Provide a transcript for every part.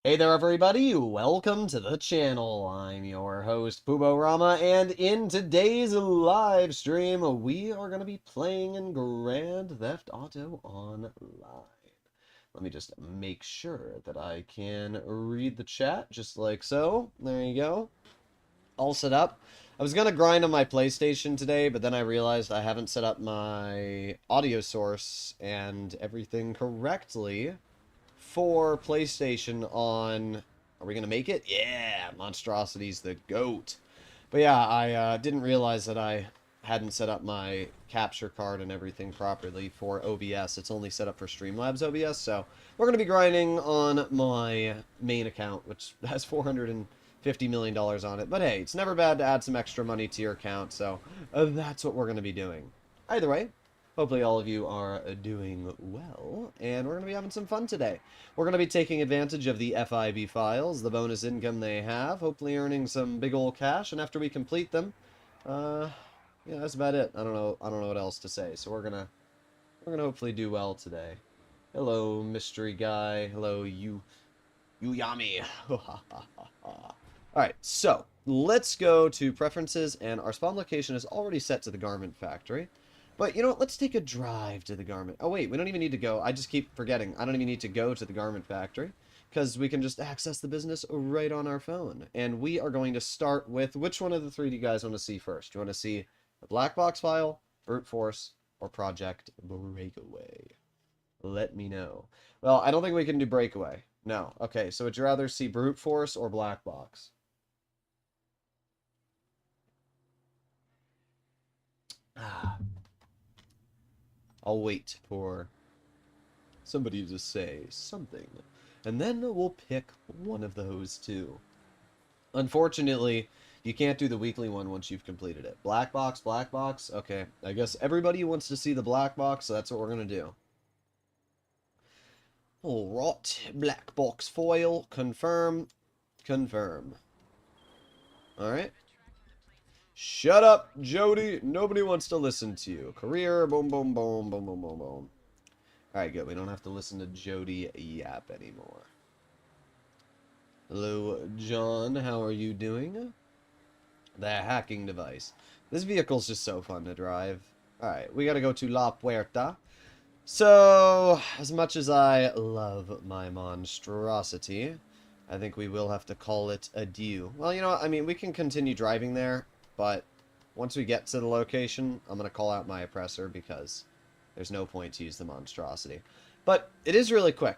Hey there everybody, welcome to the channel. I'm your host Rama, and in today's live stream we are going to be playing in Grand Theft Auto Online. Let me just make sure that I can read the chat just like so. There you go. All set up. I was going to grind on my PlayStation today, but then I realized I haven't set up my audio source and everything correctly for PlayStation on... Are we going to make it? Yeah, Monstrosity's the GOAT. But yeah, I didn't realize that I hadn't set up my capture card and everything properly for OBS. It's only set up for Streamlabs OBS, so we're going to be grinding on my main account, which has $450 million on it. But hey, it's never bad to add some extra money to your account, so that's what we're going to be doing. Either way, hopefully all of you are doing well, and we're going to be having some fun today. We're going to be taking advantage of the FIB files, the bonus income they have, hopefully earning some big old cash, and after we complete them, yeah, that's about it. I don't know what else to say. So we're gonna hopefully do well today. Hello, mystery guy. Hello, Yami. Alright, so let's go to preferences, and our spawn location is already set to the garment factory. But, you know what, let's take a drive to the garment... Oh, wait, we don't even need to go. I just keep forgetting. I don't even need to go to the garment factory, because we can just access the business right on our phone. And we are going to start with... Which one of the three do you guys want to see first? Do you want to see the black box file, brute force, or project breakaway? Let me know. Well, I don't think we can do breakaway. No. Okay, so would you rather see brute force or black box? Ah, I'll wait for somebody to say something, and then we'll pick one of those two. Unfortunately, you can't do the weekly one once you've completed it. Black box, black box. Okay, I guess everybody wants to see the black box, so that's what we're gonna do. Alright, black box foil, confirm, confirm. Alright. Shut up, Jody. Nobody wants to listen to you. Career, boom, boom, boom, boom, boom, boom, boom. Alright, good. We don't have to listen to Jody yap anymore. Hello, John. How are you doing? The hacking device. This vehicle's just so fun to drive. Alright, we gotta go to La Puerta. So, as much as I love my monstrosity, I think we will have to call it adieu. Well, you know what? I mean, we can continue driving there, but once we get to the location, I'm going to call out my oppressor because there's no point to use the monstrosity. But it is really quick.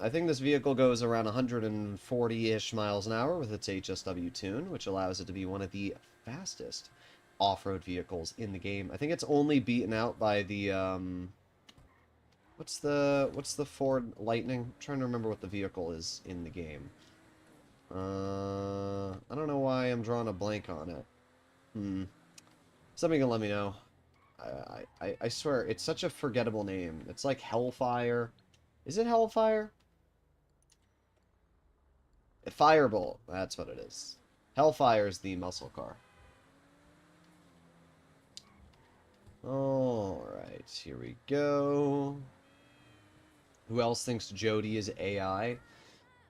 I think this vehicle goes around 140-ish miles an hour with its HSW tune, which allows it to be one of the fastest off-road vehicles in the game. I think it's only beaten out by the, what's the Ford Lightning? I'm trying to remember what the vehicle is in the game. I don't know why I'm drawing a blank on it. Somebody can let me know. I swear, it's such a forgettable name. It's like Hellfire. Is it Hellfire? Firebolt. That's what it is. Hellfire is the muscle car. Alright, here we go. Who else thinks Jody is AI?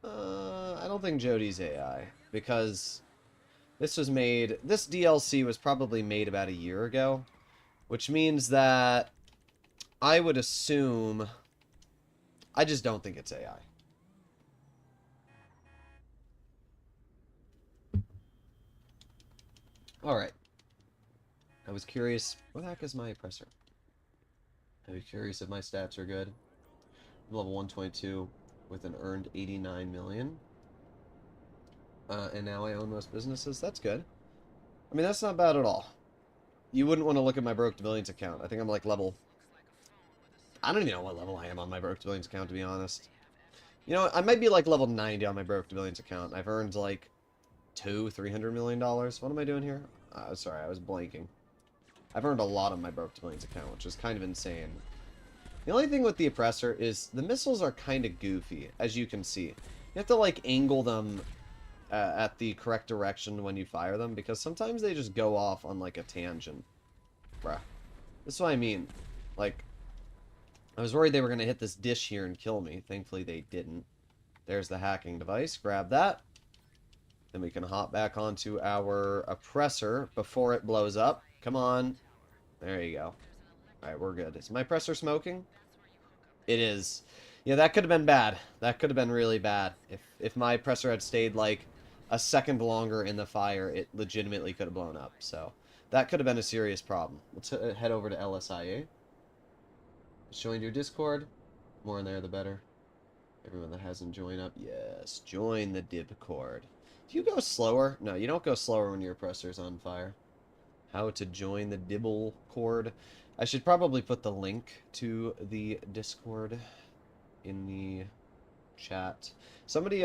I don't think Jody's AI, because this DLC was probably made about a year ago, which means that I would assume, I just don't think it's AI. Alright. I was curious, what the heck is my oppressor? I was curious if my stats are good. I'm level 122 with an earned 89 million. And now I own most businesses. That's good. I mean, that's not bad at all. You wouldn't want to look at my Broke to Billions account. I think I'm like level... I don't even know what level I am on my Broke to Billions account, to be honest. You know, I might be like level 90 on my Broke to Billions account. I've earned like $300 million. What am I doing here? Sorry, I was blanking. I've earned a lot on my Broke to Billions account, which is kind of insane. The only thing with the oppressor is the missiles are kind of goofy, as you can see. You have to like angle them at the correct direction when you fire them, because sometimes they just go off on like a tangent. Bruh. That's what I mean. Like, I was worried they were going to hit this dish here and kill me. Thankfully they didn't. There's the hacking device. Grab that. Then we can hop back onto our oppressor before it blows up. Come on. There you go. Alright, we're good. Is my oppressor smoking? It is. Yeah, that could have been bad. That could have been really bad. If my oppressor had stayed, like, a second longer in the fire, it legitimately could have blown up. So, that could have been a serious problem. Let's head over to LSIA. Join your Discord. More in there, the better. Everyone that hasn't joined up, yes, join the Discord. Do you go slower? No, you don't go slower when your oppressor's on fire. How to join the Dibble cord. I should probably put the link to the Discord in the chat. Somebody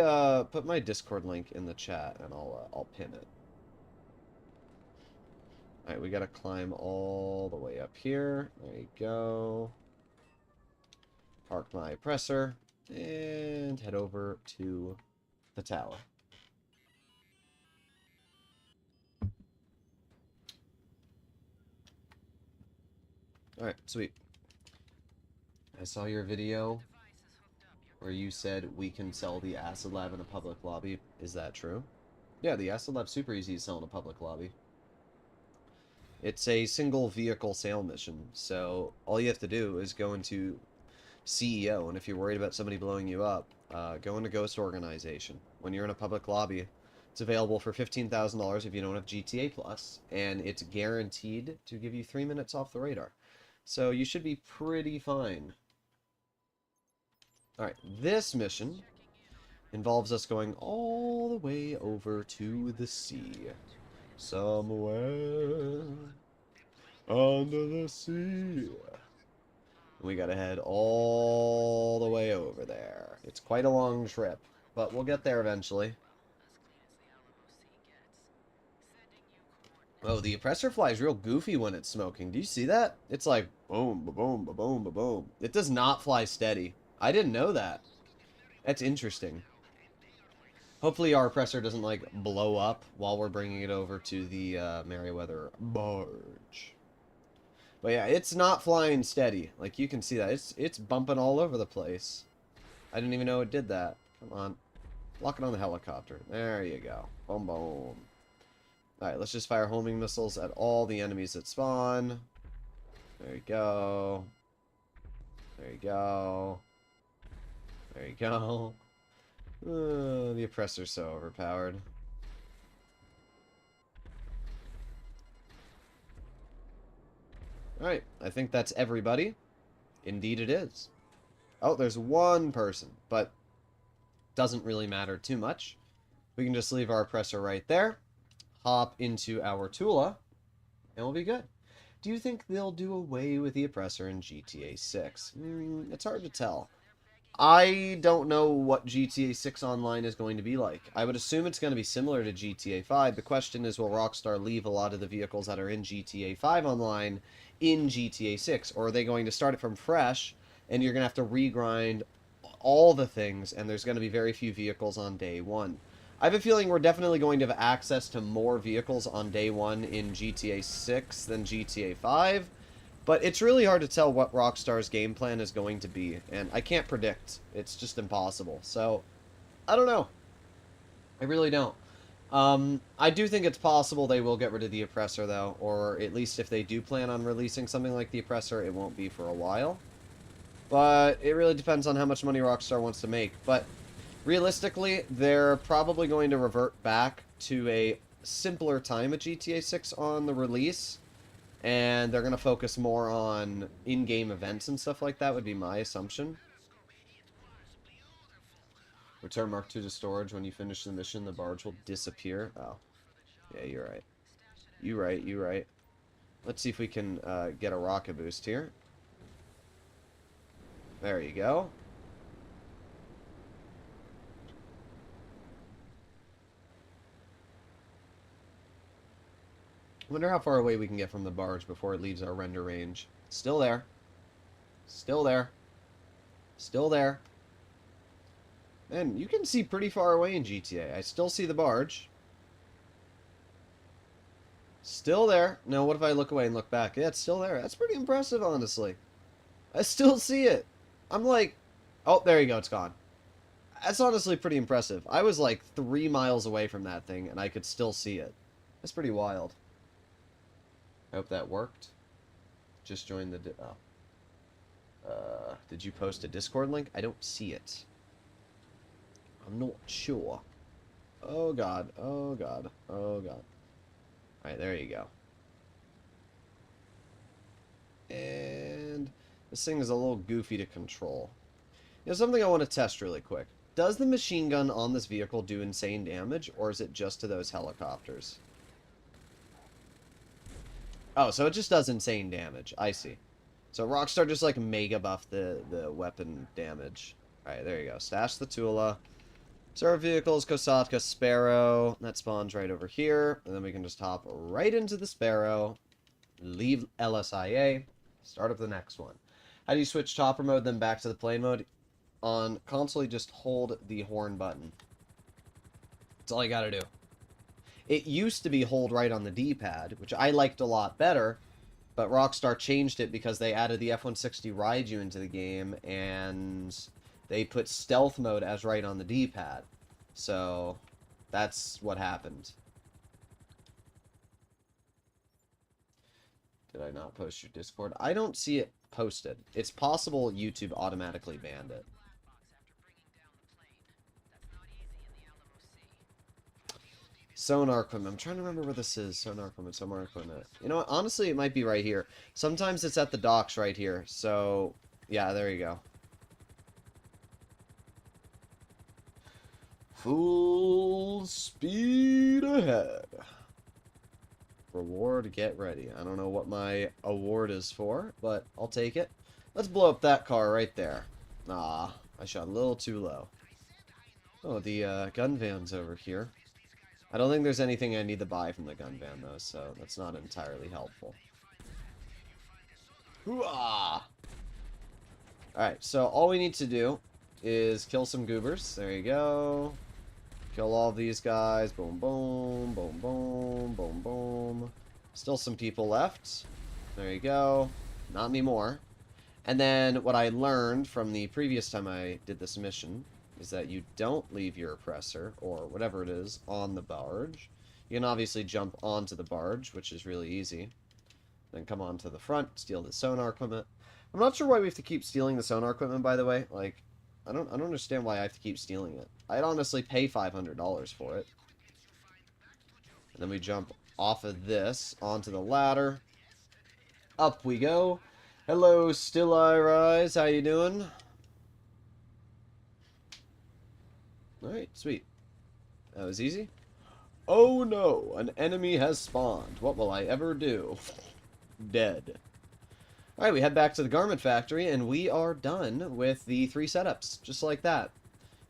put my Discord link in the chat and I'll pin it. All right, we got to climb all the way up here. There you go. Park my oppressor and head over to the tower. Alright, sweet. I saw your video where you said we can sell the Acid Lab in a public lobby. Is that true? Yeah, the Acid Lab's super easy to sell in a public lobby. It's a single vehicle sale mission, so all you have to do is go into CEO, and if you're worried about somebody blowing you up, go into Ghost Organization. When you're in a public lobby, it's available for $15,000 if you don't have GTA Plus, and it's guaranteed to give you 3 minutes off the radar. So you should be pretty fine. Alright, this mission involves us going all the way over to the sea. Somewhere under the sea. We gotta head all the way over there. It's quite a long trip, but we'll get there eventually. Oh, the oppressor flies real goofy when it's smoking. Do you see that? It's like boom, ba-boom, ba-boom, ba-boom. It does not fly steady. I didn't know that. That's interesting. Hopefully our oppressor doesn't, like, blow up while we're bringing it over to the Merryweather barge. But yeah, it's not flying steady. Like, you can see that. It's bumping all over the place. I didn't even know it did that. Come on. Lock it on the helicopter. There you go. Boom, boom. Alright, let's just fire homing missiles at all the enemies that spawn. There you go. There you go. There you go. The oppressor's so overpowered. Alright, I think that's everybody. Indeed it is. Oh, there's one person, but doesn't really matter too much. We can just leave our oppressor right there. Hop into our Tula, and we'll be good. Do you think they'll do away with the oppressor in GTA 6? It's hard to tell. I don't know what GTA 6 Online is going to be like. I would assume it's going to be similar to GTA 5. The question is, will Rockstar leave a lot of the vehicles that are in GTA 5 Online in GTA 6? Or are they going to start it from fresh, and you're going to have to regrind all the things, and there's going to be very few vehicles on day one? I have a feeling we're definitely going to have access to more vehicles on day one in GTA 6 than GTA 5, but it's really hard to tell what Rockstar's game plan is going to be, and I can't predict. It's just impossible. So, I don't know. I really don't. I do think it's possible they will get rid of the oppressor, though, or at least if they do plan on releasing something like the oppressor, it won't be for a while. But it really depends on how much money Rockstar wants to make. But realistically, they're probably going to revert back to a simpler time at GTA 6 on the release, and they're going to focus more on in-game events and stuff like that, would be my assumption. Return Mark II to storage. When you finish the mission, the barge will disappear. Oh. Yeah, you're right. You're right. Let's see if we can get a rocket boost here. There you go. I wonder how far away we can get from the barge before it leaves our render range. Still there. Still there. Still there. Man, you can see pretty far away in GTA. I still see the barge. Still there. Now, what if I look away and look back? Yeah, it's still there. That's pretty impressive, honestly. I still see it. I'm like... Oh, there you go. It's gone. That's honestly pretty impressive. I was like 3 miles away from that thing, and I could still see it. That's pretty wild. I hope that worked. Just joined the... did you post a Discord link? I don't see it. I'm not sure. Oh god, oh god, oh god. Alright, there you go. And this thing is a little goofy to control. You know, something I want to test really quick. Does the machine gun on this vehicle do insane damage, or is it just to those helicopters? Oh, so it just does insane damage. I see. So Rockstar just, like, mega buffed the weapon damage. Alright, there you go. Stash the Tula. Serve vehicles, Kosatka, Sparrow. That spawns right over here. And then we can just hop right into the Sparrow. Leave LSIA. Start up the next one. How do you switch chopper mode, then back to the plane mode? On console, you just hold the horn button. That's all you gotta do. It used to be hold right on the D-pad, which I liked a lot better, but Rockstar changed it because they added the F-160 Raiju into the game, and they put stealth mode as right on the D-pad. So, that's what happened. Did I not post your Discord? I don't see it posted. It's possible YouTube automatically banned it. Sonar equipment. I'm trying to remember where this is. Sonar equipment, sonar equipment. You know what? Honestly, it might be right here. Sometimes it's at the docks right here. So, yeah, there you go. Full speed ahead. Reward, get ready. I don't know what my award is for, but I'll take it. Let's blow up that car right there. Ah, I shot a little too low. Oh, the gun van's over here. I don't think there's anything I need to buy from the gun van, though, so that's not entirely helpful. Hooah! Alright, so all we need to do is kill some goobers. There you go. Kill all these guys. Boom, boom, boom, boom, boom, boom. Still some people left. There you go. Not anymore. And then what I learned from the previous time I did this mission is that you don't leave your oppressor, or whatever it is, on the barge. You can obviously jump onto the barge, which is really easy. Then come onto the front, steal the sonar equipment. I'm not sure why we have to keep stealing the sonar equipment, by the way. Like, I don't understand why I have to keep stealing it. I'd honestly pay $500 for it. And then we jump off of this onto the ladder. Up we go. Hello, Still I Rise. How you doing? Alright, sweet. That was easy. Oh no, an enemy has spawned. What will I ever do? Dead. Alright, we head back to the garment factory, and we are done with the 3 setups. Just like that.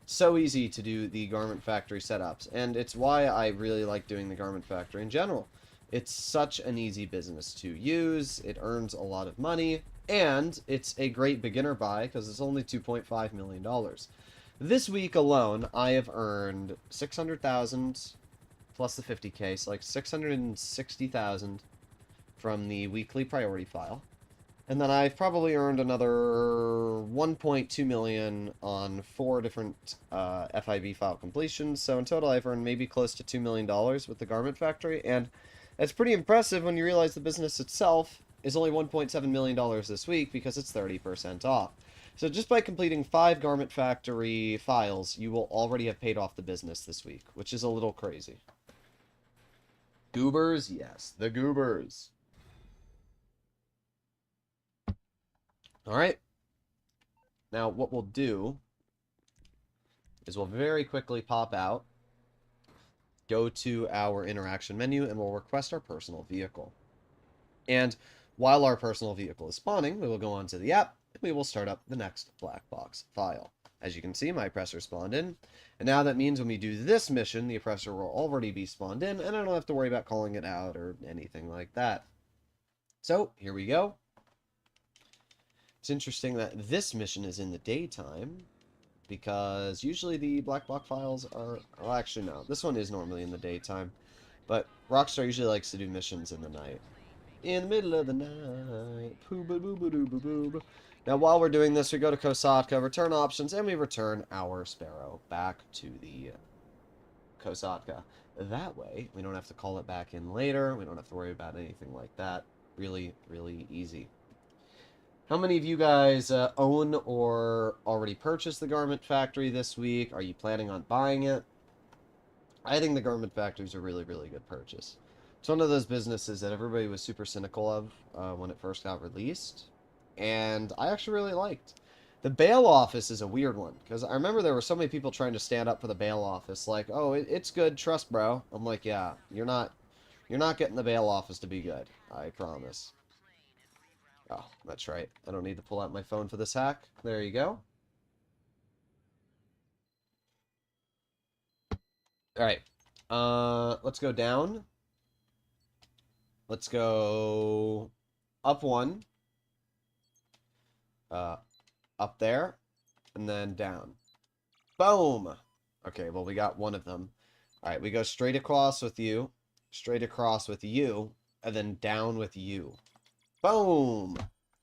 So easy to do the garment factory setups, and it's why I really like doing the garment factory in general. It's such an easy business to use, it earns a lot of money, and it's a great beginner buy because it's only $2.5 million. This week alone, I have earned 600,000 plus the 50k, so like 660,000 from the weekly priority file. And then I've probably earned another 1.2 million on 4 different FIB file completions. So in total, I've earned maybe close to $2 million with the garment factory. And it's pretty impressive when you realize the business itself is only $1.7 million this week because it's 30% off. So just by completing 5 garment factory files, you will already have paid off the business this week, which is a little crazy. Goobers? Yes, the goobers. Alright. Now, what we'll do is we'll very quickly pop out, go to our interaction menu, and we'll request our personal vehicle. And while our personal vehicle is spawning, we will go onto the app, and we will start up the next black box file. As you can see, my oppressor spawned in, and now that means when we do this mission, the oppressor will already be spawned in, and I don't have to worry about calling it out or anything like that. So, here we go. It's interesting that this mission is in the daytime, because usually the black box files are... Well, actually, no. This one is normally in the daytime, but Rockstar usually likes to do missions in the night. in the middle of the night. Poo-ba-boo-ba-doo-ba-boo. Now, while we're doing this, we go to Kosatka, return options, and we return our Sparrow back to the Kosatka. That way, we don't have to call it back in later. We don't have to worry about anything like that. Really, really easy. How many of you guys own or already purchased the Garment Factory this week? Are you planning on buying it? I think the Garment Factory is a really, really good purchase. It's one of those businesses that everybody was super cynical of when it first got released, and I actually really liked. The bail office is a weird one, because I remember there were so many people trying to stand up for the bail office, like, oh, it's good, trust bro. I'm like, yeah, you're not getting the bail office to be good, I promise. Oh, that's right. I don't need to pull out my phone for this hack. There you go. Alright. Let's go down. Let's go up one. Up there. And then down. Boom! Okay, well, we got one of them. Alright, we go straight across with you. Straight across with you. And then down with you. Boom!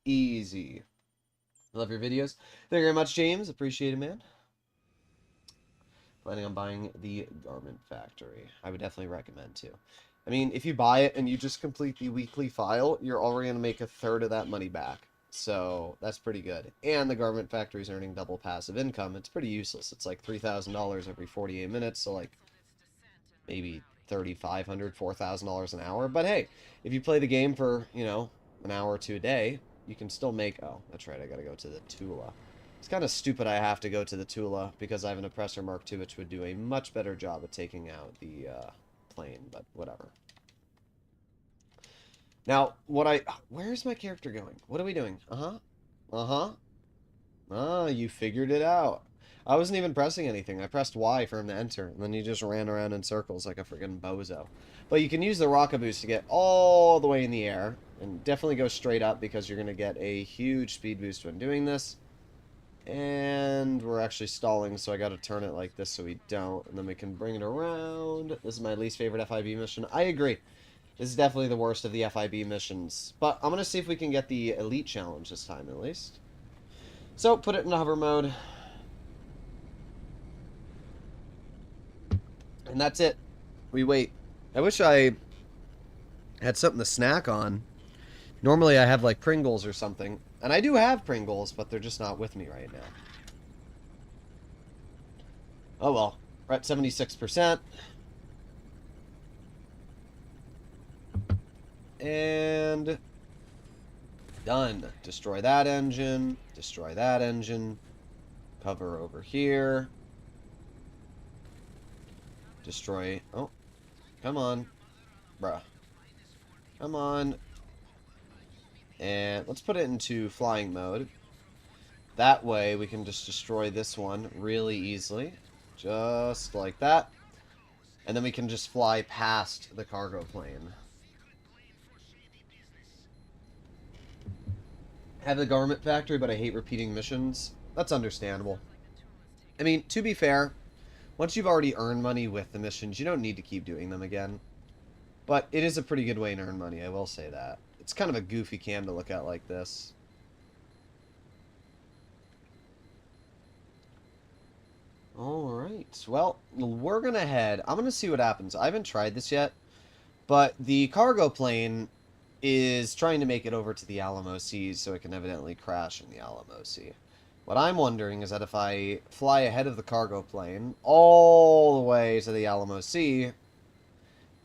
Easy. Love your videos. Thank you very much, James. Appreciate it, man. Planning on buying the Garment Factory. I would definitely recommend to. I mean, if you buy it and you just complete the weekly file, you're already going to make a third of that money back. So, that's pretty good. And the Garment Factory is earning double passive income. It's pretty useless. It's like $3,000 every 48 minutes, so like maybe $3,500, $4,000 an hour. But hey, if you play the game for, you know, an hour or two a day, you can still make... Oh, that's right, I gotta go to the Tula. It's kind of stupid I have to go to the Tula because I have an Oppressor Mark II, which would do a much better job at taking out the plane, but whatever. Now, where's my character going? What are we doing? Uh-huh. Uh-huh. Ah, you figured it out. I wasn't even pressing anything. I pressed Y for him to enter, and then he just ran around in circles like a friggin' bozo. But you can use the rocket boost to get all the way in the air, and definitely go straight up because you're going to get a huge speed boost when doing this. And we're actually stalling, so I got to turn it like this so we don't, and then we can bring it around. This is my least favorite FIB mission. I agree. This is definitely the worst of the FIB missions, but I'm going to see if we can get the Elite Challenge this time, at least. So, put it in hover mode. And that's it. We wait. I wish I had something to snack on. Normally I have like Pringles or something. And I do have Pringles, but they're just not with me right now. Oh well. We're at 76%. And... done. Destroy that engine. Destroy that engine. Cover over here. Destroy... Oh. Come on. Bruh. Come on. And let's put it into flying mode. That way we can just destroy this one really easily. Just like that. And then we can just fly past the cargo plane. Have the Garment Factory, but I hate repeating missions. That's understandable. I mean, to be fair, once you've already earned money with the missions, you don't need to keep doing them again. But it is a pretty good way to earn money, I will say that. It's kind of a goofy cam to look at like this. Alright, well, we're gonna head. I'm gonna see what happens. I haven't tried this yet, but the cargo plane is trying to make it over to the Alamo Seas so it can evidently crash in the Alamo Sea. What I'm wondering is that if I fly ahead of the cargo plane all the way to the Alamo Sea,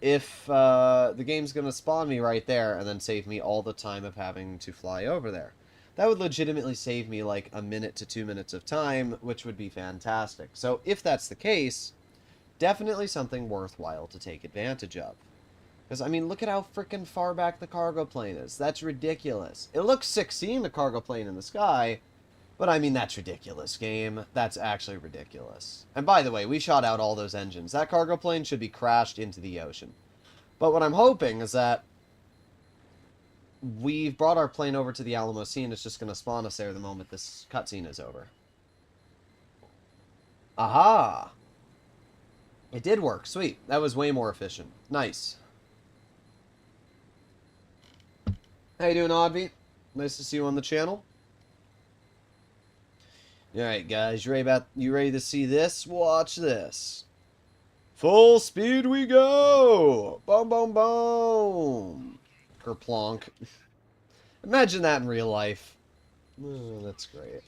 if the game's going to spawn me right there and then save me all the time of having to fly over there. That would legitimately save me like a minute to 2 minutes of time, which would be fantastic. So if that's the case, definitely something worthwhile to take advantage of. Because, I mean, look at how freaking far back the cargo plane is. That's ridiculous. It looks sick seeing the cargo plane in the sky, but I mean, that's ridiculous, game. That's actually ridiculous. And by the way, we shot out all those engines. That cargo plane should be crashed into the ocean. But what I'm hoping is that we've brought our plane over to the Alamo Sea and it's just going to spawn us there the moment this cutscene is over. Aha! It did work. Sweet. That was way more efficient. Nice. How you doing, Oddby? Nice to see you on the channel. Alright, guys, you ready to see this? Watch this. Full speed we go! Boom, boom, boom! Kerplonk. Imagine that in real life. Oh, that's great.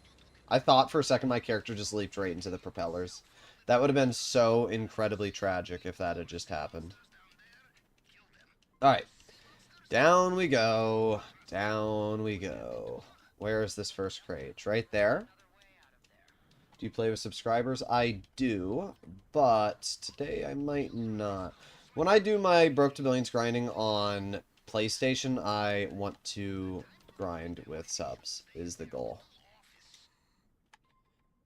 I thought for a second my character just leaped right into the propellers. That would have been so incredibly tragic if that had just happened. Alright. Down we go. Down we go. Where is this first crate? It's right there. Do you play with subscribers? I do, but today I might not. When I do my Broke to Billions grinding on PlayStation, I want to grind with subs, is the goal.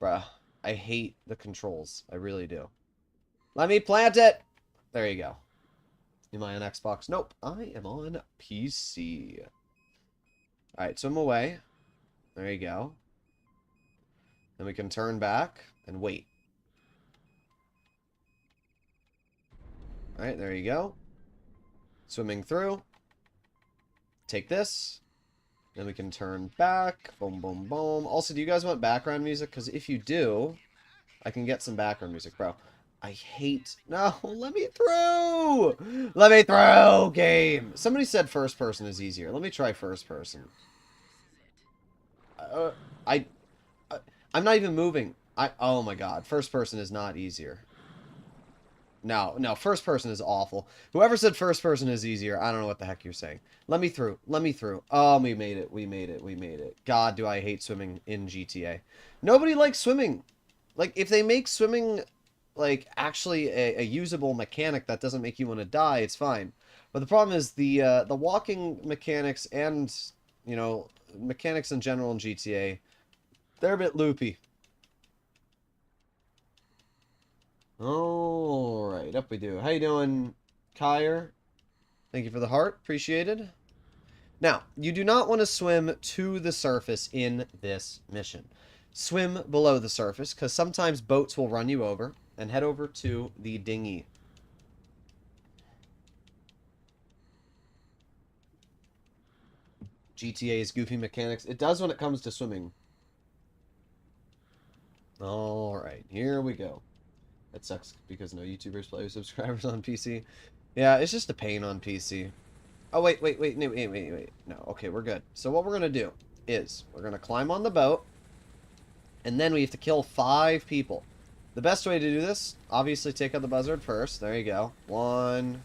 Bruh, I hate the controls. I really do. Let me plant it! There you go. Am I on Xbox? Nope, I am on PC. Alright, swim away. There you go. Then we can turn back and wait. Alright, there you go. Swimming through. Take this. Then we can turn back. Boom, boom, boom. Also, do you guys want background music? Because if you do, I can get some background music, bro. I hate... No, let me through! Let me through, game! Somebody said first person is easier. Let me try first person. I'm not even moving. Oh my god. First person is not easier. No, first person is awful. Whoever said first person is easier, I don't know what the heck you're saying. Let me through. Let me through. Oh, we made it. We made it. We made it. God, do I hate swimming in GTA. Nobody likes swimming. Like, if they make swimming, like, actually a usable mechanic that doesn't make you want to die, it's fine. But the problem is the walking mechanics and, you know, mechanics in general in GTA, they're a bit loopy. Alright, up we do. How you doing, Kyer? Thank you for the heart. Appreciated. Now, you do not want to swim to the surface in this mission. Swim below the surface, because sometimes boats will run you over, and head over to the dinghy. GTA's goofy mechanics. It does when it comes to swimming. Alright, here we go. That sucks because no YouTubers play with subscribers on PC. Yeah, it's just a pain on PC. Oh, wait. No, okay, we're good. So what we're going to do is we're going to climb on the boat, and then we have to kill 5 people. The best way to do this, obviously take out the buzzard first. There you go. 1.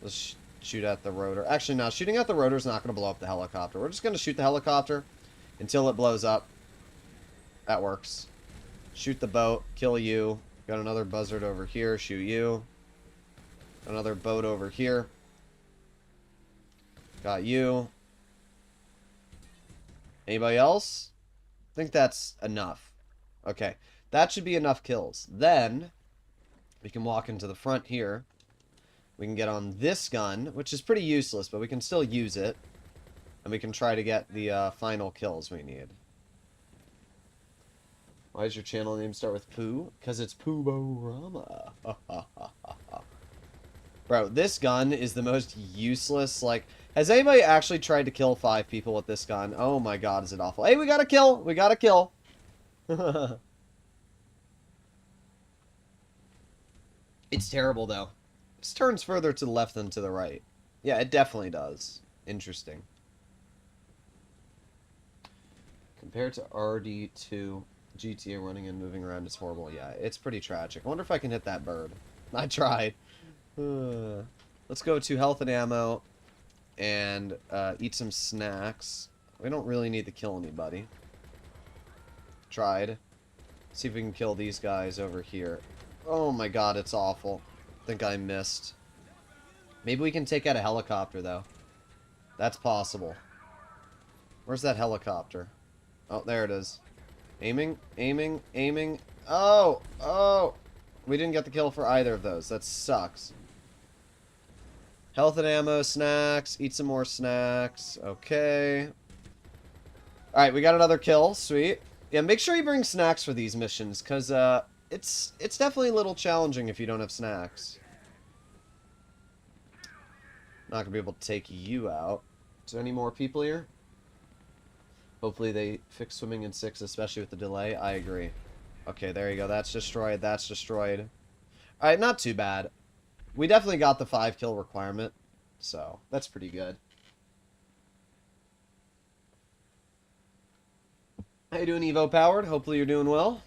Let's shoot at the rotor. Actually, no, shooting at the rotor is not going to blow up the helicopter. We're just going to shoot the helicopter until it blows up. That works. Shoot the boat, kill you. Got another buzzard over here, shoot you. Another boat over here. Got you. Anybody else? I think that's enough. Okay, that should be enough kills. Then, we can walk into the front here. We can get on this gun, which is pretty useless, but we can still use it. And we can try to get the final kills we need. Why does your channel name start with Pooh? Because it's Pooborama. Bro, this gun is the most useless, like... Has anybody actually tried to kill 5 people with this gun? Oh my god, is it awful. Hey, we got a kill! We got a kill! It's terrible, though. This turns further to the left than to the right. Yeah, it definitely does. Interesting. Compared to RD2... GTA running and moving around is horrible. Yeah, it's pretty tragic. I wonder if I can hit that bird. I tried. Let's go to health and ammo and eat some snacks. We don't really need to kill anybody. Tried. See if we can kill these guys over here. Oh my god, it's awful. I think I missed. Maybe we can take out a helicopter, though. That's possible. Where's that helicopter? Oh, there it is. Aiming, aiming, aiming. Oh! Oh! We didn't get the kill for either of those. That sucks. Health and ammo, snacks. Eat some more snacks. Okay. Alright, we got another kill. Sweet. Yeah, make sure you bring snacks for these missions, because it's definitely a little challenging if you don't have snacks. Not gonna be able to take you out. Is there any more people here? Hopefully they fix swimming in 6, especially with the delay. I agree. Okay, there you go. That's destroyed. That's destroyed. Alright, not too bad. We definitely got the 5 kill requirement. So, that's pretty good. How you doing, Evo Powered? Hopefully you're doing well.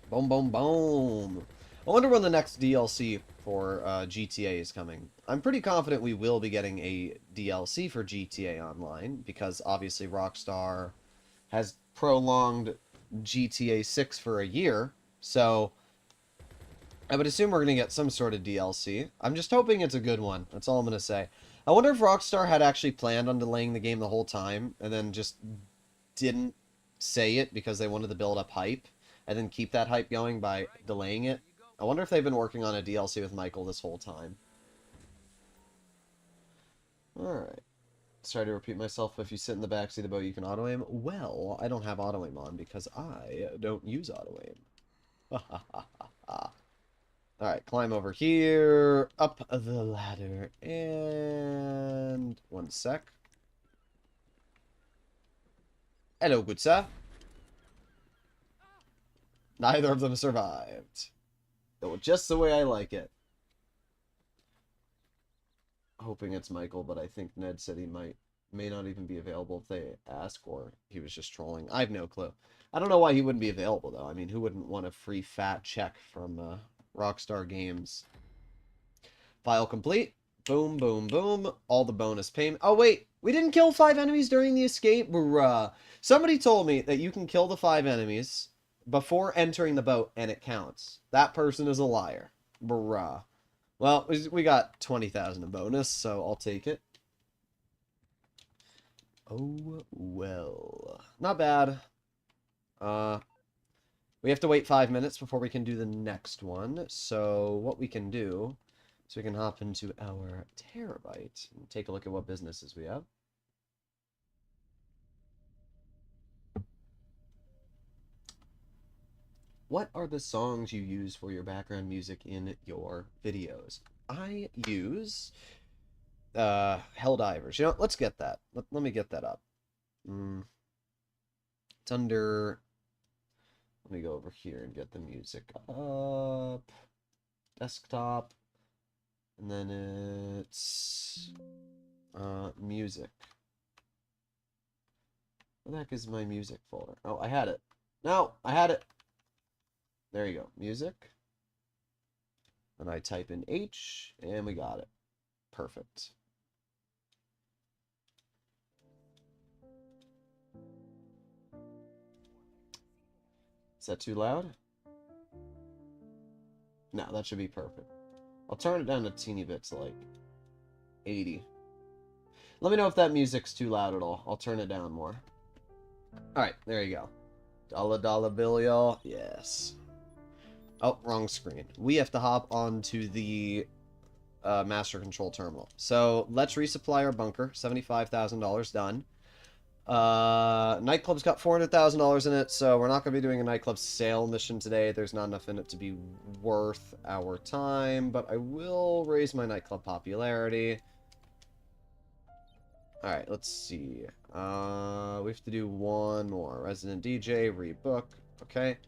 Boom, boom, boom. I wonder when the next DLC for GTA is coming. I'm pretty confident we will be getting a DLC for GTA Online, because obviously Rockstar has prolonged GTA 6 for a year, so I would assume we're going to get some sort of DLC. I'm just hoping it's a good one. That's all I'm going to say. I wonder if Rockstar had actually planned on delaying the game the whole time, and then just didn't say it because they wanted to build up hype, and then keep that hype going by delaying it. I wonder if they've been working on a DLC with Michael this whole time. Alright. Sorry to repeat myself, if you sit in the backseat of the boat, you can auto-aim. Well, I don't have auto-aim on because I don't use auto-aim. Alright, climb over here, up the ladder, and... one sec. Hello, good sir. Neither of them survived. Oh, just the way I like it. Hoping it's Michael, but I think Ned said he may not even be available if they ask, or he was just trolling. I have no clue. I don't know why he wouldn't be available, though. I mean, who wouldn't want a free fat check from Rockstar Games? File complete. Boom, boom, boom. All the bonus payment. Oh, wait. We didn't kill 5 enemies during the escape? Bruh. Somebody told me that you can kill the 5 enemies before entering the boat, and it counts. That person is a liar. Bruh. Well, we got 20,000 in bonus, so I'll take it. Oh, well. Not bad. We have to wait 5 minutes before we can do the next one. So what we can do is we can hop into our terabyte and take a look at what businesses we have. What are the songs you use for your background music in your videos? I use Helldivers. You know, let's get that. Let me get that up. It's under... Let me go over here and get the music up. Desktop. And then it's... music. Where the heck is my music folder? Oh, I had it. No, I had it. There you go. Music. And I type in H, and we got it. Perfect. Is that too loud? No, that should be perfect. I'll turn it down a teeny bit to like 80. Let me know if that music's too loud at all. I'll turn it down more. Alright, there you go. Dollar bill, y'all. Yes. Oh, wrong screen. We have to hop onto the master control terminal. So let's resupply our bunker. $75,000 done. Nightclub's got $400,000 in it, so we're not going to be doing a nightclub sale mission today. There's not enough in it to be worth our time, but I will raise my nightclub popularity. Alright, let's see. We have to do one more. Resident DJ, rebook. Okay.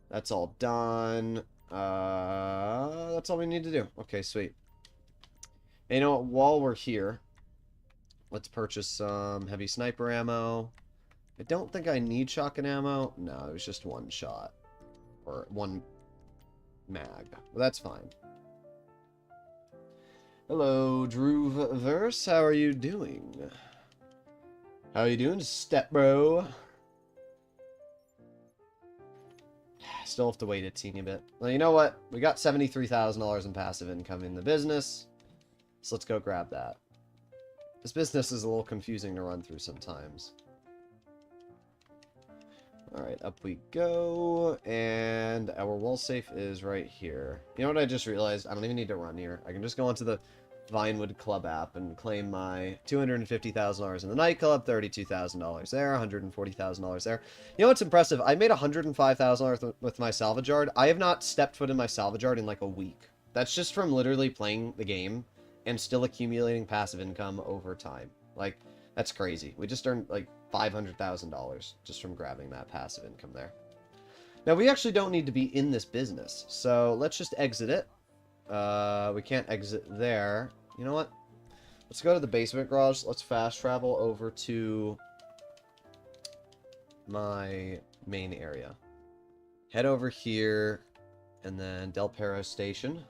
That's all done. That's all we need to do. Okay, sweet. And you know what? While we're here, let's purchase some heavy sniper ammo. I don't think I need shotgun ammo. No, it was just one shot. Or one mag. Well, that's fine. Hello, Drewverse. How are you doing? How are you doing, step bro? Still have to wait a teeny bit. Well, you know what? We got $73,000 in passive income in the business. So let's go grab that. This business is a little confusing to run through sometimes. Alright, up we go. And our wall safe is right here. You know what I just realized? I don't even need to run here. I can just go onto the Vinewood Club app and claim my $250,000 in the nightclub, $32,000 there, $140,000 there. You know what's impressive? I made $105,000 with my salvage yard. I have not stepped foot in my salvage yard in like a week. That's just from literally playing the game and still accumulating passive income over time. Like, that's crazy. We just earned like $500,000 just from grabbing that passive income there. Now, we actually don't need to be in this business, so let's just exit it. We can't exit there. You know what? Let's go to the basement garage. Let's fast travel over to my main area. Head over here, and then Del Perro Station.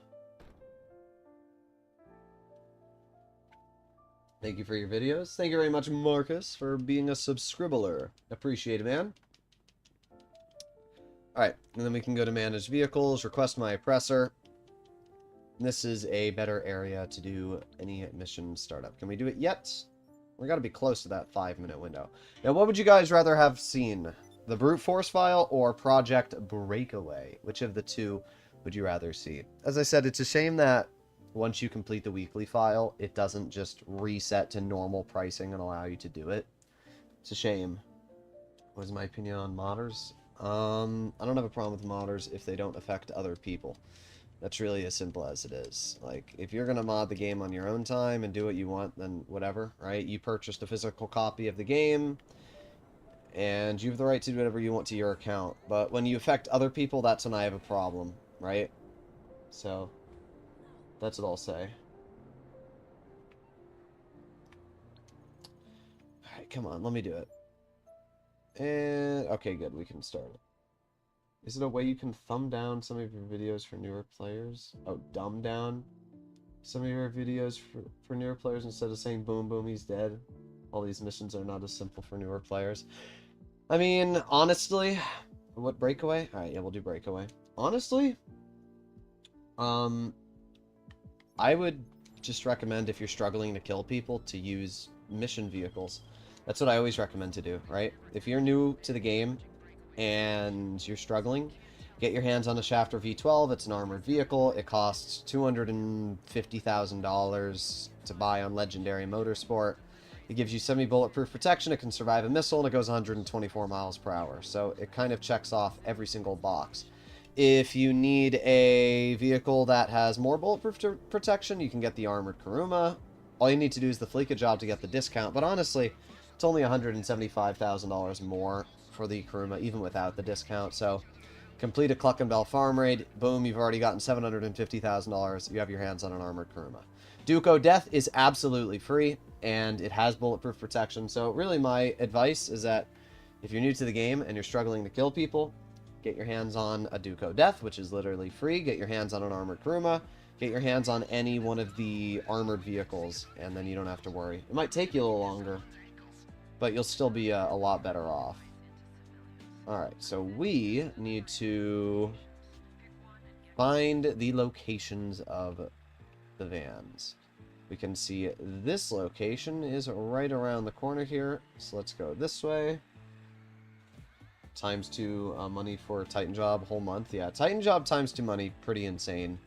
Thank you for your videos. Thank you very much, Marcus, for being a subscriber. Appreciate it, man. Alright, and then we can go to Manage Vehicles, request my oppressor. This is a better area to do any mission startup. Can we do it yet? We gotta be close to that 5-minute window. Now, what would you guys rather have seen? The Brute Force file or Project Breakaway? Which of the two would you rather see? As I said, it's a shame that once you complete the weekly file, it doesn't just reset to normal pricing and allow you to do it. It's a shame. What is my opinion on modders? I don't have a problem with modders if they don't affect other people. That's really as simple as it is. Like, if you're going to mod the game on your own time and do what you want, then whatever, right? You purchased a physical copy of the game, and you have the right to do whatever you want to your account. But when you affect other people, that's when I have a problem, right? So, that's what I'll say. Alright, come on, let me do it. And, okay, good, we can start it. Is it a way you can thumb down some of your videos for newer players? Oh, dumb down some of your videos for newer players instead of saying boom boom he's dead? All these missions are not as simple for newer players. I mean, honestly, what, breakaway? Alright, yeah, we'll do breakaway. Honestly, I would just recommend, if you're struggling to kill people, to use mission vehicles. That's what I always recommend to do, right? If you're new to the game and you're struggling, get your hands on a Shafter V12. It's an armored vehicle. It costs $250,000 to buy on Legendary Motorsport. It gives you semi-bulletproof protection. It can survive a missile, and it goes 124 miles per hour. So it kind of checks off every single box. If you need a vehicle that has more bulletproof protection, you can get the armored Kuruma. All you need to do is the Fleeka job to get the discount. But honestly, it's only $175,000 more for the Kuruma, even without the discount. So complete a Cluck and Bell farm raid. Boom, you've already gotten $750,000. You have your hands on an armored Kuruma. Duco Death is absolutely free, and it has bulletproof protection. So really my advice is that if you're new to the game and you're struggling to kill people, get your hands on a Duco Death, which is literally free. Get your hands on an armored Kuruma. Get your hands on any one of the armored vehicles, and then you don't have to worry. It might take you a little longer, but you'll still be a lot better off. Alright, so we need to find the locations of the vans. We can see this location is right around the corner here, so let's go this way. ×2 money for Titan Job, whole month. Yeah, Titan Job ×2 money, pretty insane.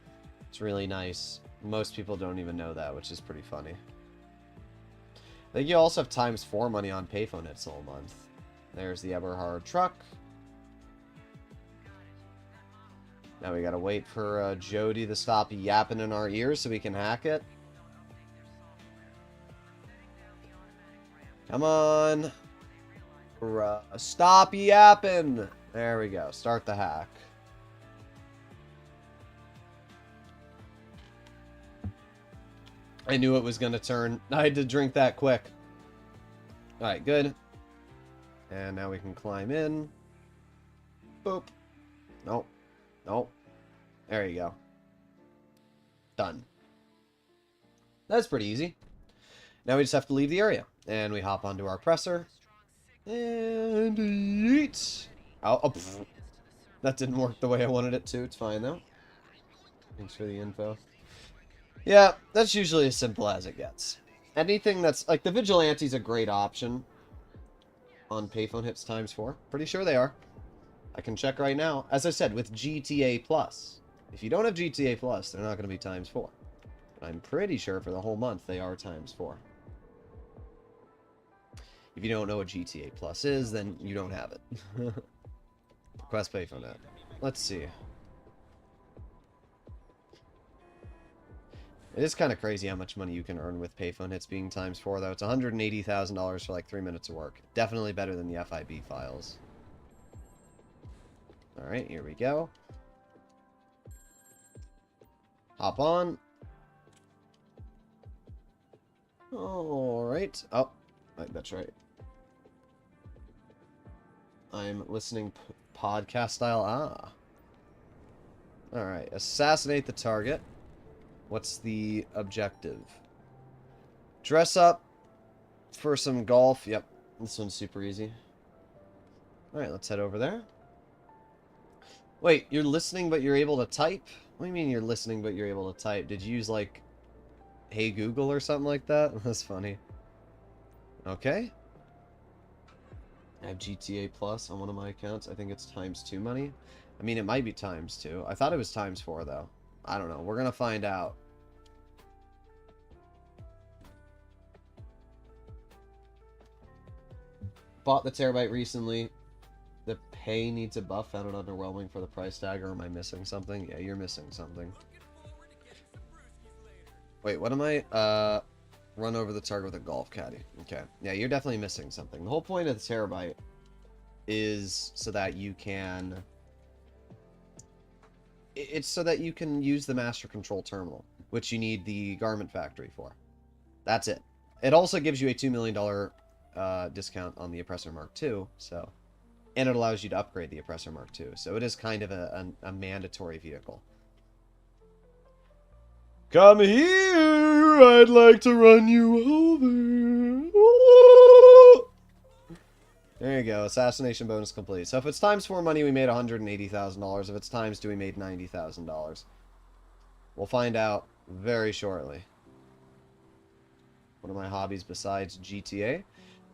It's really nice. Most people don't even know that, which is pretty funny. I think you also have ×4 money on payphone hits the whole month. There's the Eberhard truck. Now we gotta wait for Jody to stop yapping in our ears so we can hack it. Come on. Stop yapping. There we go. Start the hack. I knew it was gonna turn. I had to drink that quick. Alright, good. And now we can climb in. Boop. Nope. Nope. There you go. Done. That's pretty easy. Now we just have to leave the area. And we hop onto our presser. And eat. Oh, that didn't work the way I wanted it to. It's fine, though. Thanks for the info. Yeah, that's usually as simple as it gets. Anything that's... Like, the Vigilante's a great option on payphone hits ×4. Pretty sure they are. I can check right now. As I said, with GTA Plus. If you don't have GTA Plus, they're not going to be ×4. But I'm pretty sure for the whole month they are ×4. If you don't know what GTA Plus is, then you don't have it. Request payphone net. Let's see. It is kind of crazy how much money you can earn with payphone hits being ×4, though. It's $180,000 for like 3 minutes of work. Definitely better than the FIB files. Alright, here we go. Hop on. Alright. Oh, that's right. I'm listening podcast style. Ah. Alright, assassinate the target. What's the objective? Dress up for some golf. Yep, this one's super easy. Alright, let's head over there. Wait, you're listening but you're able to type? What do you mean you're listening but you're able to type? Did you use, like, Hey Google or something like that? That's funny. Okay. I have GTA Plus on one of my accounts. I think it's ×2 money. I mean, it might be ×2. I thought it was ×4, though. I don't know. We're going to find out. Bought the terabyte recently. The pay needs a buff. Found it underwhelming for the price tag, or am I missing something? Yeah, you're missing something. Wait, what am I? Run over the target with a golf caddy. Okay. Yeah, you're definitely missing something. The whole point of the terabyte is so that you can... It's so that you can use the master control terminal, which you need the garment factory for. That's it. It also gives you a $2 million discount on the Oppressor Mark II, so... And it allows you to upgrade the Oppressor Mark II, so it is kind of a mandatory vehicle. Come here! I'd like to run you over. There you go. Assassination bonus complete. So if it's ×4 money, we made $180,000. If it's ×2, we made $90,000. We'll find out very shortly. One of my hobbies besides GTA?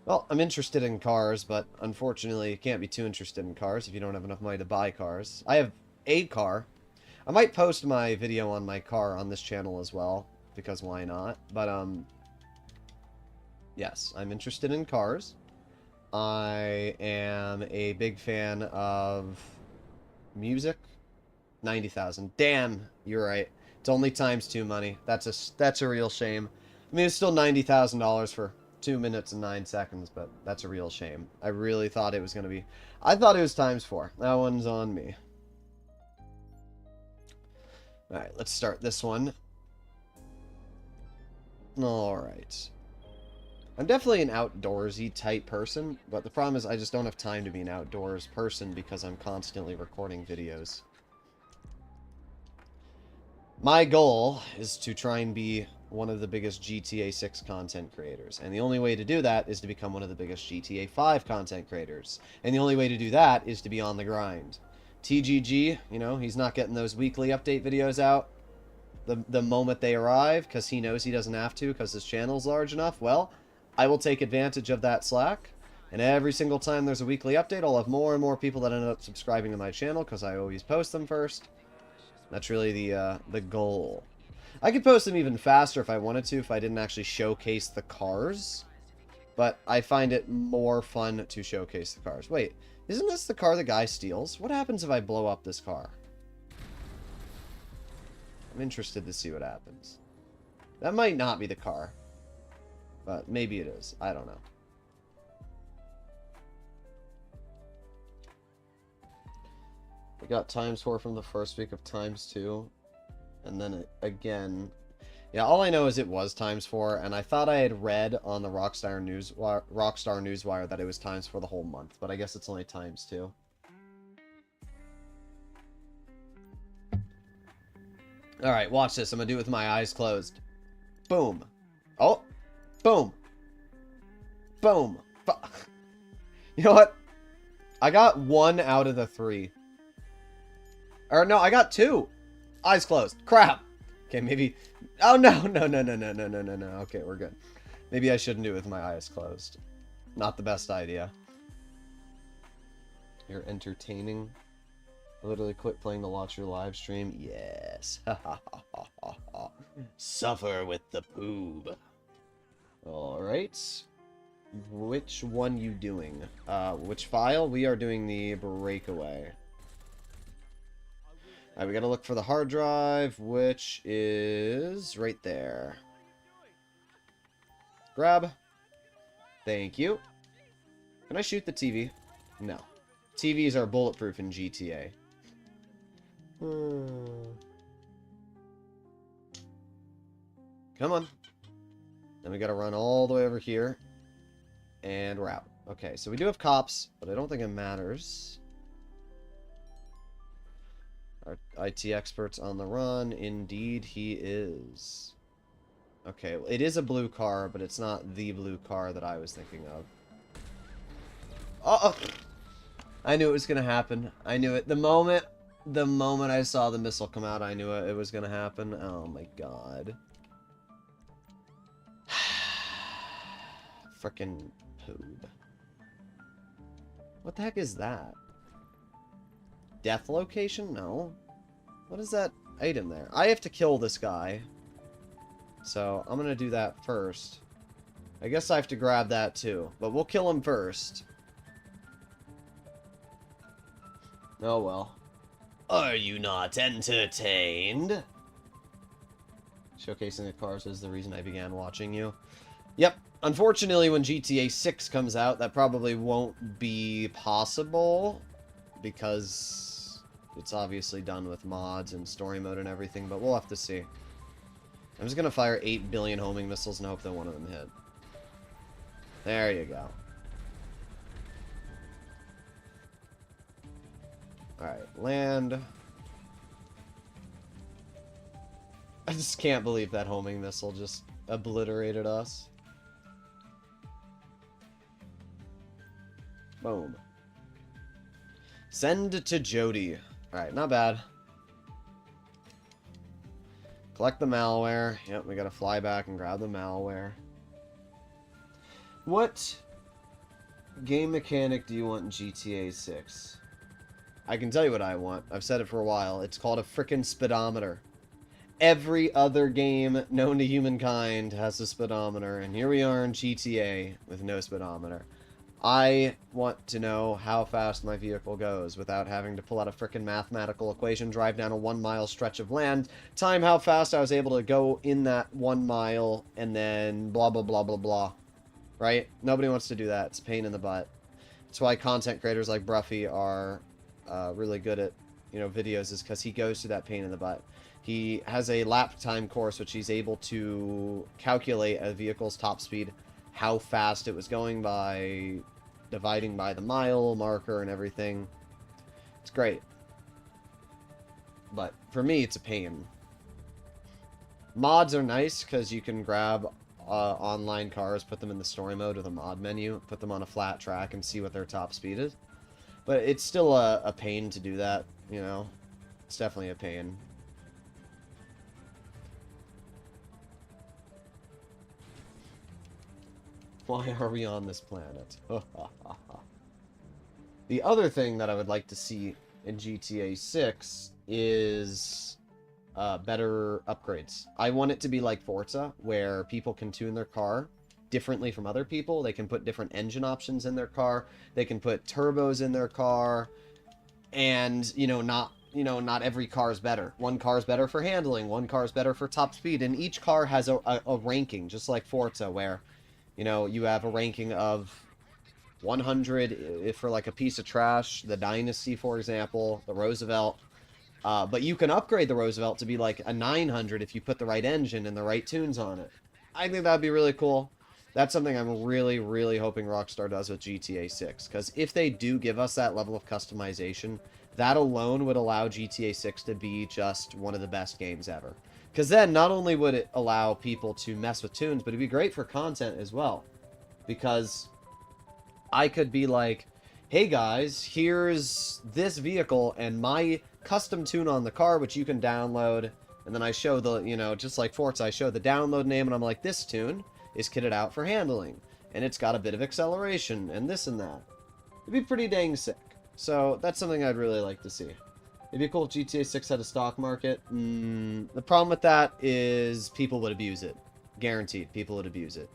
Well, I'm interested in cars, but unfortunately, you can't be too interested in cars if you don't have enough money to buy cars. I have a car. I might post my video on my car on this channel as well, because why not? But, yes, I'm interested in cars. I am a big fan of music. 90,000. Damn, you're right. It's only ×2 money. That's a real shame. I mean, it's still $90,000 for 2 minutes and 9 seconds, but that's a real shame. I really thought it was going to be... I thought it was ×4. That one's on me. Alright, let's start this one. Alright. I'm definitely an outdoorsy type person, but the problem is I just don't have time to be an outdoors person because I'm constantly recording videos. My goal is to try and be one of the biggest GTA 6 content creators, and the only way to do that is to become one of the biggest GTA 5 content creators, and the only way to do that is to be on the grind. TGG, you know, he's not getting those weekly update videos out the moment they arrive because he knows he doesn't have to because his channel's large enough. Well, I will take advantage of that slack, and every single time there's a weekly update, I'll have more and more people that end up subscribing to my channel because I always post them first. That's really the goal. I could post them even faster if I wanted to, if I didn't actually showcase the cars, but I find it more fun to showcase the cars. Wait, isn't this the car the guy steals? What happens if I blow up this car? I'm interested to see what happens. That might not be the car, but maybe it is. I don't know. We got ×4 from the first week of ×2, and then again. Yeah, all I know is it was ×4, and I thought I had read on the Rockstar Newswire that it was ×4 the whole month, but I guess it's only ×2. Alright, watch this. I'm gonna do it with my eyes closed. Boom. Oh. Boom. Boom. You know what? I got 1 out of the 3. Or no, I got 2. Eyes closed. Crap. Okay, maybe... Oh, no. Okay, we're good. Maybe I shouldn't do it with my eyes closed. Not the best idea. You're entertaining. Literally quit playing to watch your live stream. Yes. Suffer with the poob. Alright. Which one you doing? Which file? We are doing the breakaway. Alright, we gotta look for the hard drive, which is right there. Grab. Thank you. Can I shoot the TV? No. TVs are bulletproof in GTA. Come on. Then we gotta run all the way over here. And we're out. Okay, so we do have cops, but I don't think it matters. Our IT expert's on the run. Indeed, he is. Okay, well, it is a blue car, but it's not the blue car that I was thinking of. Oh! I knew it was gonna happen. I knew it. The moment I saw the missile come out, I knew it was gonna happen. Oh my god. Frickin' poob. What the heck is that? Death location? No. What is that item there? I have to kill this guy. So, I'm gonna do that first. I guess I have to grab that too. But we'll kill him first. Oh well. Are you not entertained? Showcasing the cars is the reason I began watching you. Yep. Unfortunately, when GTA 6 comes out, that probably won't be possible. Because it's obviously done with mods and story mode and everything. But we'll have to see. I'm just going to fire 8 billion homing missiles and hope that one of them hit. There you go. Alright, land. I just can't believe that homing missile just obliterated us. Boom. Send to Jody. Alright, not bad. Collect the malware. Yep, we gotta fly back and grab the malware. What game mechanic do you want in GTA 6? I can tell you what I want. I've said it for a while. It's called a frickin' speedometer. Every other game known to humankind has a speedometer, and here we are in GTA with no speedometer. I want to know how fast my vehicle goes without having to pull out a frickin' mathematical equation, drive down a 1 mile stretch of land, time how fast I was able to go in that 1 mile, and then blah blah blah blah blah. Right? Nobody wants to do that. It's a pain in the butt. That's why content creators like Bruffy are really good at, videos, is because he goes through that pain in the butt. He has a lap time course, which he's able to calculate a vehicle's top speed, how fast it was going by dividing by the mile marker and everything. It's great. But for me, it's a pain. Mods are nice because you can grab online cars, put them in the story mode with a mod menu, put them on a flat track and see what their top speed is. But it's still a pain to do that, It's definitely a pain. Why are we on this planet? The other thing that I would like to see in GTA 6 is better upgrades. I want it to be like Forza, where people can tune their car differently from other people. They can put different engine options in their car. They can put turbos in their car. And, not every car is better. One car is better for handling. One car is better for top speed. And each car has a ranking, just like Forza, where, you have a ranking of 100 if for like a piece of trash, the Dynasty, for example, the Roosevelt. But you can upgrade the Roosevelt to be like a 900 if you put the right engine and the right tunes on it. I think that'd be really cool. That's something I'm really, really hoping Rockstar does with GTA 6. Because if they do give us that level of customization, that alone would allow GTA 6 to be just one of the best games ever. Because then, not only would it allow people to mess with tunes, but it'd be great for content as well. Because I could be like, hey guys, here's this vehicle and my custom tune on the car, which you can download. And then I show the, just like Forza, I show the download name and I'm like, this tune is kitted out for handling. And it's got a bit of acceleration and this and that. It'd be pretty dang sick. So that's something I'd really like to see. It'd be cool if GTA 6 had a stock market. The problem with that is people would abuse it. Guaranteed, people would abuse it.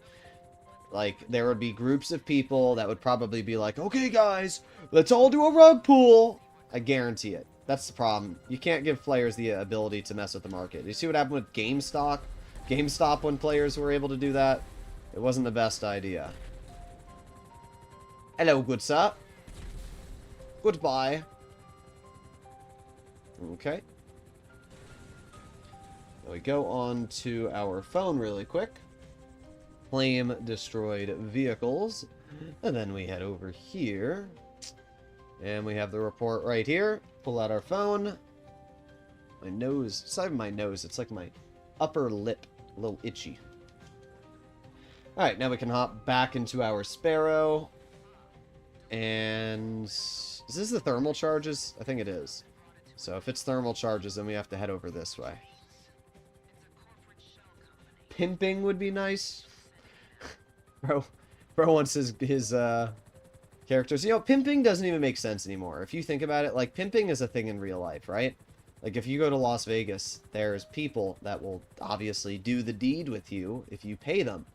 Like, there would be groups of people that would probably be like, okay guys, let's all do a rug pull. I guarantee it. That's the problem. You can't give players the ability to mess with the market. You see what happened with GameStop? GameStop, when players were able to do that? It wasn't the best idea. Hello, good sir. Goodbye. Okay. Now we go on to our phone really quick. Claim destroyed vehicles. And then we head over here. And we have the report right here. Pull out our phone. My nose, it's not even my nose, it's like my upper lip, a little itchy. Alright, now we can hop back into our Sparrow. And is this the thermal charges? I think it is. So if it's thermal charges, then we have to head over this way. Pimping would be nice. Bro wants his characters. You know, pimping doesn't even make sense anymore. If you think about it, like, pimping is a thing in real life, right? Like, if you go to Las Vegas, there's people that will obviously do the deed with you if you pay them.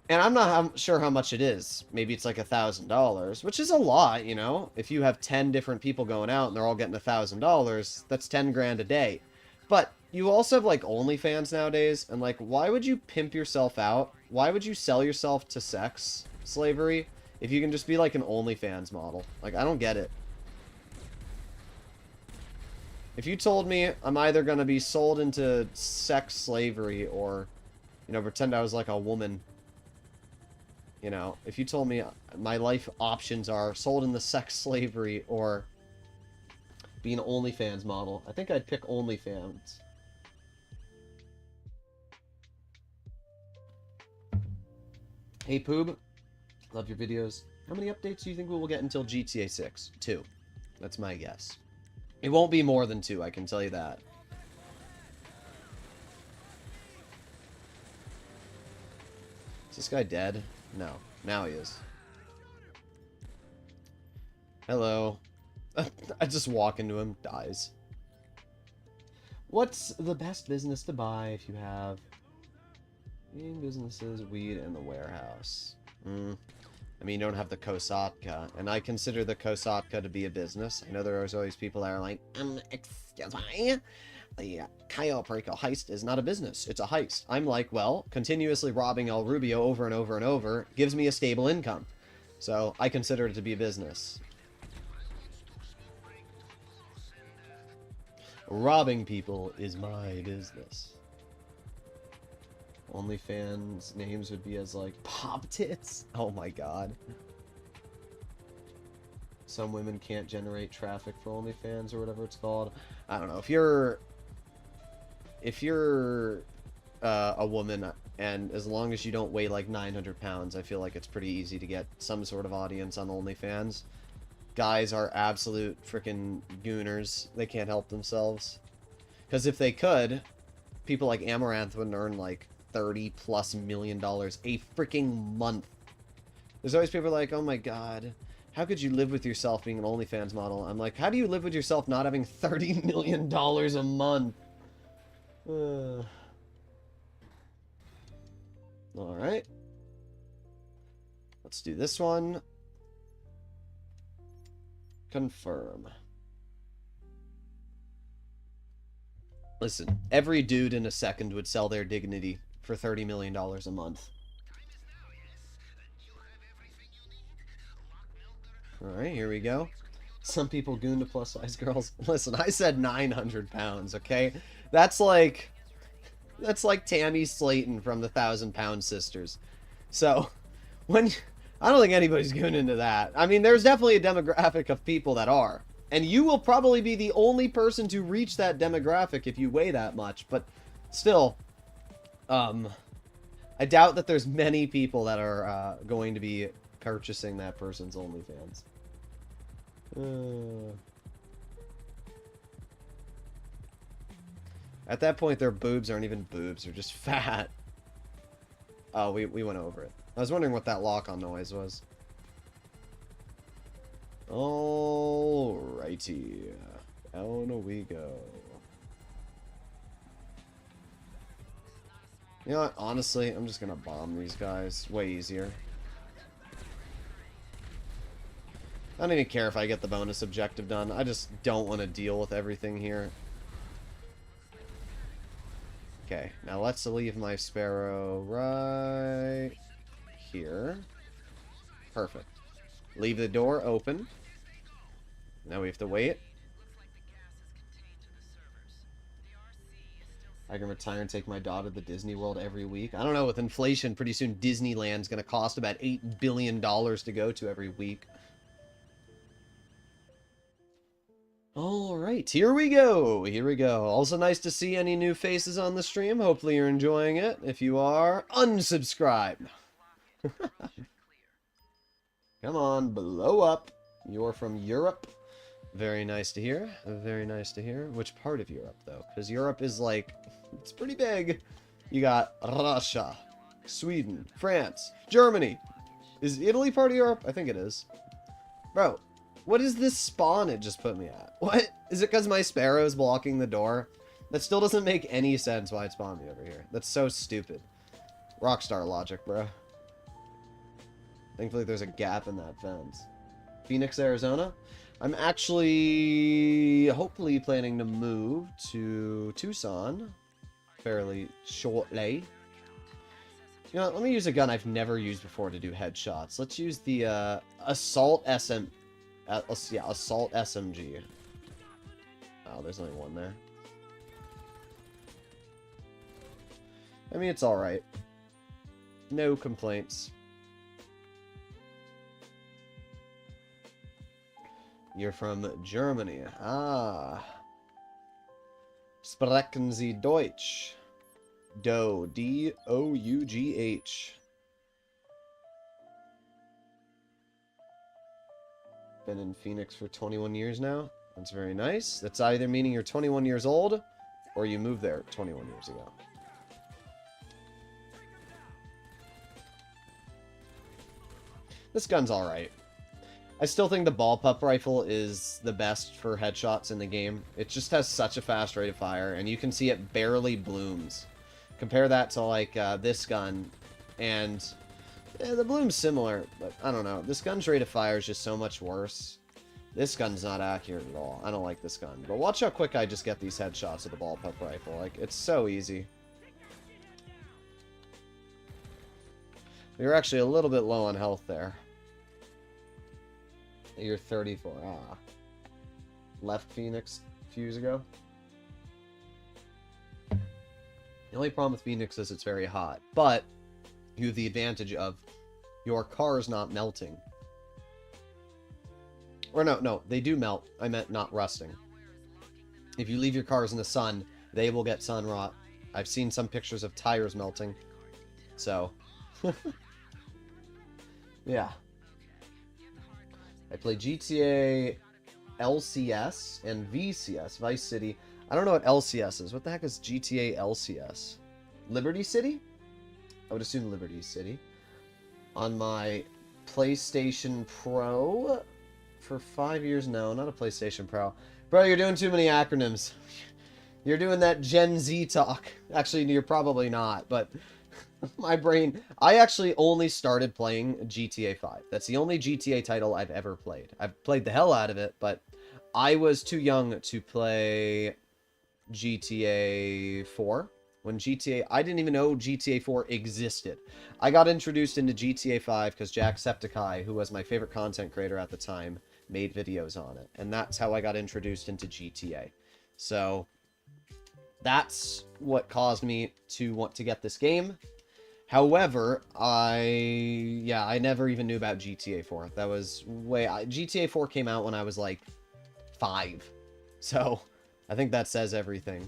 And I'm not sure how much it is. Maybe it's like $1,000, which is a lot, you know? If you have 10 different people going out and they're all getting $1,000, that's 10 grand a day. But you also have, like, OnlyFans nowadays, and, like, why would you pimp yourself out? Why would you sell yourself to sex slavery if you can just be, like, an OnlyFans model? Like, I don't get it. If you told me I'm either going to be sold into sex slavery or, you know, pretend I was, like, a woman... You know, if you told me my life options are sold in the sex slavery or be an OnlyFans model, I think I'd pick OnlyFans. Hey, Poob. Love your videos. How many updates do you think we will get until GTA 6? 2. That's my guess. It won't be more than 2, I can tell you that. Is this guy dead? No. Now he is. Hello. I just walk into him. Dies. What's the best business to buy if you have... businesses, weed, and the warehouse? I mean, you don't have the Kosatka. And I consider the Kosatka to be a business. I know there's always people that are like, excuse me. The Cayo Perico heist is not a business. It's a heist. I'm like, well, continuously robbing El Rubio over and over and over gives me a stable income. So I consider it to be a business. Robbing people is my business. OnlyFans names would be as like Pop Tits. Oh my god. Some women can't generate traffic for OnlyFans or whatever it's called. I don't know. If you're a woman, and as long as you don't weigh like 900 pounds, I feel like it's pretty easy to get some sort of audience on OnlyFans. Guys are absolute freaking gooners. They can't help themselves. Because if they could, people like Amaranth would earn like $30+ million a freaking month. There's always people like, oh my god, how could you live with yourself being an OnlyFans model? I'm like, how do you live with yourself not having $30 million a month? Alright. Let's do this one. Confirm. Listen, every dude in a second would sell their dignity for $30 million a month. Alright, here we go. Some people goon to plus-size girls. Listen, I said 900 pounds, okay? That's like Tammy Slayton from the 1,000-Pound Sisters. So, I don't think anybody's going into that. I mean, there's definitely a demographic of people that are. And you will probably be the only person to reach that demographic if you weigh that much. But still, I doubt that there's many people that are going to be purchasing that person's OnlyFans. At that point, their boobs aren't even boobs. They're just fat. Oh, we went over it. I was wondering what that lock-on noise was. Alrighty. Down we go. You know what? Honestly, I'm just gonna bomb these guys. Way easier. I don't even care if I get the bonus objective done. I just don't want to deal with everything here. Okay, now let's leave my sparrow right here. Perfect. Leave the door open. Now we have to wait. I can retire and take my daughter to Disney World every week. I don't know, with inflation, pretty soon Disneyland's going to cost about $8 billion to go to every week. Alright, here we go. Here we go. Also nice to see any new faces on the stream. Hopefully you're enjoying it. If you are, unsubscribe. Come on, blow up. You're from Europe. Very nice to hear. Very nice to hear. Which part of Europe, though? Because Europe is, like, it's pretty big. You got Russia, Sweden, France, Germany. Is Italy part of Europe? I think it is. Bro, what is this spawn it just put me at? What? Is it because my sparrow is blocking the door? That still doesn't make any sense why it spawned me over here. That's so stupid. Rockstar logic, bro. Thankfully, there's a gap in that fence. Phoenix, Arizona. I'm actually, hopefully, planning to move to Tucson fairly shortly. You know, let me use a gun I've never used before to do headshots. Let's use the Assault Assault SMG. Oh, there's only one there. I mean, it's alright. No complaints. You're from Germany. Ah. Sprechen Sie Deutsch? D-O-U-G-H. Been in Phoenix for 21 years now. That's very nice. That's either meaning you're 21 years old, or you moved there 21 years ago. This gun's alright. I still think the ball-pup rifle is the best for headshots in the game. It just has such a fast rate of fire, and you can see it barely blooms. Compare that to, like, this gun, and the bloom's similar, but I don't know. This gun's rate of fire is just so much worse. This gun's not accurate at all. I don't like this gun. But watch how quick I just get these headshots with the ball-pup rifle. Like, it's so easy. You're actually a little bit low on health there. You're 34. Ah. Left Phoenix a few years ago. The only problem with Phoenix is it's very hot. But you have the advantage of your car's not melting. Or no, they do melt. I meant not rusting. If you leave your cars in the sun, they will get sun rot. I've seen some pictures of tires melting. So, yeah. I play GTA LCS and VCS, Vice City. I don't know what LCS is. What the heck is GTA LCS? Liberty City? I would assume Liberty City. On my PlayStation Pro for 5 years. No, not a PlayStation Pro. Bro, you're doing too many acronyms. You're doing that Gen Z talk. Actually, you're probably not, but my brain... I actually only started playing GTA 5. That's the only GTA title I've ever played. I've played the hell out of it, but I was too young to play GTA 4. When GTA... I didn't even know GTA 4 existed. I got introduced into GTA 5 because Jacksepticeye, who was my favorite content creator at the time, made videos on it. And that's how I got introduced into GTA. So, that's what caused me to want to get this game. However, I never even knew about GTA 4. That was GTA 4 came out when I was like 5. So, I think that says everything.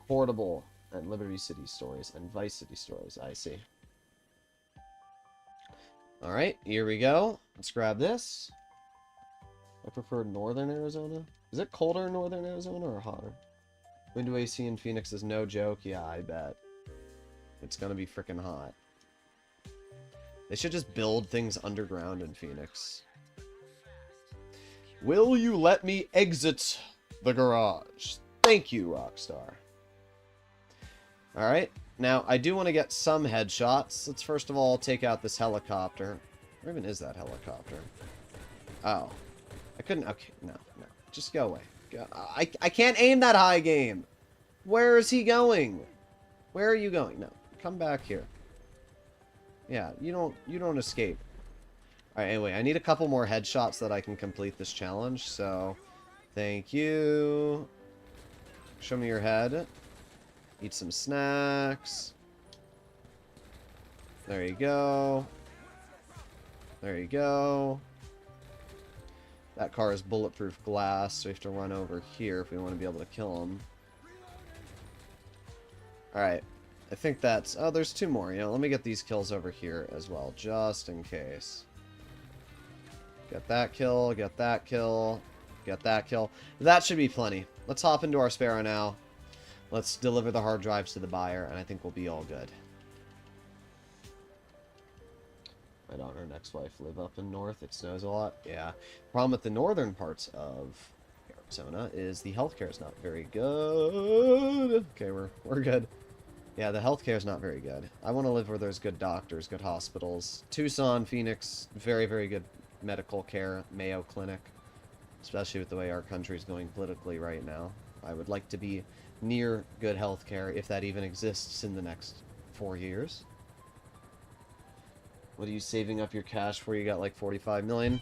Portable and Liberty City Stories and Vice City Stories. I see. Alright, here we go. Let's grab this. I prefer northern Arizona. Is it colder in northern Arizona or hotter? Window AC in Phoenix is no joke. Yeah, I bet. It's gonna be freaking hot. They should just build things underground in Phoenix. Will you let me exit the garage? Thank you, Rockstar. Alright, Now, I do want to get some headshots. Let's first of all take out this helicopter. Where even is that helicopter? Oh. I couldn't... Okay, no. Just go away. I can't aim that high, game. Where is he going? Where are you going? No. Come back here. Yeah, you don't escape. Alright, anyway, I need a couple more headshots so that I can complete this challenge, so... Thank you. Show me your head. Eat some snacks. There you go. There you go. That car is bulletproof glass, so we have to run over here if we want to be able to kill him. Alright. I think that's... Oh, there's two more. You know, let me get these kills over here as well, just in case. Get that kill, get that kill, get that kill. That should be plenty. Let's hop into our Sparrow now. Let's deliver the hard drives to the buyer, and I think we'll be all good. My daughter and ex-wife live up in north. It snows a lot. Yeah. Problem with the northern parts of Arizona is the healthcare is not very good. Okay, we're good. Yeah, the healthcare is not very good. I want to live where there's good doctors, good hospitals. Tucson, Phoenix, very, very good medical care. Mayo Clinic, especially with the way our country's going politically right now. I would like to be near good healthcare, if that even exists in the next 4 years. What are you saving up your cash for? You got like 45 million?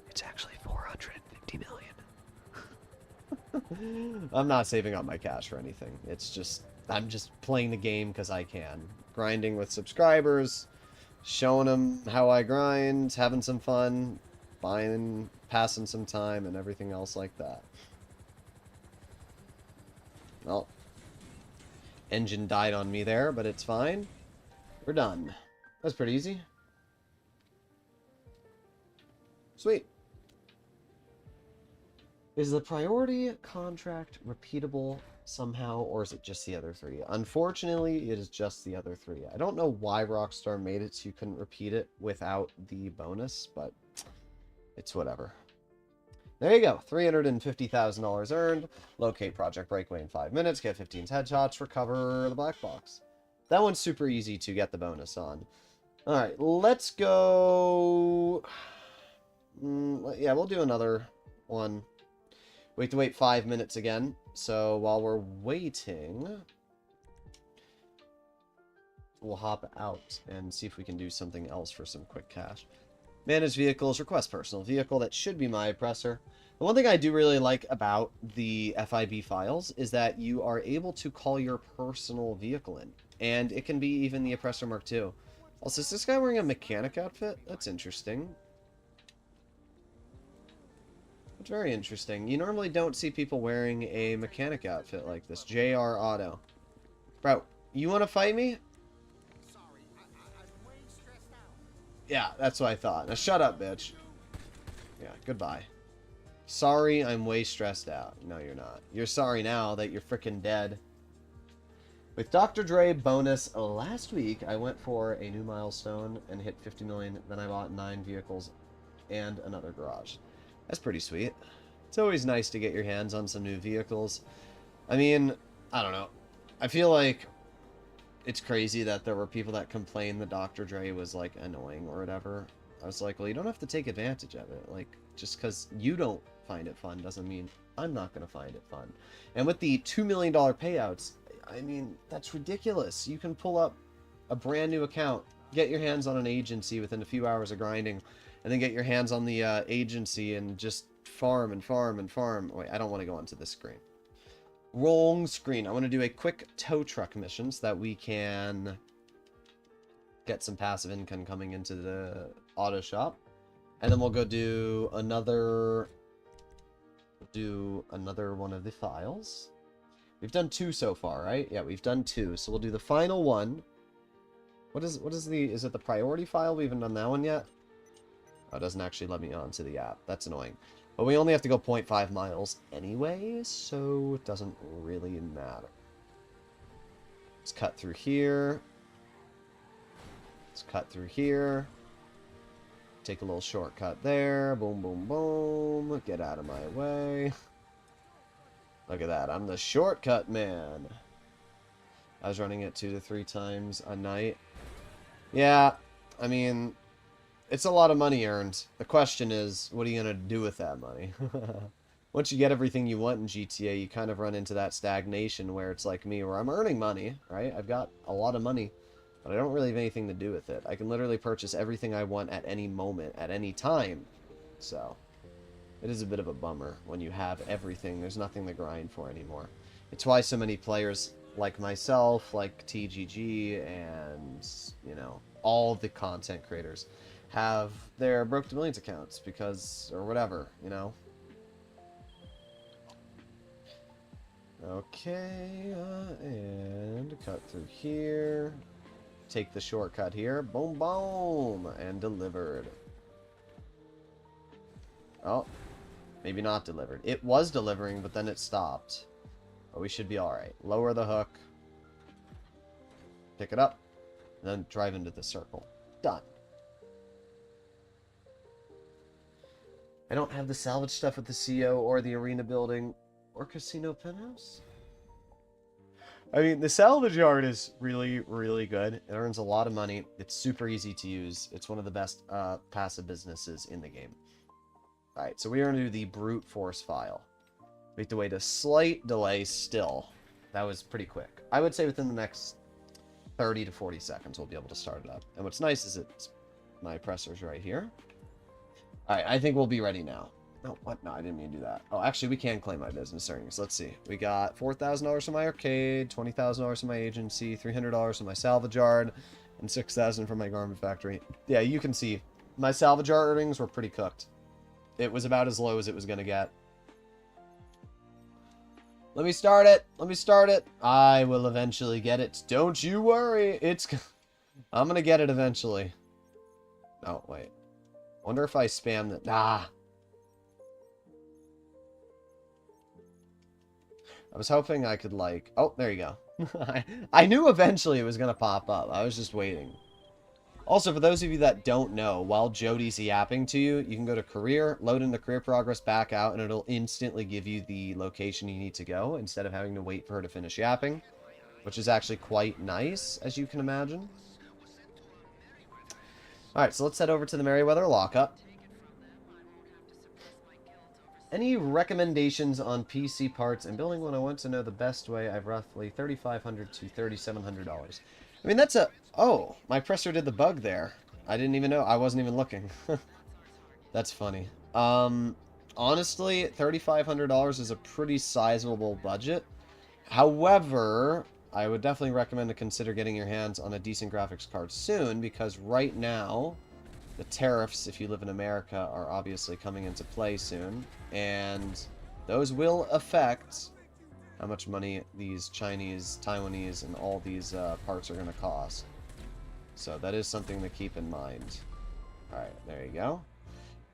It's actually 450 million. I'm not saving up my cash for anything. It's just, I'm just playing the game because I can. Grinding with subscribers, showing them how I grind, having some fun, buying, passing some time, and everything else like that. Well, engine died on me there, but it's fine. We're done. That's pretty easy. Sweet. Is the priority contract repeatable somehow, or is it just the other three? Unfortunately, it is just the other three. I don't know why Rockstar made it so you couldn't repeat it without the bonus, but it's whatever. There you go. $350,000 earned. Locate Project Breakaway in 5 minutes. Get 15 headshots. Recover the black box. That one's super easy to get the bonus on. Alright, let's go... yeah, we'll do another one. We have to wait 5 minutes again. So while we're waiting, we'll hop out and see if we can do something else for some quick cash. Manage vehicles, request personal vehicle. That should be my oppressor. The one thing I do really like about the FIB files is that you are able to call your personal vehicle in. And it can be even the Oppressor Mark II. Also, is this guy wearing a mechanic outfit? That's interesting. It's very interesting. You normally don't see people wearing a mechanic outfit like this. JR Auto. Bro, you want to fight me? Sorry, I'm way stressed out. Yeah, that's what I thought. Now shut up, bitch. Yeah, goodbye. Sorry, I'm way stressed out. No, you're not. You're sorry now that you're freaking dead. With Dr. Dre bonus last week, I went for a new milestone and hit 50 million. Then I bought 9 vehicles and another garage. That's pretty sweet. It's always nice to get your hands on some new vehicles. I mean, I don't know. I feel like it's crazy that there were people that complained that Dr. Dre was, like, annoying or whatever. I was like, well, you don't have to take advantage of it. Like, just because you don't find it fun doesn't mean I'm not going to find it fun. And with the $2 million payouts, I mean, that's ridiculous. You can pull up a brand new account, get your hands on an agency within a few hours of grinding, and then get your hands on the agency and just farm and farm and farm. Wait, I don't want to go onto this screen. Wrong screen. I want to do a quick tow truck mission so that we can get some passive income coming into the auto shop. And then we'll go do another one of the files. We've done 2 so far, right? Yeah, we've done 2. So we'll do the final one. Is it the priority file? We haven't done that one yet? Oh, it doesn't actually let me onto the app. That's annoying. But we only have to go 0.5 miles anyway, so it doesn't really matter. Let's cut through here. Let's cut through here. Take a little shortcut there. Boom, boom, boom. Get out of my way. Look at that. I'm the shortcut man. I was running it 2 to 3 times a night. Yeah, I mean, it's a lot of money earned. The question is, what are you going to do with that money? Once you get everything you want in GTA, you kind of run into that stagnation where it's like me, where I'm earning money, right? I've got a lot of money, but I don't really have anything to do with it. I can literally purchase everything I want at any moment, at any time. So, it is a bit of a bummer when you have everything. There's nothing to grind for anymore. It's why so many players like myself, like TGG, and, you know, all the content creators have their Broke to Millions accounts because, or whatever, you know. Okay, and cut through here. Take the shortcut here. Boom, boom, and delivered. Oh, maybe not delivered. It was delivering, but then it stopped. But we should be alright. Lower the hook. Pick it up. And then drive into the circle. Done. I don't have the salvage stuff with the CO or the arena building or casino penthouse. I mean, the salvage yard is really, really good. It earns a lot of money. It's super easy to use. It's one of the best passive businesses in the game. Alright, so we are going to do the brute force file. We have to wait a slight delay still. That was pretty quick. I would say within the next 30 to 40 seconds we'll be able to start it up. And what's nice is it's my presser's right here. Alright, I think we'll be ready now. No, what? No, I didn't mean to do that. Oh, actually, we can claim my business earnings. Let's see. We got $4,000 from my arcade, $20,000 from my agency, $300 from my salvage yard, and $6,000 from my garment factory. Yeah, you can see my salvage yard earnings were pretty cooked. It was about as low as it was going to get. Let me start it. Let me start it. I will eventually get it. Don't you worry. I'm going to get it eventually. Oh, wait. Wonder if I spam the... Ah. I was hoping I could, like... Oh, there you go. I knew eventually it was going to pop up. I was just waiting. Also, for those of you that don't know, while Jody's yapping to you, you can go to career, load into career progress, back out, and it'll instantly give you the location you need to go instead of having to wait for her to finish yapping, which is actually quite nice, as you can imagine. Alright, so let's head over to the Merryweather lockup. Any recommendations on PC parts and building one? I want to know the best way. I've roughly $3,500 to $3,700. I mean, that's a... Oh, my presser did the bug there. I didn't even know. I wasn't even looking. That's funny. Honestly, $3,500 is a pretty sizable budget. However, I would definitely recommend to consider getting your hands on a decent graphics card soon, because right now, the tariffs, if you live in America, are obviously coming into play soon, and those will affect how much money these Chinese, Taiwanese, and all these parts are going to cost. So that is something to keep in mind. Alright, there you go.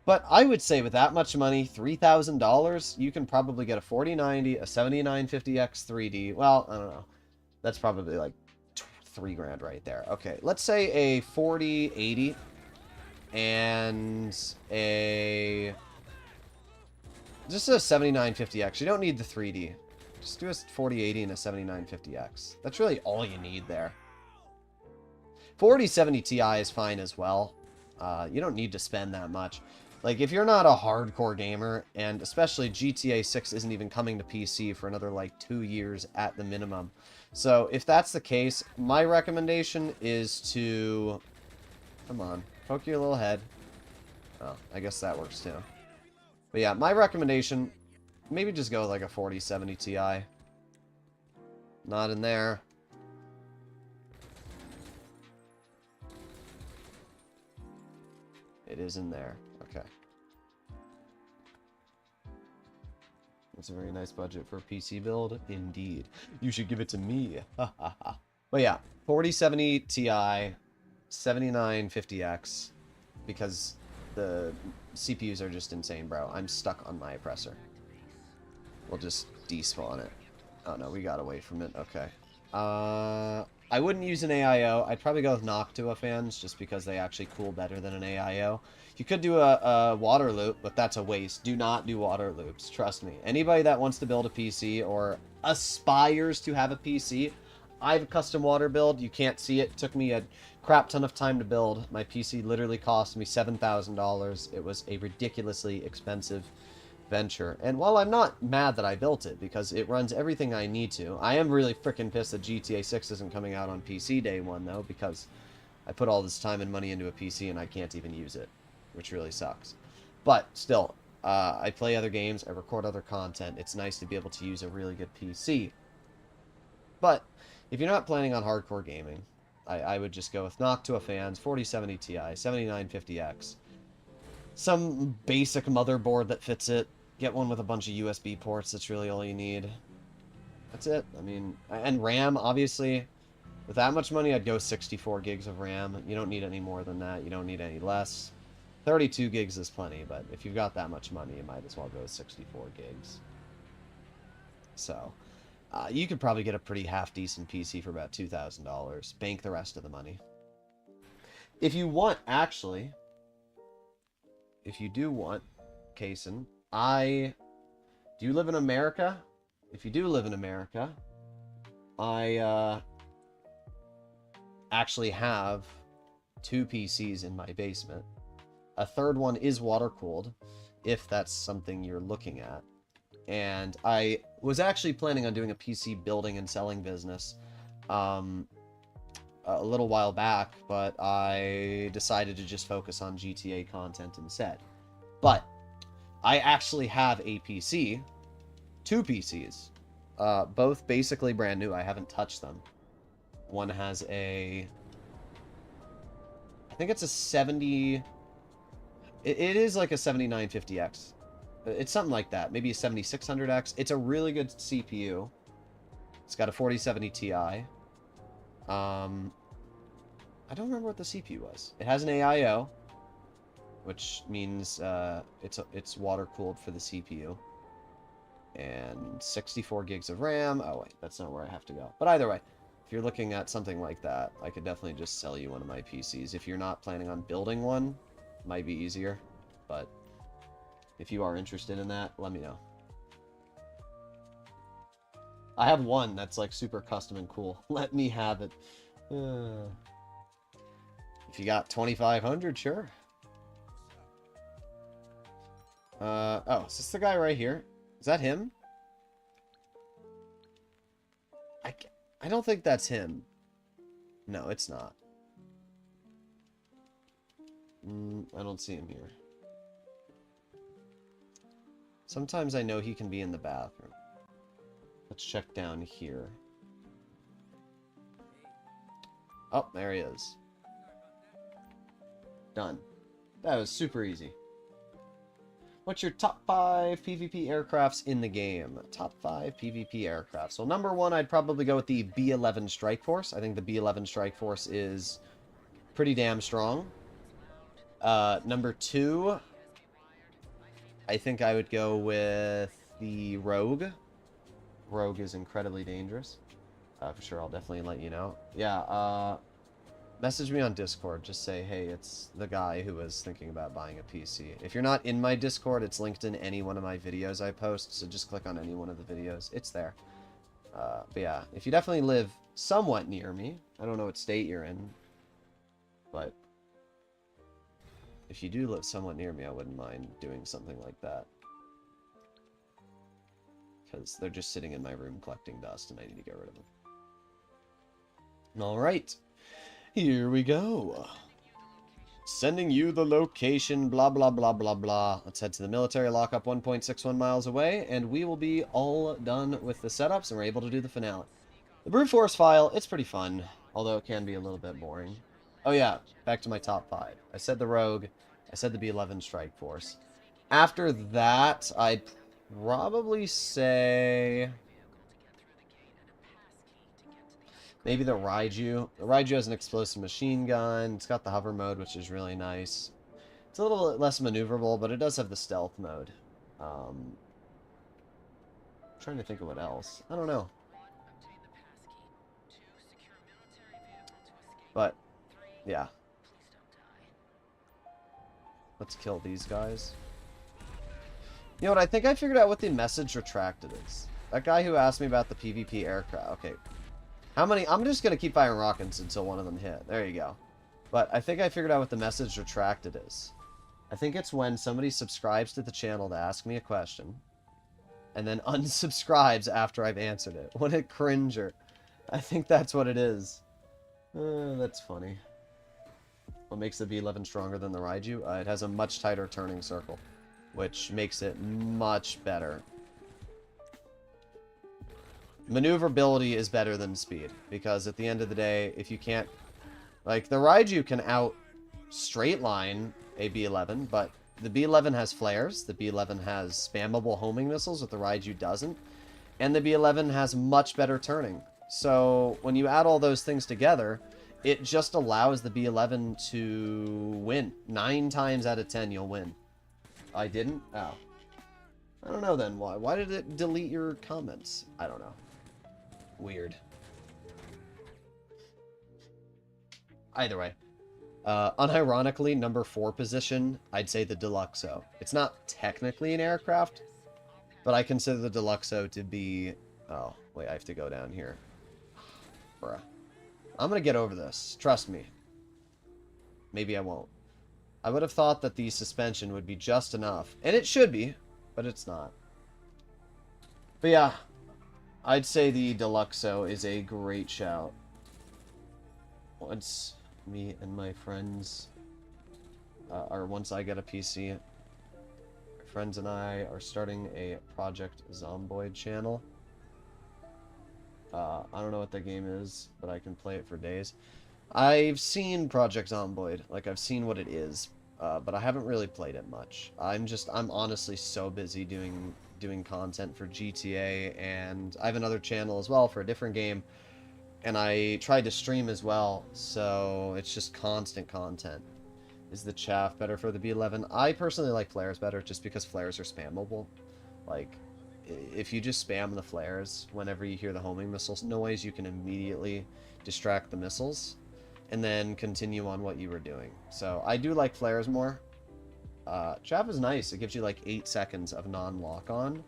But I would say with that much money, $3,000, you can probably get a 4090, a 7950X 3D. Well, I don't know. That's probably like $3 grand right there. Okay, let's say a 4080 and just a 7950X. You don't need the 3D. Just do a 4080 and a 7950X. That's really all you need there. 4070 Ti is fine as well. You don't need to spend that much. Like, if you're not a hardcore gamer, and especially GTA 6 isn't even coming to PC for another, like, 2 years at the minimum. So, if that's the case, my recommendation is to... Come on. Poke your little head. Oh, I guess that works too. But yeah, my recommendation, maybe just go with like a 4070 Ti. Not in there. It is in there. Okay. That's a very nice budget for a PC build. Indeed. You should give it to me. But yeah, 4070 Ti, 7950X, because the CPUs are just insane, bro. I'm stuck on my oppressor. We'll just despawn it. Oh no, we got away from it. Okay. I wouldn't use an AIO. I'd probably go with Noctua fans, just because they actually cool better than an AIO. You could do a water loop, but that's a waste. Do not do water loops. Trust me. Anybody that wants to build a PC or aspires to have a PC, I have a custom water build. You can't see it. It took me a crap ton of time to build. My PC literally cost me $7,000. It was a ridiculously expensive venture. And while I'm not mad that I built it, because it runs everything I need to, I am really freaking pissed that GTA 6 isn't coming out on PC day one, though, because I put all this time and money into a PC and I can't even use it, which really sucks. But still, I play other games, I record other content. It's nice to be able to use a really good PC. But if you're not planning on hardcore gaming, I would just go with Noctua fans, 4070 Ti, 7950X. Some basic motherboard that fits it. Get one with a bunch of USB ports, that's really all you need. That's it. I mean, and RAM, obviously. With that much money, I'd go 64 gigs of RAM. You don't need any more than that. You don't need any less. 32 gigs is plenty, but if you've got that much money, you might as well go 64 gigs. So, you could probably get a pretty half-decent PC for about $2,000. Bank the rest of the money. If you want, actually, if you do want, Kaysen, do you live in America? If you do live in America, I actually have 2 PCs in my basement. A third one is water-cooled, if that's something you're looking at. And I was actually planning on doing a PC building and selling business a little while back, but I decided to just focus on GTA content instead. But I actually have a PC, 2 PCs, both basically brand new. I haven't touched them. One has I think it's a 70... It is like a 7950X. It's something like that. Maybe a 7600X. It's a really good CPU. It's got a 4070 Ti. I don't remember what the CPU was. It has an AIO, which means it's water-cooled for the CPU. And 64 gigs of RAM. Oh, wait, that's not where I have to go. But either way, if you're looking at something like that, I could definitely just sell you one of my PCs. If you're not planning on building one, might be easier, but if you are interested in that, let me know. I have one that's like super custom and cool. Let me have it. If you got 2,500, sure. Oh, is this the guy right here? Is that him? I don't think that's him. No, it's not. I don't see him here. Sometimes I know he can be in the bathroom. Let's check down here. Oh, there he is. Done. That was super easy. What's your top 5 PvP aircrafts in the game? Top 5 PvP aircrafts. Well, number 1, I'd probably go with the B-11 Strike Force. I think the B-11 Strike Force is pretty damn strong. Number 2, I think I would go with the Rogue. Rogue is incredibly dangerous. For sure, I'll definitely let you know. Yeah, message me on Discord. Just say, hey, it's the guy who was thinking about buying a PC. If you're not in my Discord, it's linked in any one of my videos I post, so just click on any one of the videos. It's there. But yeah, if you definitely live somewhat near me, I don't know what state you're in, but if you do live somewhat near me, I wouldn't mind doing something like that. Because they're just sitting in my room collecting dust, and I need to get rid of them. Alright. Here we go. Sending you the location, blah, blah, blah, blah, blah. Let's head to the military lockup 1.61 miles away, and we will be all done with the setups, and we're able to do the finale. The brute force file, it's pretty fun, although it can be a little bit boring. Oh yeah, back to my top 5. I said the Rogue, I said the B-11 Strike Force. After that, I'd probably say maybe the Raiju. The Raiju has an explosive machine gun. It's got the hover mode, which is really nice. It's a little less maneuverable, but it does have the stealth mode. I'm trying to think of what else. I don't know. But, yeah. Let's kill these guys. You know what? I think I figured out what the message retracted is. That guy who asked me about the PvP aircraft. Okay. How many? I'm just going to keep firing rockets until one of them hit. There you go. But I think I figured out what the message retracted is. I think it's when somebody subscribes to the channel to ask me a question, and then unsubscribes after I've answered it. What a cringer. I think that's what it is. That's funny. What makes the B11 stronger than the Raiju? It has a much tighter turning circle, which makes it much better. Maneuverability is better than speed, because at the end of the day, if you can't... Like, the Raiju can out straight line a B11, but the B11 has flares, the B11 has spammable homing missiles that the Raiju doesn't, and the B11 has much better turning. So, when you add all those things together, it just allows the B11 to win. 9 times out of 10, you'll win. I didn't? Oh. I don't know then. Why? Why did it delete your comments? I don't know. Weird. Either way. Unironically, number 4 position, I'd say the Deluxo. It's not technically an aircraft, but I consider the Deluxo to be... Oh, wait, I have to go down here. Bruh. I'm gonna get over this. Trust me. Maybe I won't. I would have thought that the suspension would be just enough. And it should be, but it's not. But yeah, I'd say the Deluxo is a great shout. Once me and my friends, or once I get a PC, my friends and I are starting a Project Zomboid channel. I don't know what that game is, but I can play it for days. I've seen Project Zomboid, like I've seen what it is, but I haven't really played it much. I'm honestly so busy doing content for GTA, and I have another channel as well for a different game, and I tried to stream as well, so it's just constant content. Is the chaff better for the B11? I personally like flares better, just because flares are spammable. Like, if you just spam the flares whenever you hear the homing missiles noise, you can immediately distract the missiles and then continue on what you were doing. So I do like flares more. Chaff is nice. It gives you like 8 seconds of non-lock-on.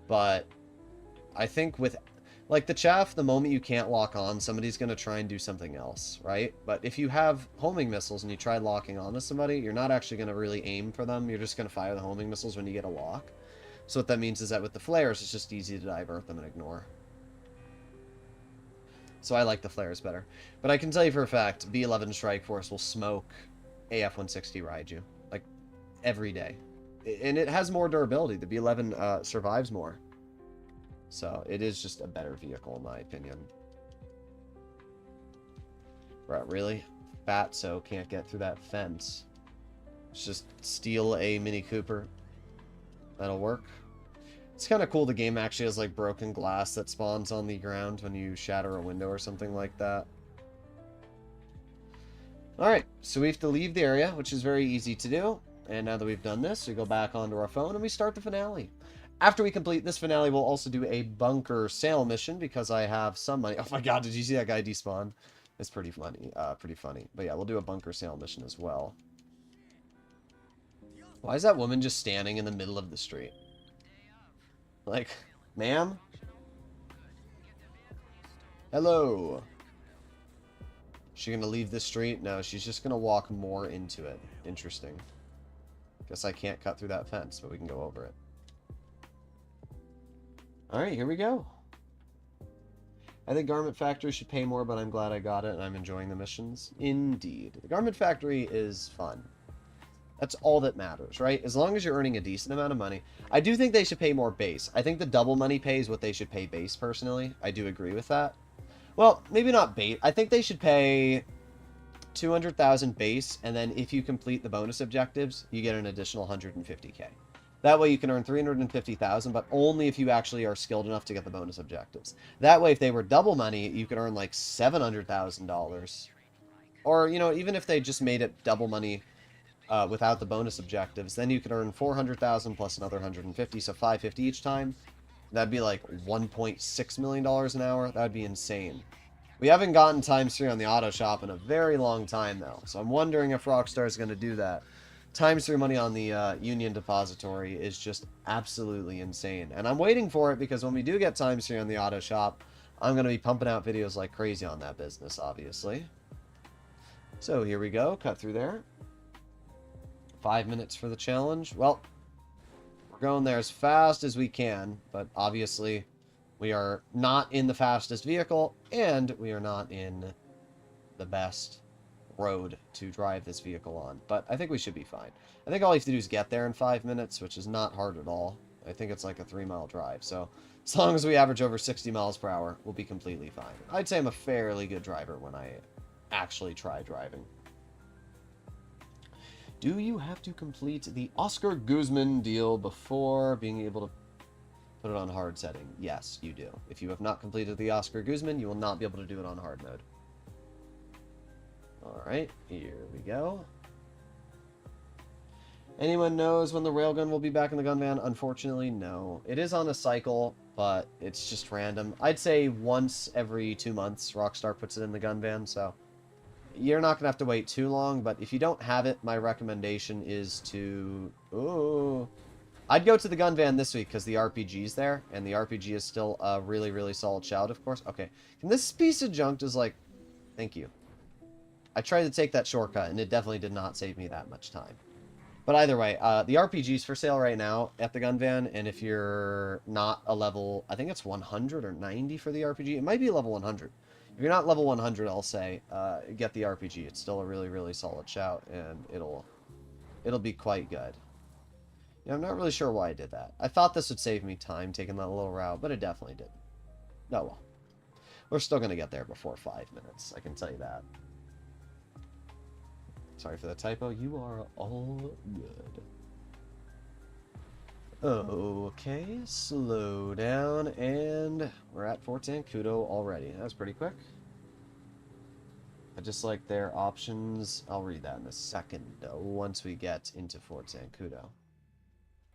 But I think with... Like, the chaff, the moment you can't lock on, somebody's going to try and do something else, right? But if you have homing missiles and you try locking on to somebody, you're not actually going to really aim for them. You're just going to fire the homing missiles when you get a lock. So what that means is that with the flares, it's just easy to divert them and ignore. So I like the flares better. But I can tell you for a fact, B-11 Strike Force will smoke AF-160 Raiju. Like, every day. And it has more durability. The B-11 survives more. So it is just a better vehicle, in my opinion. Right, really? Fatso can't get through that fence. Let's just steal a Mini Cooper. That'll work. It's kind of cool the game actually has like broken glass that spawns on the ground when you shatter a window or something like that. Alright, so we have to leave the area, which is very easy to do. And now that we've done this, we go back onto our phone and we start the finale. After we complete this finale, we'll also do a bunker sale mission because I have some money. Oh my god, did you see that guy despawn? It's pretty funny. But yeah, we'll do a bunker sale mission as well. Why is that woman just standing in the middle of the street? Like, ma'am? Hello. Is she gonna leave this street? No, she's just gonna walk more into it. Interesting. Guess I can't cut through that fence, but we can go over it. Alright, here we go. I think Garment Factory should pay more, but I'm glad I got it, and I'm enjoying the missions. Indeed. The Garment Factory is fun. That's all that matters, right? As long as you're earning a decent amount of money. I do think they should pay more base. I think the double money pay is what they should pay base, personally. I do agree with that. Well, maybe not base. I think they should pay 200,000 base, and then if you complete the bonus objectives, you get an additional 150k. That way you can earn 350,000, but only if you actually are skilled enough to get the bonus objectives. That way, if they were double money, you could earn like $700,000. Or, you know, even if they just made it double money without the bonus objectives, then you could earn 400,000 plus another 150, so 550 each time. That'd be like $1.6 million an hour. That'd be insane. We haven't gotten ×3 on the auto shop in a very long time, though, so I'm wondering if Rockstar is going to do that. ×3 money on the Union Depository is just absolutely insane. And I'm waiting for it because when we do get ×3 on the auto shop, I'm going to be pumping out videos like crazy on that business, obviously. So here we go. Cut through there. 5 minutes for the challenge. Well, we're going there as fast as we can, but obviously we are not in the fastest vehicle, and we are not in the best road to drive this vehicle on. But I think we should be fine. I think all you have to do is get there in 5 minutes, which is not hard at all. I think it's like a 3-mile drive. So as long as we average over 60 miles per hour, we'll be completely fine. I'd say I'm a fairly good driver when I actually try driving. Do you have to complete the Oscar Guzman deal before being able to put it on hard setting? Yes, you do. If you have not completed the Oscar Guzman, you will not be able to do it on hard mode. Alright, here we go. Anyone knows when the railgun will be back in the gun van? Unfortunately, no. It is on a cycle, but it's just random. I'd say once every 2 months, Rockstar puts it in the gun van, so you're not going to have to wait too long, but if you don't have it, my recommendation is to... Ooh. I'd go to the gun van this week because the RPG's there, and the RPG is still a really, really solid shout, of course. Okay, and this piece of junk is like... Thank you. I tried to take that shortcut, and it definitely did not save me that much time. But either way, the RPG's for sale right now at the gun van, and if you're not a level... I think it's 100 or 90 for the RPG. It might be level 100. If you're not level 100, I'll say, get the RPG. It's still a really, really solid shout, and it'll be quite good. Yeah, I'm not really sure why I did that. I thought this would save me time taking that little route, but it definitely didn't. Oh well. We're still going to get there before 5 minutes, I can tell you that. Sorry for the typo. You are all good. Okay, slow down, and we're at Fort Zancudo already. That was pretty quick. I just like their options. I'll read that in a second, though, once we get into Fort Zancudo.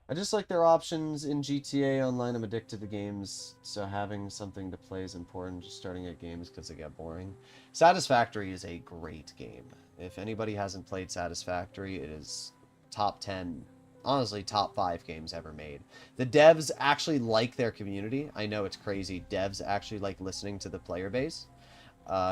I just like their options in GTA Online. I'm addicted to games, so having something to play is important. Just starting at games because they get boring. Satisfactory is a great game. If anybody hasn't played Satisfactory, it is top 10, honestly, top 5 games ever made. The devs actually like their community. I know it's crazy. Devs actually like listening to the player base.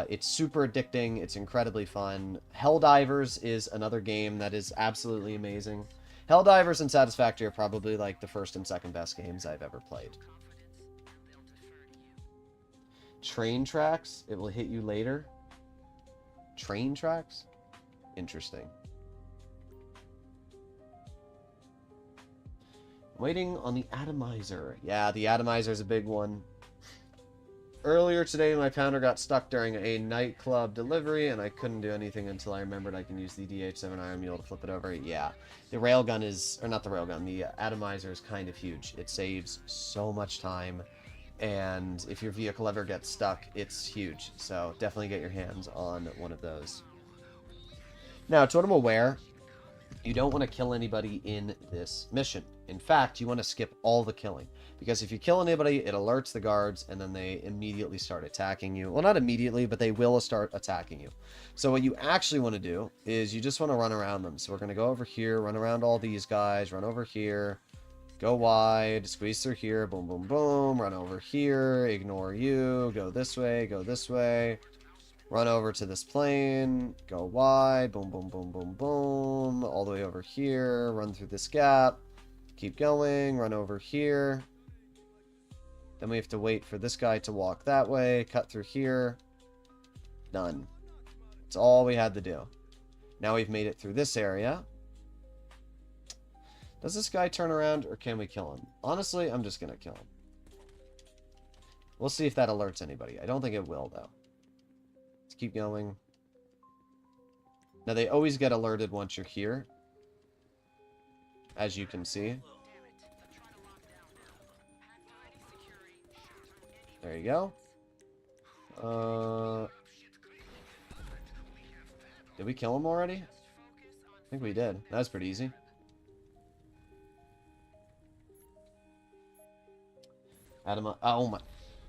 It's super addicting. It's incredibly fun. Helldivers is another game that is absolutely amazing. Helldivers and Satisfactory are probably like the first and second best games I've ever played. Train tracks, it will hit you later. Train tracks? Interesting. Waiting on the atomizer. Yeah, the atomizer is a big one. Earlier today, my pounder got stuck during a nightclub delivery, and I couldn't do anything until I remembered I can use the DH7 iron mule to flip it over. Yeah, the railgun is, or not the railgun, the atomizer is kind of huge. It saves so much time, and if your vehicle ever gets stuck, it's huge. So definitely get your hands on one of those. Now, to what I'm aware, you don't want to kill anybody in this mission. In fact, you want to skip all the killing. Because if you kill anybody, it alerts the guards, and then they immediately start attacking you. Well, not immediately, but they will start attacking you. So what you actually want to do is you just want to run around them. So we're going to go over here, run around all these guys, run over here, go wide, squeeze through here, boom, boom, boom, run over here, ignore you, go this way, run over to this plane, go wide, boom, boom, boom, boom, boom, all the way over here, run through this gap, keep going, run over here. Then we have to wait for this guy to walk that way, cut through here. Done. That's all we had to do. Now we've made it through this area. Does this guy turn around, or can we kill him? Honestly, I'm just going to kill him. We'll see if that alerts anybody. I don't think it will, though. Let's keep going. Now, they always get alerted once you're here, as you can see. There you go. Did we kill him already? I think we did. That was pretty easy. Oh my.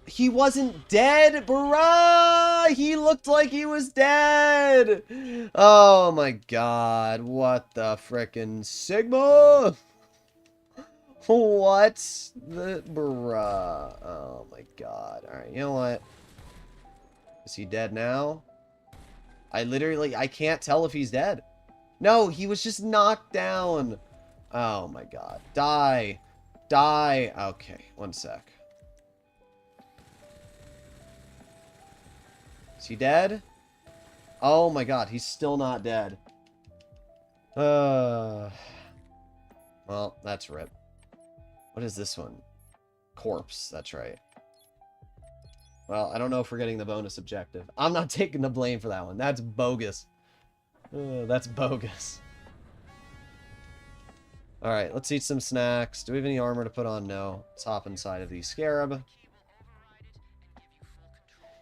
He wasn't dead, bruh! He looked like he was dead! Oh my god. What the frickin' Sigma? What? The... Bruh. Oh my god. Alright, you know what? Is he dead now? I literally... I can't tell if he's dead. No, he was just knocked down. Oh my god. Die. Die. Okay, one sec. Is he dead? Oh my god, he's still not dead. Well, that's rip. What is this one? Corpse, that's right. Well, I don't know if we're getting the bonus objective. I'm not taking the blame for that one. That's bogus. That's bogus. Alright, let's eat some snacks. Do we have any armor to put on? No. Let's hop inside of the scarab.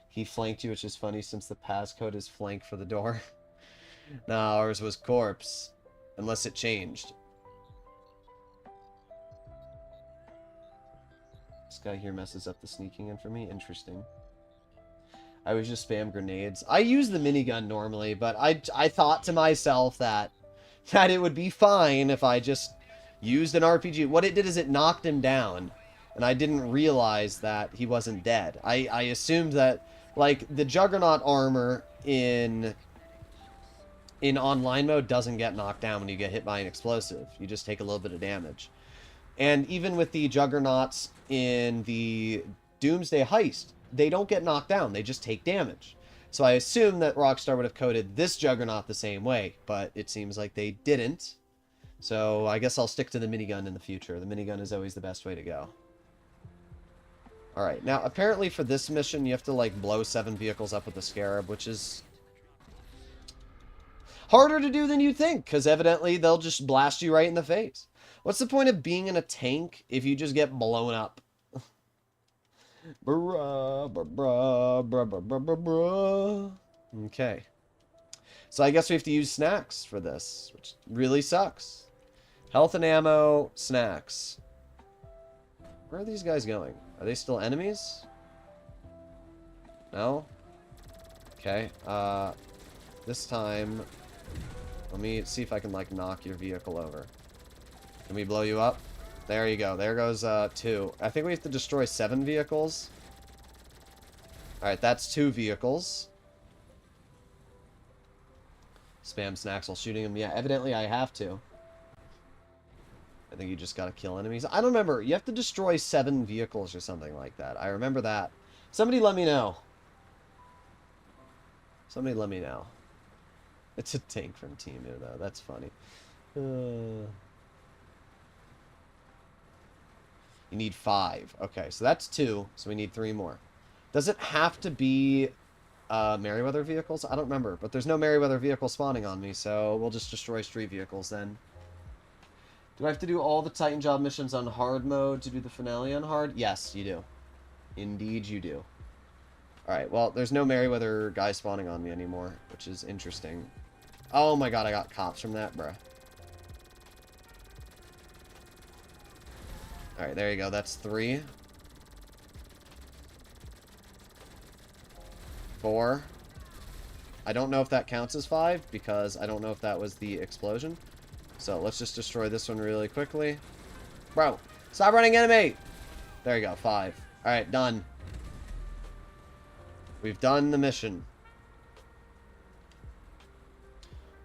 He flanked you, which is funny since the passcode is flank for the door. No, ours was corpse. Unless it changed. This guy here messes up the sneaking in for me. Interesting. I always just spam grenades. I use the minigun normally, but I thought to myself that it would be fine if I just used an RPG. What it did is it knocked him down, and I didn't realize that he wasn't dead. I assumed that, like, the Juggernaut armor in online mode doesn't get knocked down when you get hit by an explosive. You just take a little bit of damage. And even with the Juggernauts in the Doomsday Heist, they don't get knocked down. They just take damage. So I assume that Rockstar would have coded this Juggernaut the same way, but it seems like they didn't. So I guess I'll stick to the minigun in the future. The minigun is always the best way to go. Alright, now apparently for this mission you have to like blow 7 vehicles up with the Scarab, which is harder to do than you think, because evidently they'll just blast you right in the face. What's the point of being in a tank if you just get blown up? Bruh, bruh, bruh, bruh, bruh, bruh, bruh, bruh. Okay. So I guess we have to use snacks for this, which really sucks. Health and ammo, snacks. Where are these guys going? Are they still enemies? No? Okay. This time, let me see if I can, like, knock your vehicle over. Can we blow you up? There you go. There goes 2. I think we have to destroy 7 vehicles. Alright, that's 2 vehicles. Spam snacks while shooting them. Yeah, evidently I have to. I think you just gotta kill enemies. I don't remember. You have to destroy 7 vehicles or something like that. I remember that. Somebody let me know. Somebody let me know. It's a tank from Timu, though. That's funny. You need 5. Okay, so that's 2. So we need 3 more. Does it have to be Merryweather vehicles? I don't remember. But there's no Merryweather vehicle spawning on me, so we'll just destroy street vehicles then. Do I have to do all the Titan Job missions on hard mode to do the finale on hard? Yes, you do. Indeed you do. Alright, well, there's no Merryweather guy spawning on me anymore, which is interesting. Oh my god, I got cops from that, bruh. Alright, there you go. That's 3. 4. I don't know if that counts as 5, because I don't know if that was the explosion. So, let's just destroy this one really quickly. Bro, stop running enemy! There you go, 5. Alright, done. We've done the mission.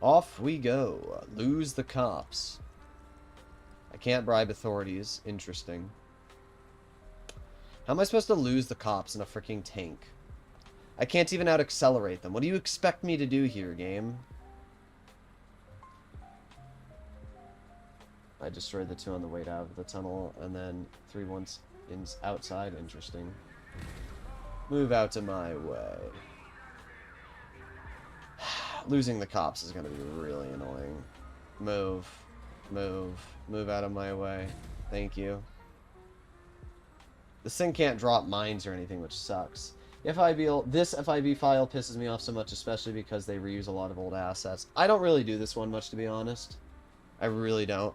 Off we go. Lose the cops. I can't bribe authorities. Interesting. How am I supposed to lose the cops in a freaking tank? I can't even out-accelerate them. What do you expect me to do here, game? I destroyed the 2 on the way out of the tunnel, and then 3 once outside. Interesting. Move out of my way. Losing the cops is going to be really annoying. Move. Move. Move out of my way. Thank you. This thing can't drop mines or anything, which sucks. This FIB file pisses me off so much, especially because they reuse a lot of old assets. I don't really do this one much, to be honest. I really don't.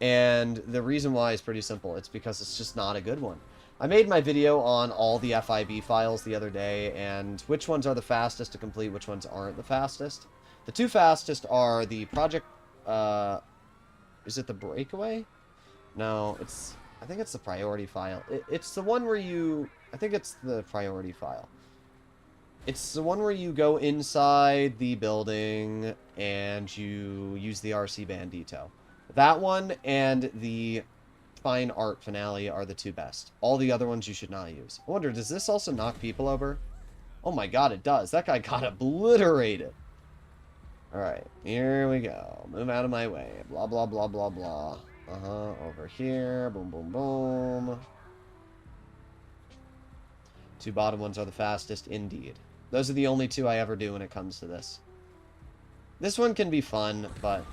And the reason why is pretty simple. It's because it's just not a good one. I made my video on all the FIB files the other day, and which ones are the fastest to complete, which ones aren't the fastest. The 2 fastest are the project... is it the Breakaway? No, it's... I think it's the priority file. It's the one where you... I think it's the priority file. It's the one where you go inside the building and you use the RC Bandito. That one and the Fine Art Finale are the two best. All the other ones you should not use. I wonder, does this also knock people over? Oh my god, it does. That guy got obliterated. Alright, here we go. Move out of my way. Blah, blah, blah, blah, blah. Over here. Boom, boom, boom. Two bottom ones are the fastest, indeed. Those are the only two I ever do when it comes to this. This one can be fun, but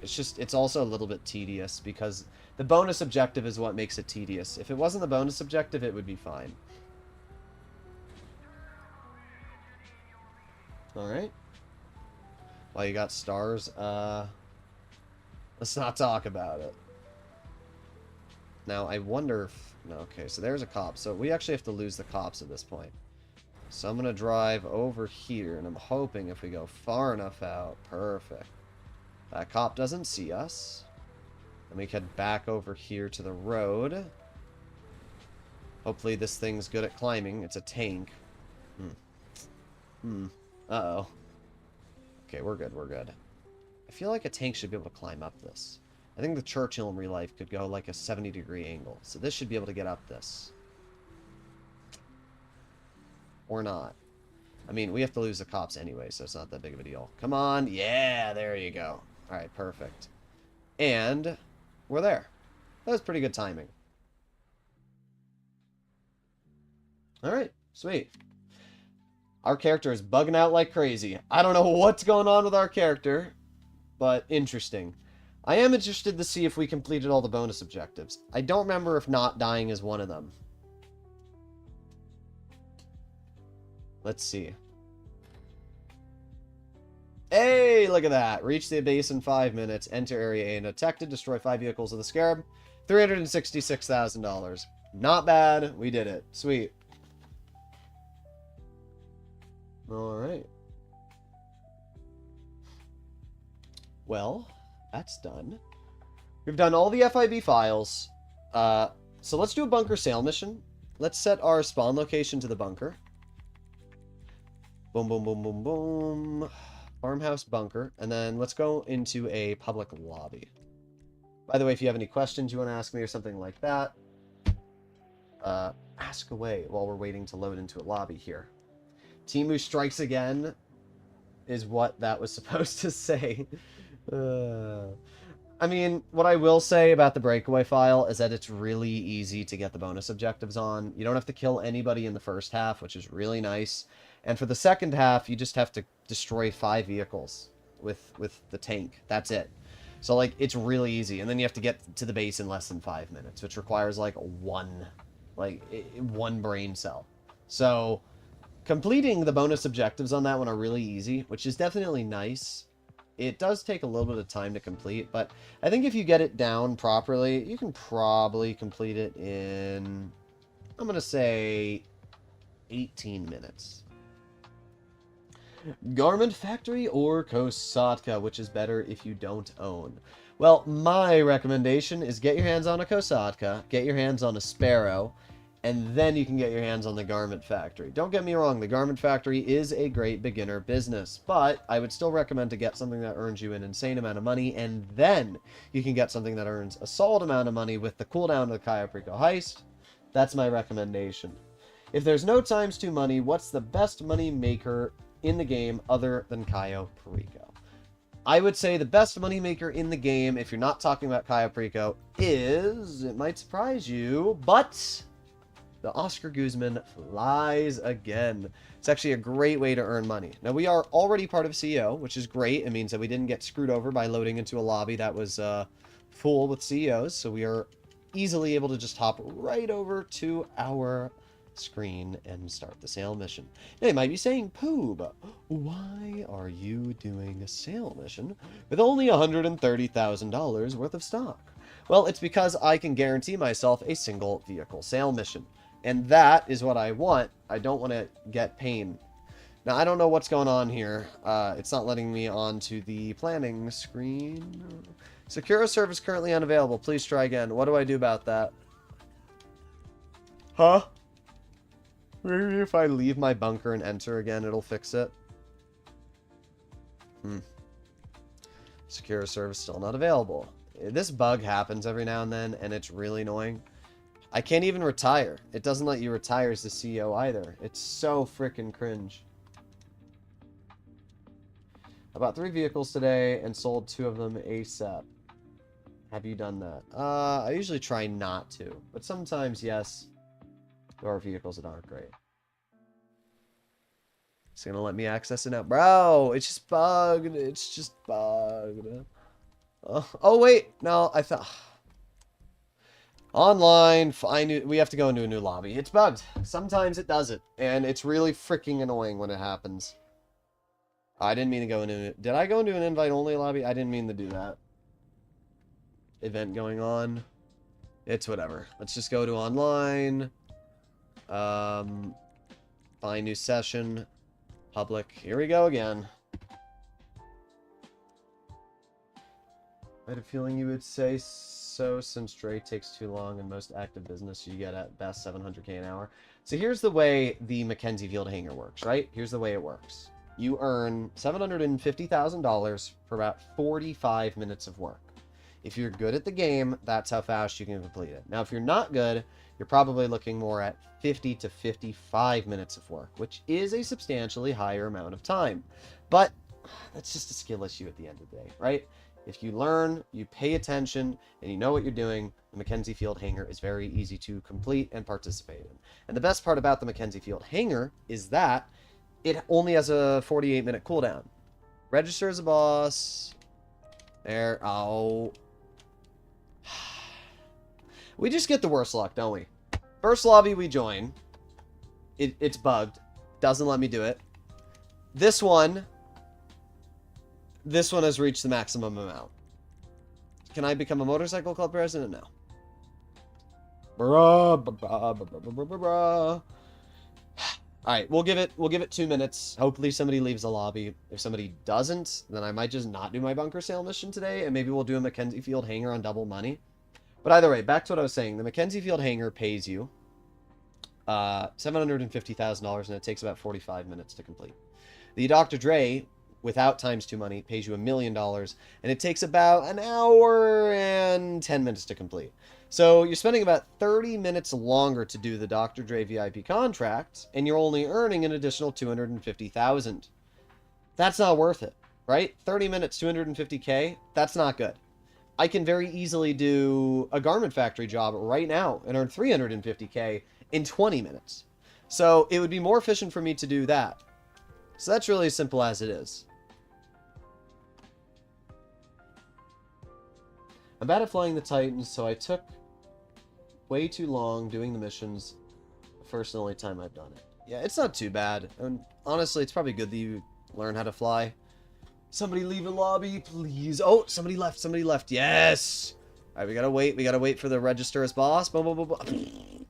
it's also a little bit tedious because the bonus objective is what makes it tedious. If it wasn't the bonus objective, it would be fine. Alright. Well, you got stars. Let's not talk about it. Now, I wonder if... No, okay, so there's a cop. So we actually have to lose the cops at this point. So I'm going to drive over here, and I'm hoping if we go far enough out... Perfect. That cop doesn't see us. Then we head back over here to the road. Hopefully this thing's good at climbing. It's a tank. Uh-oh. Okay, we're good, we're good. I feel like a tank should be able to climb up this. I think the Churchill in real life could go like a 70-degree angle. So this should be able to get up this. Or not. I mean, we have to lose the cops anyway, so it's not that big of a deal. Come on. Yeah, there you go. Alright, perfect. And we're there. That was pretty good timing. Alright, sweet. Our character is bugging out like crazy. I don't know what's going on with our character, but interesting. I am interested to see if we completed all the bonus objectives. I don't remember if not dying is one of them. Let's see. Hey, look at that. Reach the base in 5 minutes. Enter Area A undetected. Destroy 5 vehicles of the Scarab. $366,000. Not bad. We did it. Sweet. Alright. Well, that's done. We've done all the FIB files. So let's do a bunker sale mission. Let's set our spawn location to the bunker. Boom, boom, boom, boom, boom. Farmhouse bunker. And then let's go into a public lobby. By the way, if you have any questions you want to ask me or something like that, ask away while we're waiting to load into a lobby here. Timu strikes again is what that was supposed to say. I mean, what I will say about the breakaway file is that it's really easy to get the bonus objectives on. You don't have to kill anybody in the first half, which is really nice. And for the second half, you just have to destroy 5 vehicles with the tank. That's it. So, like, it's really easy. And then you have to get to the base in less than 5 minutes, which requires, like, one brain cell. So, completing the bonus objectives on that one are really easy, which is definitely nice. It does take a little bit of time to complete, but I think if you get it down properly, you can probably complete it in, I'm going to say, 18 minutes. Garment Factory or Kosatka, which is better if you don't own? Well, my recommendation is get your hands on a Kosatka, get your hands on a Sparrow, and then you can get your hands on the Garment Factory. Don't get me wrong, the Garment Factory is a great beginner business, but I would still recommend to get something that earns you an insane amount of money, and then you can get something that earns a solid amount of money with the cooldown of the Cayo Perico heist. That's my recommendation. If there's no times 2 money, what's the best money maker in the game other than Cayo Perico? I would say the best money maker in the game, if you're not talking about Cayo Perico, is, it might surprise you, but the Oscar Guzman flies again. It's actually a great way to earn money. Now, we are already part of CEO, which is great. It means that we didn't get screwed over by loading into a lobby that was full with CEOs, so we are easily able to just hop right over to our screen and start the sale mission. Now, you might be saying, Poob, why are you doing a sale mission with only $130,000 worth of stock? Well, it's because I can guarantee myself a single vehicle sale mission. And that is what I want. I don't want to get pain. Now, I don't know what's going on here. It's not letting me onto the planning screen. Secure service currently unavailable. Please try again. What do I do about that? Huh? Maybe if I leave my bunker and enter again, it'll fix it. Secure service still not available. This bug happens every now and then, and it's really annoying. I can't even retire. It doesn't let you retire as the CEO either. It's so freaking cringe. I bought 3 vehicles today and sold 2 of them ASAP. Have you done that? I usually try not to, but sometimes, yes, there are vehicles that aren't great. It's gonna let me access it now. Bro, it's just bugged. It's just bugged. Oh wait. No, I thought... Online, we have to go into a new lobby. It's bugged. Sometimes it does it, and it's really freaking annoying when it happens. I didn't mean to go into... Did I go into an invite-only lobby? I didn't mean to do that. Event going on. It's whatever. Let's just go to online. Find new session. Public. Here we go again. I had a feeling you would say so, since Dre takes too long and most active business you get at best 700k an hour. So here's the way the Mackenzie Field Hangar works, right? Here's the way it works. You earn $750,000 for about 45 minutes of work. If you're good at the game, that's how fast you can complete it. Now, if you're not good, you're probably looking more at 50 to 55 minutes of work, which is a substantially higher amount of time. But that's just a skill issue at the end of the day, right? If you learn, you pay attention, and you know what you're doing, the Mackenzie Field Hangar is very easy to complete and participate in. And the best part about the Mackenzie Field Hangar is that it only has a 48-minute cooldown. Register as a boss. There. Oh. We just get the worst luck, don't we? First lobby we join. It's bugged. Doesn't let me do it. This one has reached the maximum amount. Can I become a motorcycle club president? No. Alright, we'll give it 2 minutes. Hopefully somebody leaves the lobby. If somebody doesn't, then I might just not do my bunker sale mission today, and maybe we'll do a Mackenzie Field Hangar on double money. But either way, back to what I was saying. The Mackenzie Field Hangar pays you $750,000, and it takes about 45 minutes to complete. The Dr. Dre, without ×2 money, pays you $1 million, and it takes about an hour and 10 minutes to complete. So you're spending about 30 minutes longer to do the Dr. Dre VIP contract, and you're only earning an additional $250,000. That's not worth it, right? 30 minutes, 250K, that's not good. I can very easily do a garment factory job right now and earn 350K in 20 minutes. So it would be more efficient for me to do that. So that's really as simple as it is. I'm bad at flying the Titans, so I took way too long doing the missions. The first and only time I've done it. Yeah, it's not too bad. And honestly, it's probably good that you learn how to fly. Somebody leave the lobby, please. Oh, somebody left. Somebody left. Yes. All right, we gotta wait. We gotta wait for the register as boss. Boom, boom, boom, boom.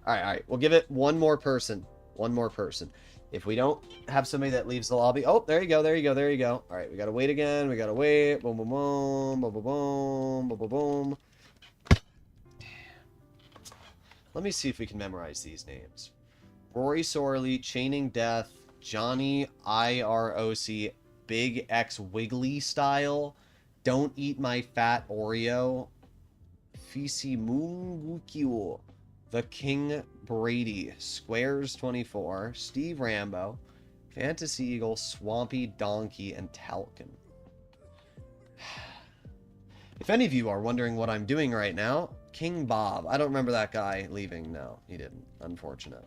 All right. We'll give it one more person. One more person. If we don't have somebody that leaves the lobby... Oh, there you go. There you go. There you go. All right, we gotta wait again. We gotta wait. Boom, boom, boom. Boom, boom, boom. Boom, boom, boom. Let me see if we can memorize these names. Rory Sorley, Chaining Death, Johnny IROC, Big X Wiggly Style, Don't Eat My Fat Oreo, Fisi Moon Wukio, The King Brady, Squares 24, Steve Rambo, Fantasy Eagle, Swampy Donkey, and Talcon. If any of you are wondering what I'm doing right now, King Bob. I don't remember that guy leaving. No, he didn't. Unfortunate.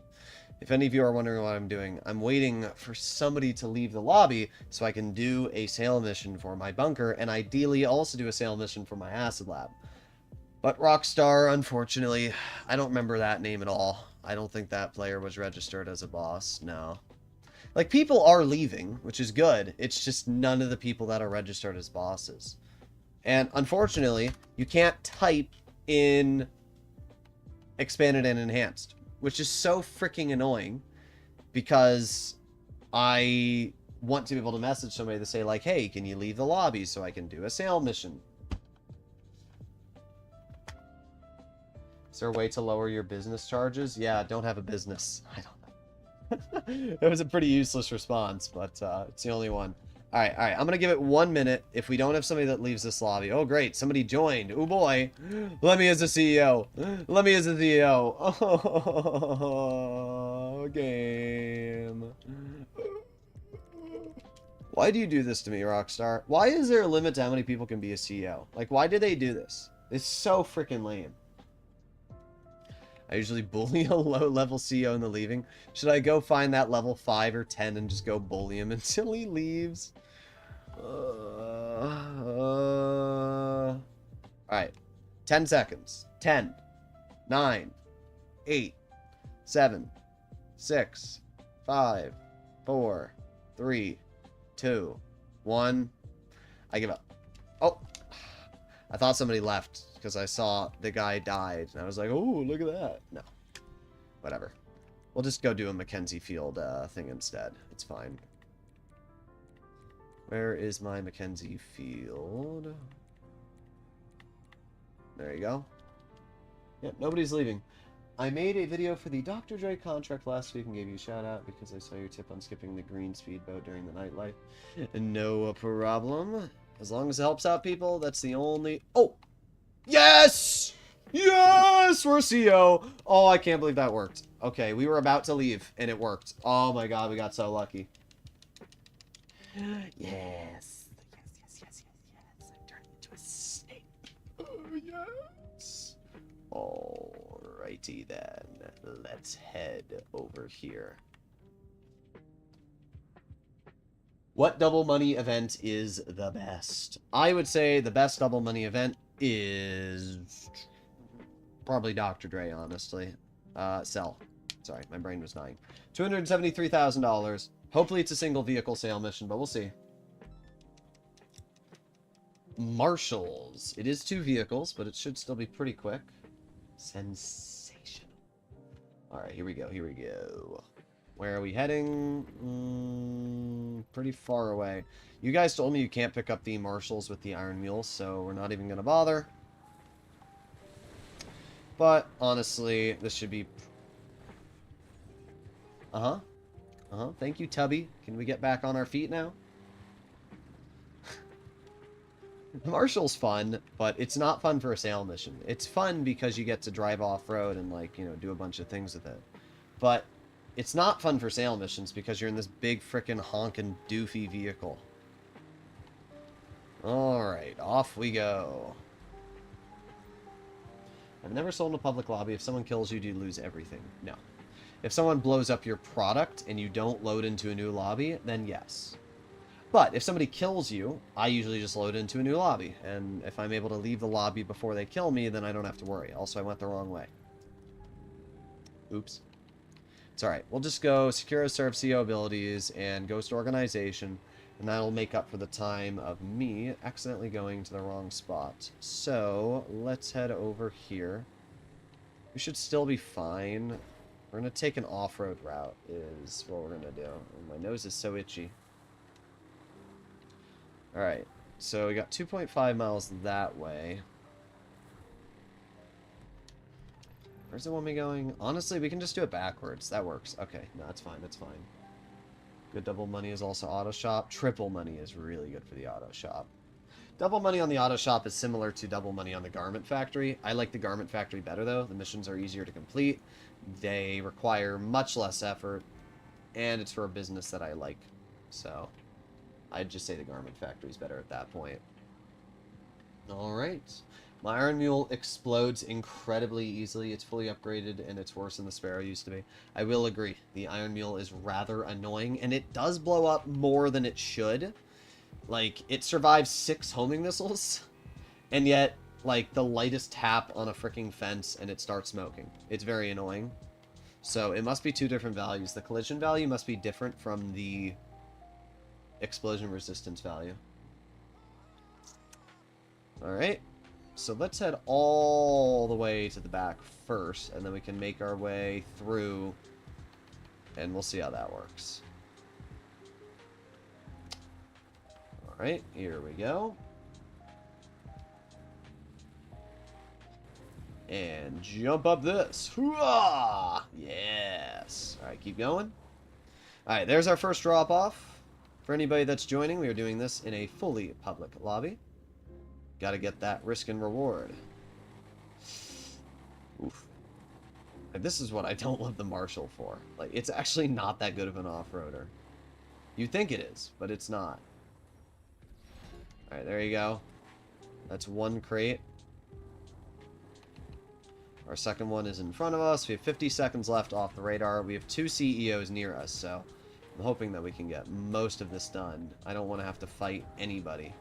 If any of you are wondering what I'm doing, I'm waiting for somebody to leave the lobby so I can do a sale mission for my bunker, and ideally also do a sale mission for my acid lab. But Rockstar, unfortunately, I don't remember that name at all. I don't think that player was registered as a boss. No. Like, people are leaving, which is good. It's just none of the people that are registered as bosses. And unfortunately, you can't type in expanded and enhanced, which is so freaking annoying because I want to be able to message somebody to say, like, hey, can you leave the lobby so I can do a sail mission? Is there a way to lower your business charges? Yeah, don't have a business. I don't know. It was a pretty useless response, but it's the only one. All right. I'm going to give it 1 minute. If we don't have somebody that leaves this lobby. Oh, great. Somebody joined. Oh, boy. Let me as the CEO. Let me as the CEO. Oh, game. Why do you do this to me, Rockstar? Why is there a limit to how many people can be a CEO? Like, why do they do this? It's so freaking lame. I usually bully a low-level CEO in the leaving. Should I go find that level 5 or 10 and just go bully him until he leaves? Alright. 10 seconds. 10, 9, 8, 7, 6, 5, 4, 3, 2, 1. I give up. Oh! I thought somebody left because I saw the guy died. And I was like, oh, look at that. No. Whatever. We'll just go do a Mackenzie Field thing instead. It's fine. Where is my Mackenzie Field? There you go. Yep, nobody's leaving. I made a video for the Dr. Dre contract last week and gave you a shout out because I saw your tip on skipping the green speedboat during the nightlife. No problem. As long as it helps out people, that's the only... Oh! Yes! Yes! We're CEO! Oh, I can't believe that worked. Okay, we were about to leave, and it worked. Oh my god, we got so lucky. Yes. I turned into a snake. Oh, yes. Alrighty then. Let's head over here. What double money event is the best? I would say the best double money event is probably Dr. Dre, honestly. Sell. Sorry, my brain was dying. $273,000. Hopefully it's a single vehicle sale mission, but we'll see. Marshals. It is 2 vehicles, but it should still be pretty quick. Sensational. Alright, here we go. Where are we heading? Pretty far away. You guys told me you can't pick up the marshals with the iron mules, so we're not even going to bother. But, honestly, this should be... Thank you, Tubby. Can we get back on our feet now? Marshal's fun, but it's not fun for a sail mission. It's fun because you get to drive off-road and, like, you know, do a bunch of things with it. But it's not fun for sail missions because you're in this big frickin' honkin' doofy vehicle. Alright, off we go. I've never sold in a public lobby. If someone kills you, do you lose everything? No. If someone blows up your product and you don't load into a new lobby, then yes. But if somebody kills you, I usually just load into a new lobby. And if I'm able to leave the lobby before they kill me, then I don't have to worry. Also, I went the wrong way. Oops. It's alright. We'll just go Secure Serve CO abilities and Ghost Organization. And that'll make up for the time of me accidentally going to the wrong spot. So, let's head over here. We should still be fine. We're going to take an off-road route is what we're going to do. Oh, my nose is so itchy. Alright, so we got 2.5 miles that way. Where's the woman going? Honestly, we can just do it backwards. That works. Okay, no, that's fine, that's fine. Good double money is also auto shop. Triple money is really good for the auto shop. Double money on the auto shop is similar to double money on the garment factory. I like the garment factory better, though. The missions are easier to complete. They require much less effort. And it's for a business that I like. So I'd just say the garment factory is better at that point. Alright. My Iron Mule explodes incredibly easily. It's fully upgraded, and it's worse than the Sparrow used to be. I will agree. The Iron Mule is rather annoying, and it does blow up more than it should. Like, it survives 6 homing missiles, and yet, like, the lightest tap on a freaking fence, and it starts smoking. It's very annoying. So, it must be 2 different values. The collision value must be different from the explosion resistance value. Alright. So let's head all the way to the back first, and then we can make our way through, and we'll see how that works. Alright, here we go. And jump up this. Hooah! Yes. Alright, keep going. Alright, there's our first drop-off. For anybody that's joining, we are doing this in a fully public lobby. Gotta get that risk and reward. Oof. And this is what I don't love the Marshall for. Like, it's actually not that good of an off-roader. You think it is, but it's not. Alright, there you go. That's one crate. Our second one is in front of us. We have 50 seconds left off the radar. We have 2 CEOs near us, so I'm hoping that we can get most of this done. I don't want to have to fight anybody.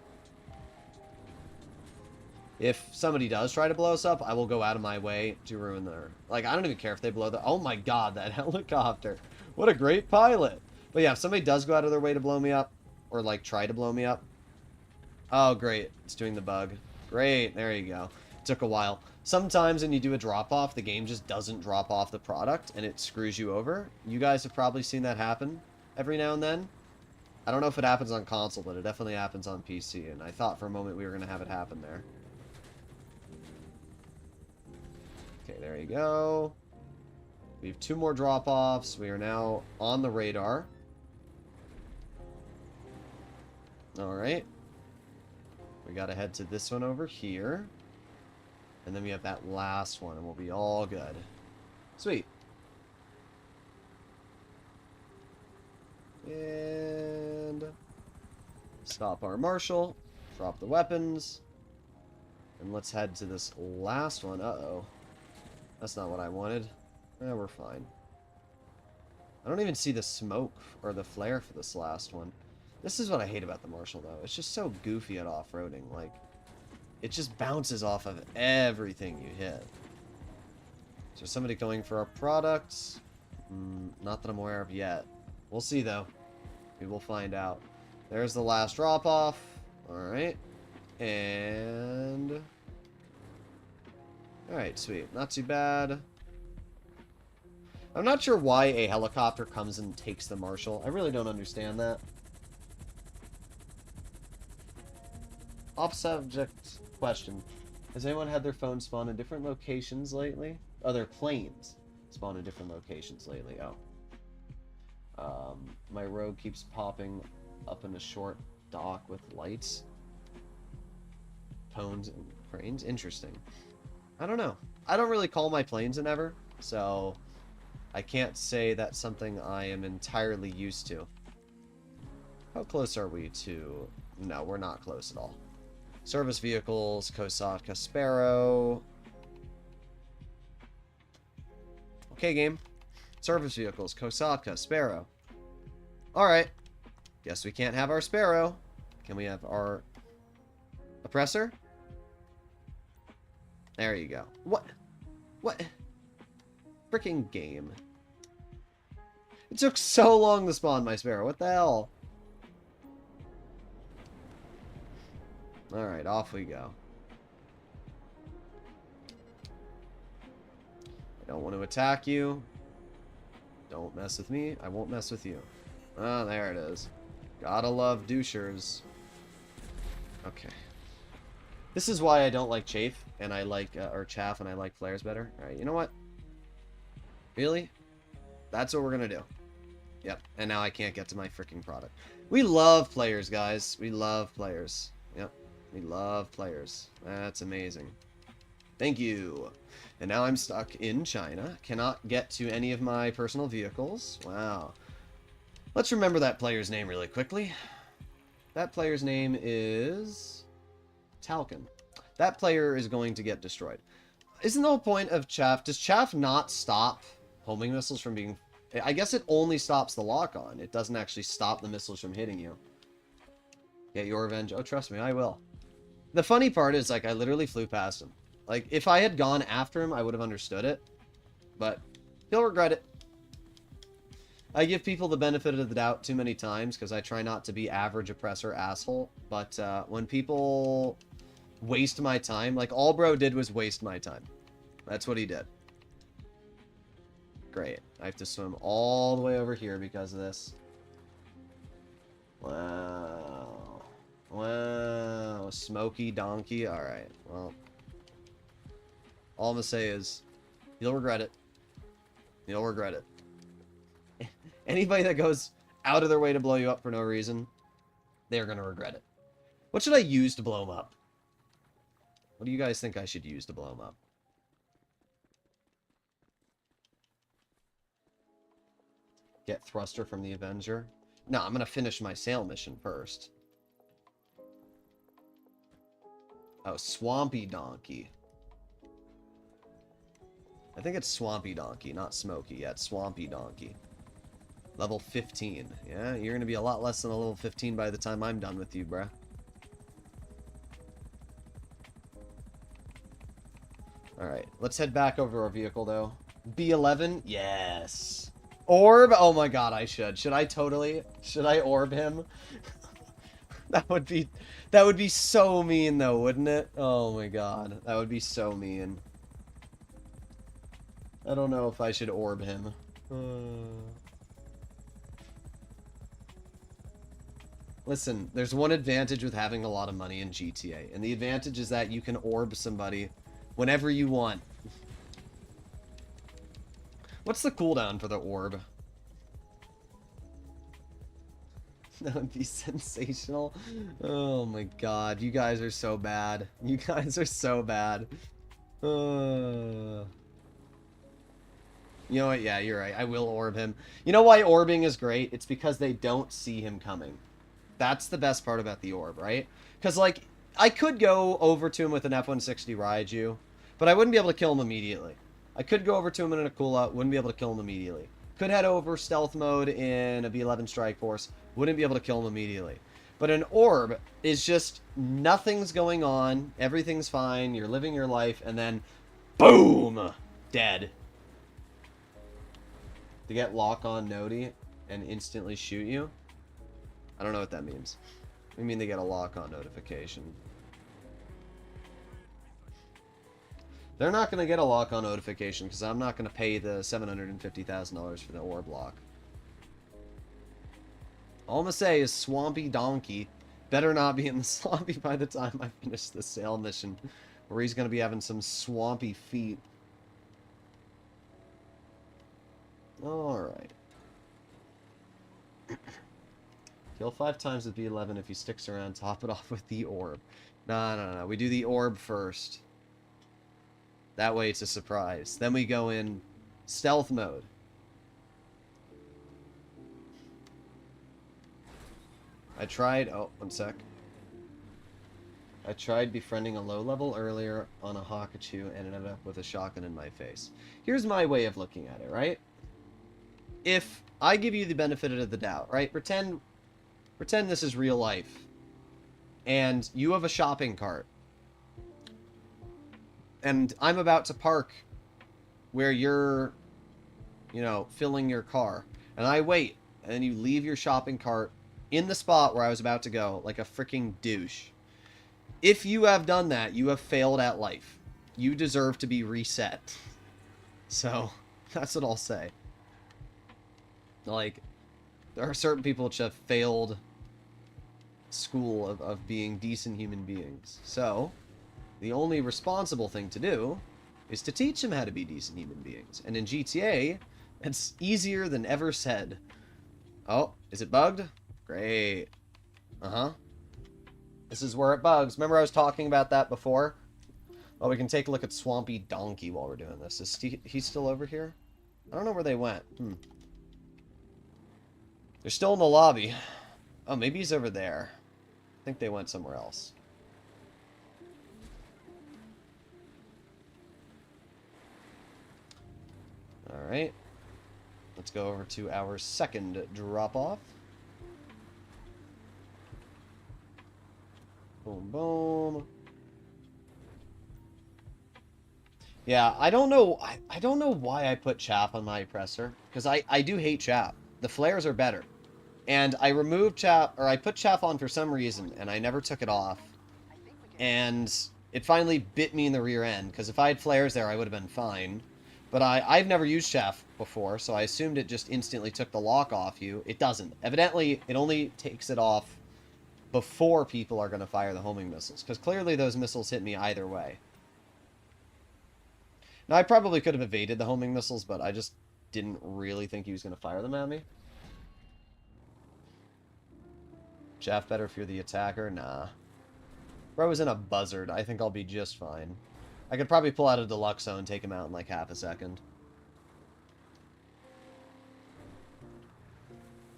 If somebody does try to blow us up, I will go out of my way to ruin their... Like, I don't even care if they blow the... Oh my god, that helicopter. What a great pilot. But yeah, if somebody does go out of their way to blow me up, or like try to blow me up... Oh, great. It's doing the bug. Great. There you go. Took a while. Sometimes when you do a drop-off, the game just doesn't drop off the product, and it screws you over. You guys have probably seen that happen every now and then. I don't know if it happens on console, but it definitely happens on PC, and I thought for a moment we were going to have it happen there. Okay, there you go. We have 2 more drop-offs. We are now on the radar. Alright. We gotta head to this one over here. And then we have that last one, and we'll be all good. Sweet. And... stop our Marshal. Drop the weapons. And let's head to this last one. Uh-oh. That's not what I wanted. Eh, we're fine. I don't even see the smoke or the flare for this last one. This is what I hate about the Marshal, though. It's just so goofy at off-roading. Like, it just bounces off of everything you hit. Is there somebody going for our products? Not that I'm aware of yet. We'll see, though. We will find out. There's the last drop-off. Alright. And... Alright, sweet. Not too bad. I'm not sure why a helicopter comes and takes the Marshal. I really don't understand that. Off-subject question. Has anyone had their phone spawn in different locations lately? Oh, their planes spawn in different locations lately. Oh. My rogue keeps popping up in a short dock with lights. Pones and cranes? Interesting. I don't know. I don't really call my planes an ever, so I can't say that's something I am entirely used to. How close are we to... No, we're not close at all. Service vehicles, Kosatka, Sparrow. Okay, game. Service vehicles, Kosatka, Sparrow. Alright. Guess we can't have our Sparrow. Can we have our oppressor? There you go. What? What? Freaking game. It took so long to spawn my Sparrow. What the hell? Alright, off we go. I don't want to attack you. Don't mess with me. I won't mess with you. Ah, there it is. Gotta love douchers. Okay. This is why I don't like chafe, and I like, or chaff, and I like flares better. Alright, you know what? Really? That's what we're gonna do. Yep, and now I can't get to my freaking product. We love players, guys. We love players. Yep, we love players. That's amazing. Thank you. And now I'm stuck in China. Cannot get to any of my personal vehicles. Wow. Let's remember that player's name really quickly. That player's name is... Talcon. That player is going to get destroyed. Isn't the whole point of chaff... Does chaff not stop homing missiles from being... I guess it only stops the lock-on. It doesn't actually stop the missiles from hitting you. Get your revenge. Oh, trust me, I will. The funny part is, like, I literally flew past him. Like, if I had gone after him, I would have understood it. But he'll regret it. I give people the benefit of the doubt too many times because I try not to be average oppressor asshole. But when people waste my time, like all bro did was waste my time. That's what he did. Great. I have to swim all the way over here because of this. Wow. Wow, smoky donkey. Alright, well. All I'm gonna say is, you'll regret it. You'll regret it. Anybody that goes out of their way to blow you up for no reason, they're gonna regret it. What should I use to blow them up? What do you guys think I should use to blow them up? Get thruster from the Avenger? No, I'm gonna finish my sail mission first. Oh, Swampy Donkey. I think it's Swampy Donkey, not Smoky. Yeah, it's Swampy Donkey. Level 15. Yeah, you're gonna be a lot less than a level 15 by the time I'm done with you, bruh. Alright, let's head back over to our vehicle, though. B11? Yes. Orb? Oh my god, I should. Should I totally? Should I orb him? That would be so mean, though, wouldn't it? Oh my god, that would be so mean. I don't know if I should orb him. Listen, there's one advantage with having a lot of money in GTA, and the advantage is that you can orb somebody whenever you want. What's the cooldown for the orb? That would be sensational. Oh my god, you guys are so bad. You guys are so bad. You know what? Yeah, you're right. I will orb him. You know why orbing is great? It's because they don't see him coming. That's the best part about the orb, right? Because, like, I could go over to him with an F-160 Raiju, but I wouldn't be able to kill him immediately. I could go over to him in a Tula, wouldn't be able to kill him immediately. Could head over stealth mode in a B11 Strike Force, wouldn't be able to kill him immediately. But an orb is just nothing's going on, everything's fine, you're living your life, and then boom! Dead. To get lock on Nodi and instantly shoot you? I don't know what that means. I mean they get a lock on notification. They're not going to get a lock on notification because I'm not going to pay the $750,000 for the orb lock. All I'm going to say is Swampy Donkey better not be in the swampy by the time I finish the sail mission, where he's going to be having some swampy feet. Alright. Kill 5 times with B11 if he sticks around, top it off with the orb. No. We do the orb first. That way it's a surprise. Then we go in stealth mode. I tried... Oh, one sec. I tried befriending a low level earlier on a Hakachu and ended up with a shotgun in my face. Here's my way of looking at it, right? If I give you the benefit of the doubt, right? Pretend this is real life. And you have a shopping cart. And I'm about to park where you're, filling your car. And I wait. And then you leave your shopping cart in the spot where I was about to go, like a freaking douche. If you have done that, you have failed at life. You deserve to be reset. So, that's what I'll say. Like, there are certain people which have failed school of being decent human beings. So, the only responsible thing to do is to teach them how to be decent human beings. And in GTA, it's easier than ever said. Oh, is it bugged? Great. Uh-huh. This is where it bugs. Remember I was talking about that before? Well, we can take a look at Swampy Donkey while we're doing this. Is he still over here? I don't know where they went. They're still in the lobby. Oh, maybe he's over there. I think they went somewhere else. Alright. Let's go over to our second drop-off. Boom, boom. Yeah, I don't know. I don't know why I put chaff on my oppressor, because I do hate chaff. The flares are better. And I removed chaff, or I put chaff on for some reason, and I never took it off. And it finally bit me in the rear end, because if I had flares there, I would have been fine. But I've never used chaff before, so I assumed it just instantly took the lock off you. It doesn't. Evidently, it only takes it off before people are going to fire the homing missiles. Because clearly those missiles hit me either way. Now, I probably could have evaded the homing missiles, but I just didn't really think he was going to fire them at me. Jeff, better if you're the attacker? Nah. Bro was in a buzzard. I think I'll be just fine. I could probably pull out a deluxe zone and take him out in like half a second.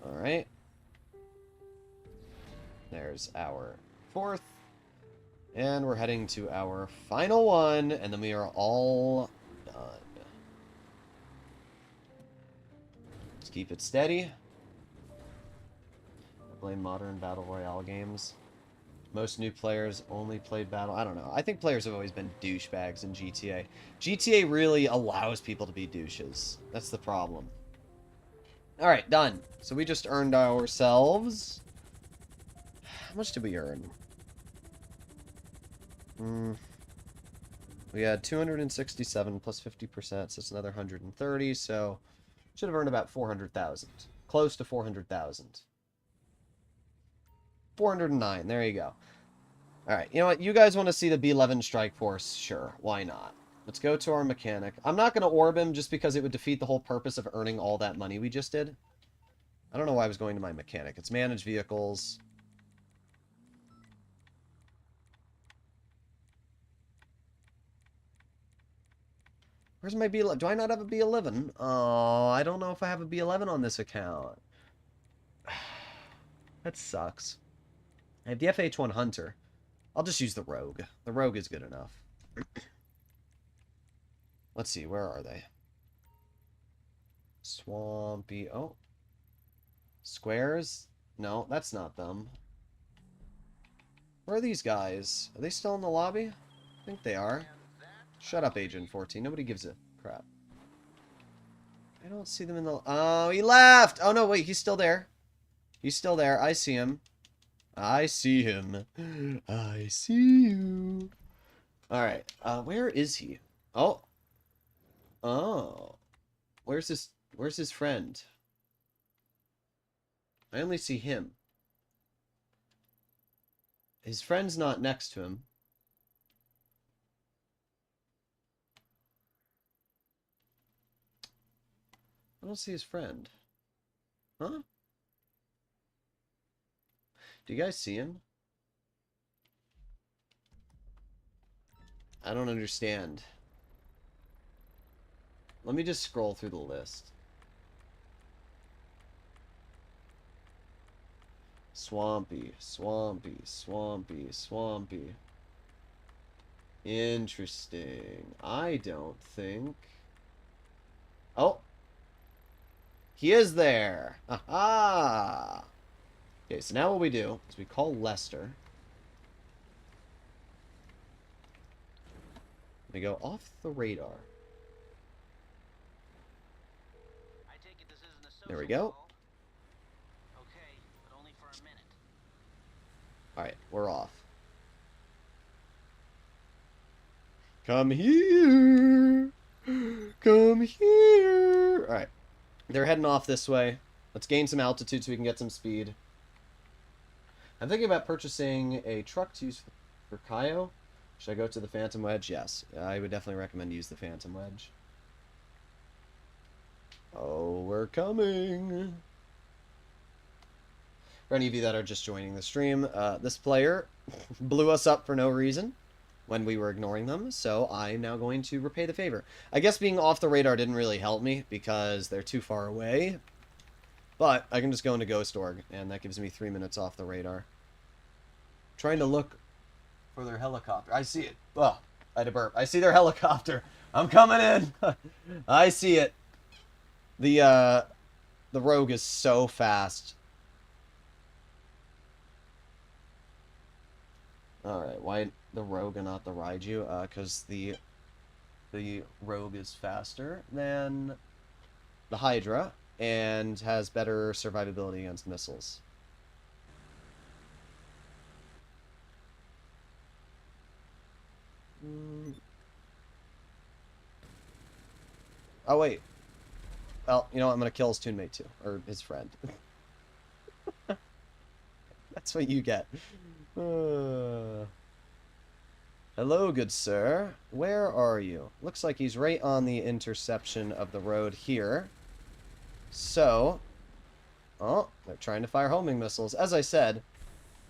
Alright. There's our fourth. And we're heading to our final one, and then we are all done. Let's keep it steady. I blame modern Battle Royale games. Most new players only played Battle... I don't know. I think players have always been douchebags in GTA. GTA really allows people to be douches. That's the problem. Alright, done. So we just earned ourselves... How much did we earn? We had 267 plus 50%, so it's another 130, so should have earned about 400,000. Close to 400,000. 409, there you go. Alright, you know what? You guys want to see the B-11 Strike Force? Sure, why not? Let's go to our mechanic. I'm not going to orb him just because it would defeat the whole purpose of earning all that money we just did. I don't know why I was going to my mechanic. It's manage vehicles. Where's my B11? Do I not have a B11? Oh, I don't know if I have a B11 on this account. That sucks. I have the FH1 Hunter. I'll just use the Rogue. The Rogue is good enough. Let's see, where are they? Swampy. Oh. Squares? No, that's not them. Where are these guys? Are they still in the lobby? I think they are. Shut up, Agent 14. Nobody gives a crap. I don't see them in the... Oh, he left! Oh, no, wait. He's still there. He's still there. I see him. I see him. I see you. Alright. Where is he? Oh. Oh. Where's his friend? I only see him. His friend's not next to him. I don't see his friend. Huh? Do you guys see him? I don't understand. Let me just scroll through the list. Swampy, swampy, swampy, swampy. Interesting. I don't think... Oh! He is there! Aha! Okay, so now what we do is we call Lester. We go off the radar. I take it this isn't a social There we go. call? Okay, but only for a minute. Alright, we're off. Come here! Come here! Alright. They're heading off this way. Let's gain some altitude so we can get some speed. I'm thinking about purchasing a truck to use for Kaio. Should I go to the Phantom Wedge? Yes. I would definitely recommend use the Phantom Wedge. Oh, we're coming! For any of you that are just joining the stream, this player blew us up for no reason when we were ignoring them, so I'm now going to repay the favor. I guess being off the radar didn't really help me because they're too far away, but I can just go into Ghost Org, and that gives me 3 minutes off the radar. Trying to look for their helicopter. I see it. Oh, I had a burp. I see their helicopter. I'm coming in. I see it. The Rogue is so fast. Alright, why the Rogue and not the Raiju? Because the Rogue is faster than the Hydra and has better survivability against missiles. Oh, wait. Well, you know what? I'm going to kill his toonmate, too. Or his friend. That's what you get. Uh, Hello, good sir. Where are you? Looks like he's right on the intersection of the road here. So, oh, they're trying to fire homing missiles. As I said,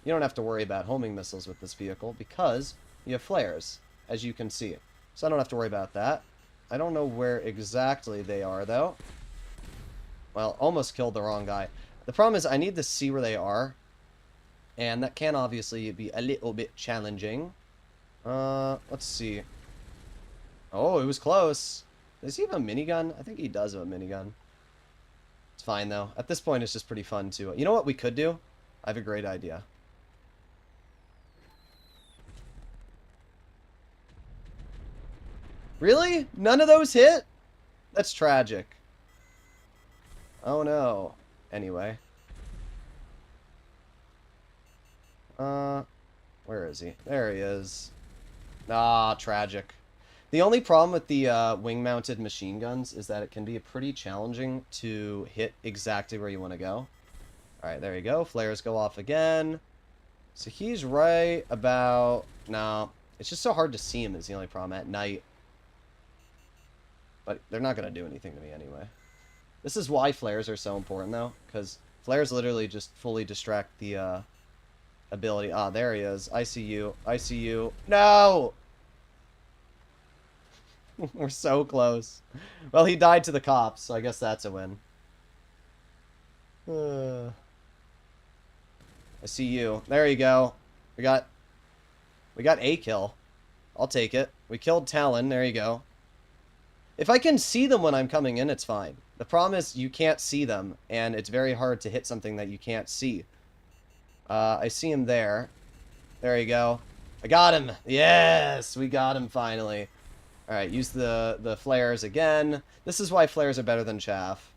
you don't have to worry about homing missiles with this vehicle because you have flares, as you can see. So I don't have to worry about that. I don't know where exactly they are, though. Well, almost killed the wrong guy. The problem is I need to see where they are. And that can obviously be a little bit challenging. Let's see. Oh, it was close. Does he have a minigun? I think he does have a minigun. It's fine, though. At this point, it's just pretty fun, too. You know what we could do? I have a great idea. Really? None of those hit? That's tragic. Oh, no. Anyway. Where is he? There he is. Ah, tragic. The only problem with the wing-mounted machine guns is that it can be pretty challenging to hit exactly where you want to go. Alright, there you go. Flares go off again. So he's right about... No, it's just so hard to see him is the only problem at night. But they're not going to do anything to me anyway. This is why flares are so important, though. Because flares literally just fully distract the ability. Ah, there he is. I see you. I see you. No! We're so close. Well, he died to the cops, so I guess that's a win. I see you. There you go. We got a kill. I'll take it. We killed Talon. There you go. If I can see them when I'm coming in, it's fine. The problem is you can't see them, and it's very hard to hit something that you can't see. I see him there. There you go. I got him. Yes, we got him finally. All right, use the flares again. This is why flares are better than chaff.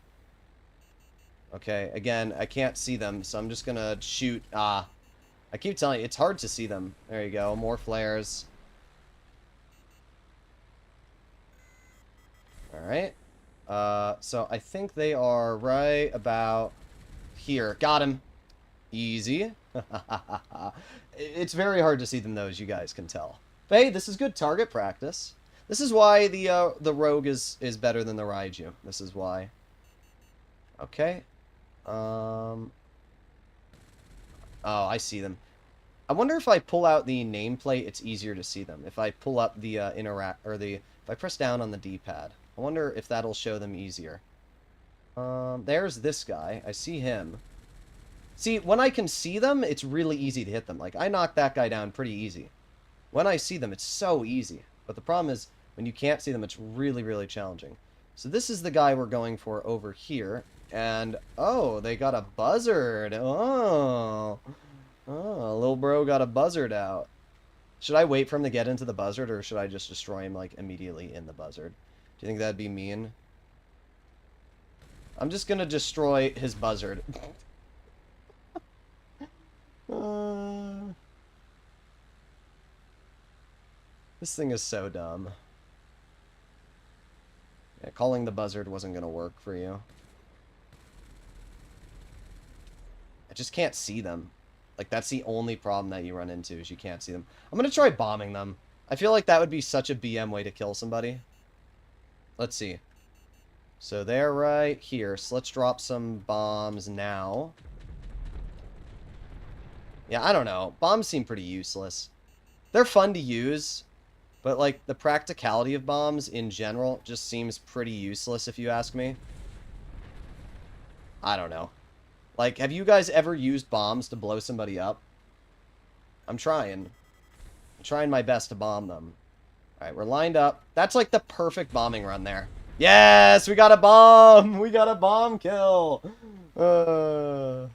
Okay, again, I can't see them, so I'm just gonna shoot. I keep telling you, it's hard to see them. There you go, more flares. Alright. So I think they are right about here. Got him. Easy. It's very hard to see them, though, as you guys can tell. But hey, this is good target practice. This is why the Rogue is better than the Raiju. This is why. Okay. Oh, I see them. I wonder if I pull out the nameplate, it's easier to see them. If I pull up the if I press down on the D-pad, I wonder if that'll show them easier. There's this guy. I see him. See, when I can see them, it's really easy to hit them. Like, I knocked that guy down pretty easy. When I see them, it's so easy. But the problem is, when you can't see them, it's really, really challenging. So this is the guy we're going for over here. And, oh, they got a buzzard. Oh, little bro got a buzzard out. Should I wait for him to get into the buzzard, or should I just destroy him, like, immediately in the buzzard? Do you think that'd be mean? I'm just gonna destroy his buzzard. This thing is so dumb. Yeah, calling the buzzard wasn't gonna work for you. I just can't see them. Like, that's the only problem that you run into, is you can't see them. I'm gonna try bombing them. I feel like that would be such a BM way to kill somebody. Let's see. So they're right here. So let's drop some bombs now. Yeah, I don't know. Bombs seem pretty useless. They're fun to use, but, like, the practicality of bombs in general just seems pretty useless, if you ask me. I don't know. Like, have you guys ever used bombs to blow somebody up? I'm trying. I'm trying my best to bomb them. Alright, we're lined up. That's like the perfect bombing run there. Yes! We got a bomb! We got a bomb kill! Alright,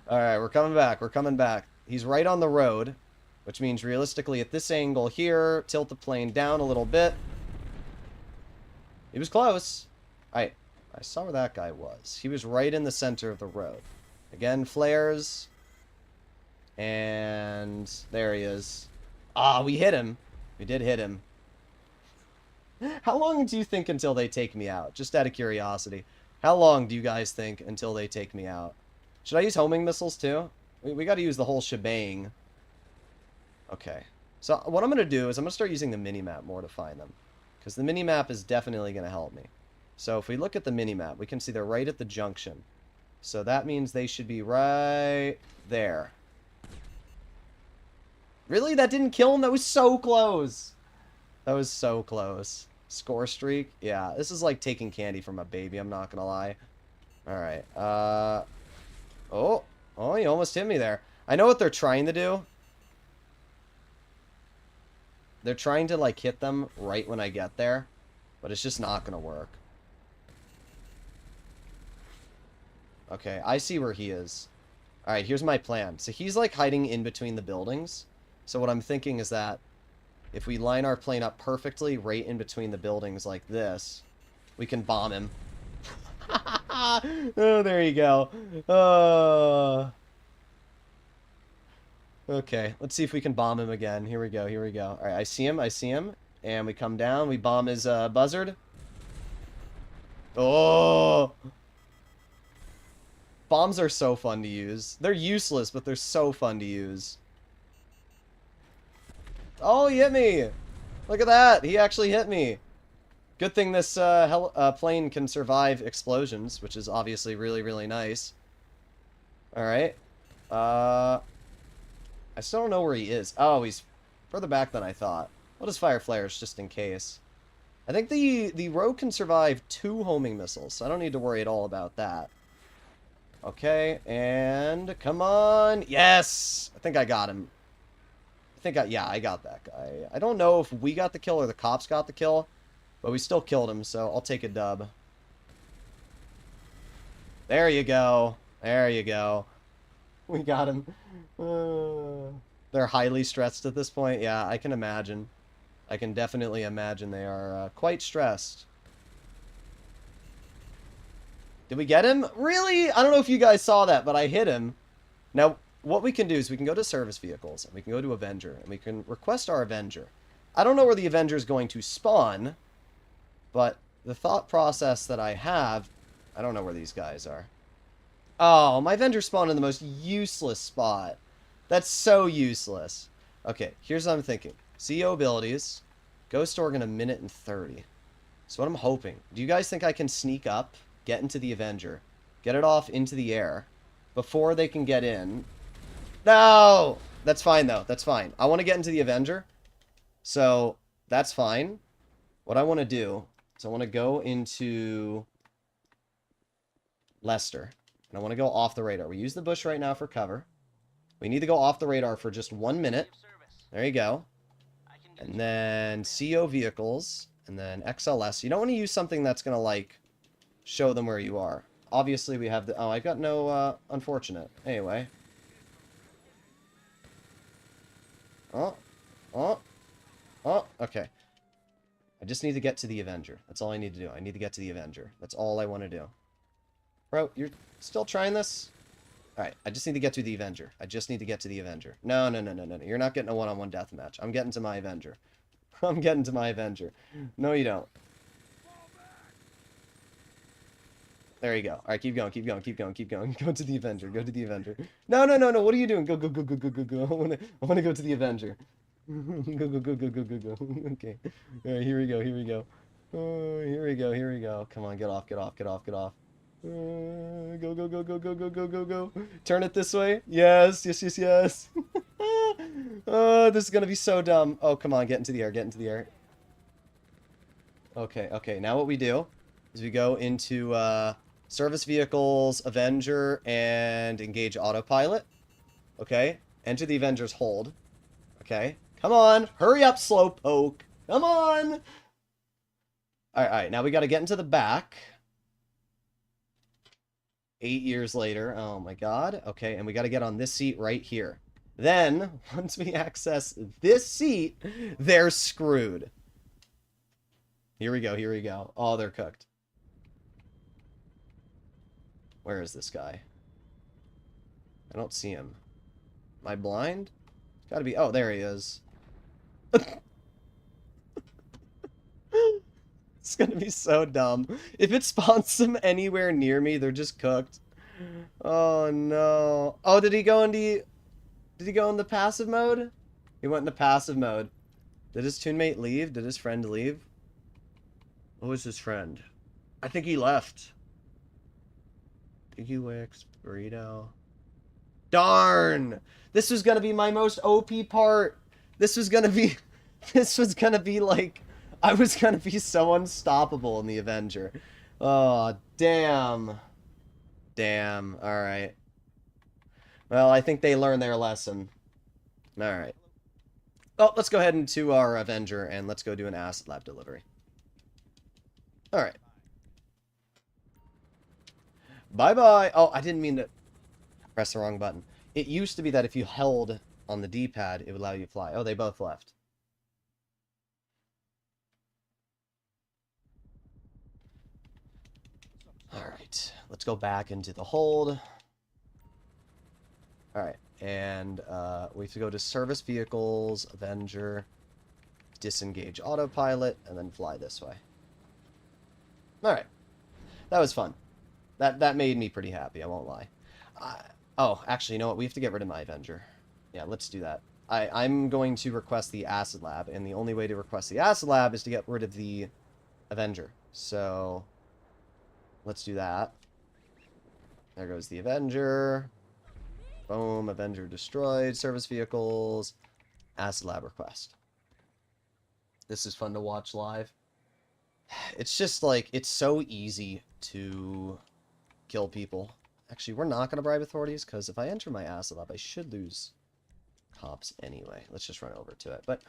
we're coming back. We're coming back. He's right on the road, which means realistically at this angle here, tilt the plane down a little bit. He was close. Alright. I saw where that guy was. He was right in the center of the road. Again, flares. And there he is. Ah, we hit him. We did hit him. How long do you think until they take me out? Just out of curiosity. How long do you guys think until they take me out? Should I use homing missiles too? We got to use the whole shebang. Okay. So what I'm going to do is I'm going to start using the mini-map more to find them. Because the mini-map is definitely going to help me. So if we look at the mini-map, we can see they're right at the junction. So that means they should be right there. Really? That didn't kill him? That was so close. That was so close. Score streak? Yeah, this is like taking candy from a baby, I'm not gonna lie. Alright, Oh, you almost hit me there. I know what they're trying to do. They're trying to, like, hit them right when I get there. But it's just not gonna work. Okay, I see where he is. Alright, here's my plan. So he's, like, hiding in between the buildings. So what I'm thinking is that if we line our plane up perfectly right in between the buildings like this, we can bomb him. Oh, there you go. Okay, let's see if we can bomb him again. Here we go, here we go. Alright, I see him. And we come down, we bomb his buzzard. Oh! Bombs are so fun to use. They're useless, but they're so fun to use. Oh, he hit me! Look at that! He actually hit me! Good thing this plane can survive explosions, which is obviously really, really nice. Alright. I still don't know where he is. Oh, he's further back than I thought. What is fire flares, just in case? I think the rogue can survive 2 homing missiles, so I don't need to worry at all about that. Okay, and come on. Yes! I think I got him. Yeah, I got that guy. I don't know if we got the kill or the cops got the kill, but we still killed him, so I'll take a dub. There you go. There you go. We got him. They're highly stressed at this point. Yeah, I can imagine. I can definitely imagine they are quite stressed. Did we get him? Really? I don't know if you guys saw that, but I hit him. Now, what we can do is we can go to service vehicles, and we can go to Avenger, and we can request our Avenger. I don't know where the Avenger is going to spawn, but the thought process that I have, I don't know where these guys are. Oh, my Avenger spawned in the most useless spot. That's so useless. Okay, here's what I'm thinking. CEO abilities, Ghost Organ 1:30 minutes. So what I'm hoping, do you guys think I can sneak up, get into the Avenger, get it off into the air, before they can get in? No! That's fine, though. That's fine. I want to get into the Avenger. So, that's fine. What I want to do is I want to go into Leicester. And I want to go off the radar. We use the bush right now for cover. We need to go off the radar for just 1 minute. There you go. And then CO vehicles. And then XLS. You don't want to use something that's going to, like, show them where you are. Obviously, we have the... Oh, I've got no, unfortunate. Anyway. Oh, okay. I just need to get to the Avenger. That's all I need to do. I need to get to the Avenger. That's all I want to do. Bro, you're still trying this? Alright, I just need to get to the Avenger. I just need to get to the Avenger. No. You're not getting a one-on-one deathmatch. I'm getting to my Avenger. I'm getting to my Avenger. No, you don't. There you go. Alright, keep going. Go to the Avenger. Go to the Avenger. No. What are you doing? Go. I wanna go to the Avenger. Go. Okay. Alright, here we go. Oh, here we go. Come on, get off. Go. Turn it this way. Yes. Oh, this is gonna be so dumb. Oh, come on, get into the air. Okay. Now what we do is we go into, service vehicles, Avenger, and engage autopilot. Okay. Enter the Avenger's hold. Okay. Come on. Hurry up, slowpoke. Come on. Alright. Now we gotta get into the back. 8 years later. Oh my god. Okay. And we gotta get on this seat right here. Then, once we access this seat, they're screwed. Here we go. Oh, they're cooked. Where is this guy? I don't see him. Am I blind? Gotta be... Oh, there he is. It's gonna be so dumb. If it spawns them anywhere near me, they're just cooked. Oh no. Oh, did he go into passive mode? He went into passive mode. Did his teammate leave? Did his friend leave? What was his friend? I think he left. Piggy Wicks, Burrito. Darn! This was gonna be my most OP part. This was gonna be... This was gonna be like... I was gonna be so unstoppable in the Avenger. Oh, damn. Damn. Alright. Well, I think they learned their lesson. Alright. Oh, let's go ahead into our Avenger and let's go do an acid lab delivery. Alright. Bye-bye. Oh, I didn't mean to press the wrong button. It used to be that if you held on the D-pad, it would allow you to fly. Oh, they both left. Alright. Let's go back into the hold. Alright. And we have to go to Service Vehicles, Avenger, disengage autopilot, and then fly this way. Alright. That was fun. That made me pretty happy, I won't lie. Oh, actually, you know what? We have to get rid of my Avenger. Yeah, let's do that. I'm going to request the Acid Lab, and the only way to request the Acid Lab is to get rid of the Avenger. So, let's do that. There goes the Avenger. Boom, Avenger destroyed. Service vehicles. Acid Lab request. This is fun to watch live. It's just like, it's so easy to kill people. Actually, we're not going to bribe authorities, because if I enter my Acid Lab, I should lose cops anyway. Let's just run over to it. But,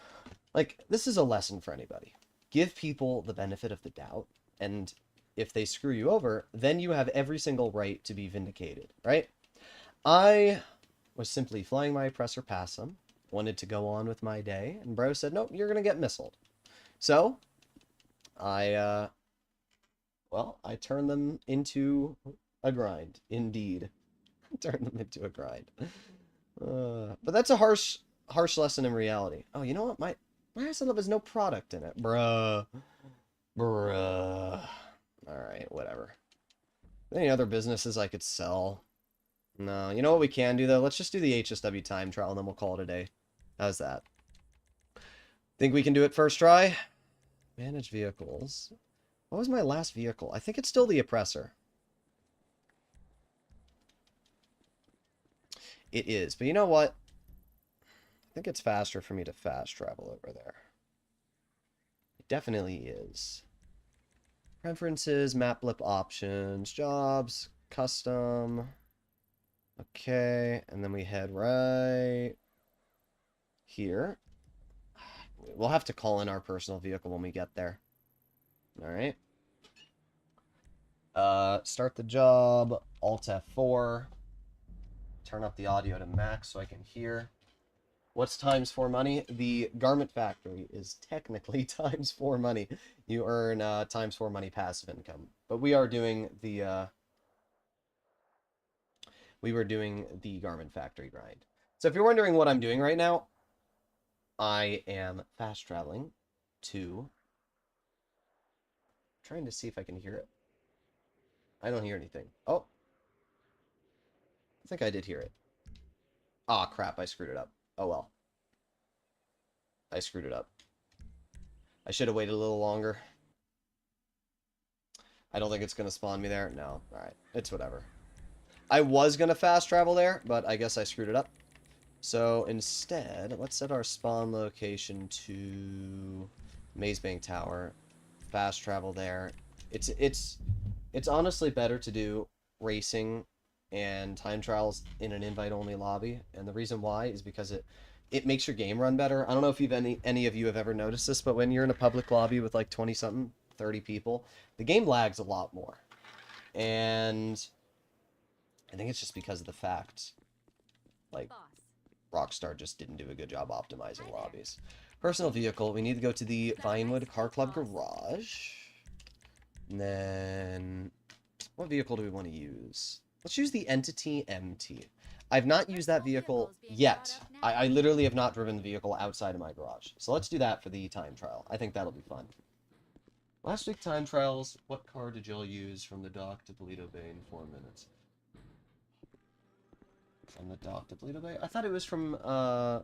like, this is a lesson for anybody. Give people the benefit of the doubt, and if they screw you over, then you have every single right to be vindicated, right? I was simply flying my oppressor past them, wanted to go on with my day, and bro said, nope, you're going to get missiled. So, I turned them into a grind, indeed. Turned them into a grind. But that's a harsh lesson in reality. Oh, you know what? My SLF has no product in it. Bruh. Alright, whatever. Any other businesses I could sell? No. You know what we can do, though? Let's just do the HSW time trial, and then we'll call it a day. How's that? Think we can do it first try? Manage vehicles. What was my last vehicle? I think it's still the Oppressor. It is. But you know what? I think it's faster for me to fast travel over there. It definitely is. Preferences, map blip options, jobs, custom. Okay, and then we head right here. We'll have to call in our personal vehicle when we get there. Alright. Start the job, Alt F4. Turn up the audio to max so I can hear. What's times 4 money? The garment factory is technically times 4 money. You earn times 4 money passive income. But we are doing the garment factory grind. So if you're wondering what I'm doing right now, I am fast traveling to... trying to see if I can hear it. I don't hear anything. Oh. I think I did hear it. Aw, crap, I screwed it up. Oh well. I screwed it up. I should have waited a little longer. I don't think it's going to spawn me there. No. Alright. It's whatever. I was going to fast travel there, but I guess I screwed it up. So instead, let's set our spawn location to Mazebank Tower. Fast travel there. It's honestly better to do racing and time trials in an invite-only lobby, and the reason why is because it makes your game run better. I don't know if any of you have ever noticed this, but when you're in a public lobby with like 20-something, 30 people, the game lags a lot more. And I think it's just because of the fact, like, Rockstar just didn't do a good job optimizing lobbies. Personal vehicle, we need to go to the Vinewood Car Club garage. And then, what vehicle do we want to use? Let's use the Entity MT. I've not used that vehicle yet. I literally have not driven the vehicle outside of my garage. So let's do that for the time trial. I think that'll be fun. Last week time trials, what car did y'all use from the dock to Toledo Bay in 4 minutes? From the dock to Bleed Bay? I thought it was from, I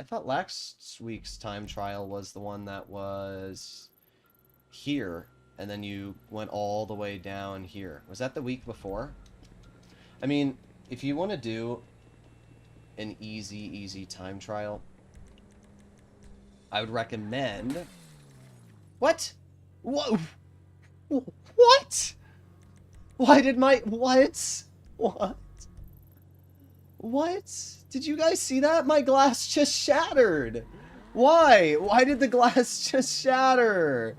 thought last week's time trial was the one that was here, and then you went all the way down here. Was that the week before? I mean, if you want to do an easy time trial, I would recommend... What? Whoa! What? Why did my... What? What? What? Did you guys see that? My glass just shattered. Why? Why did the glass just shatter?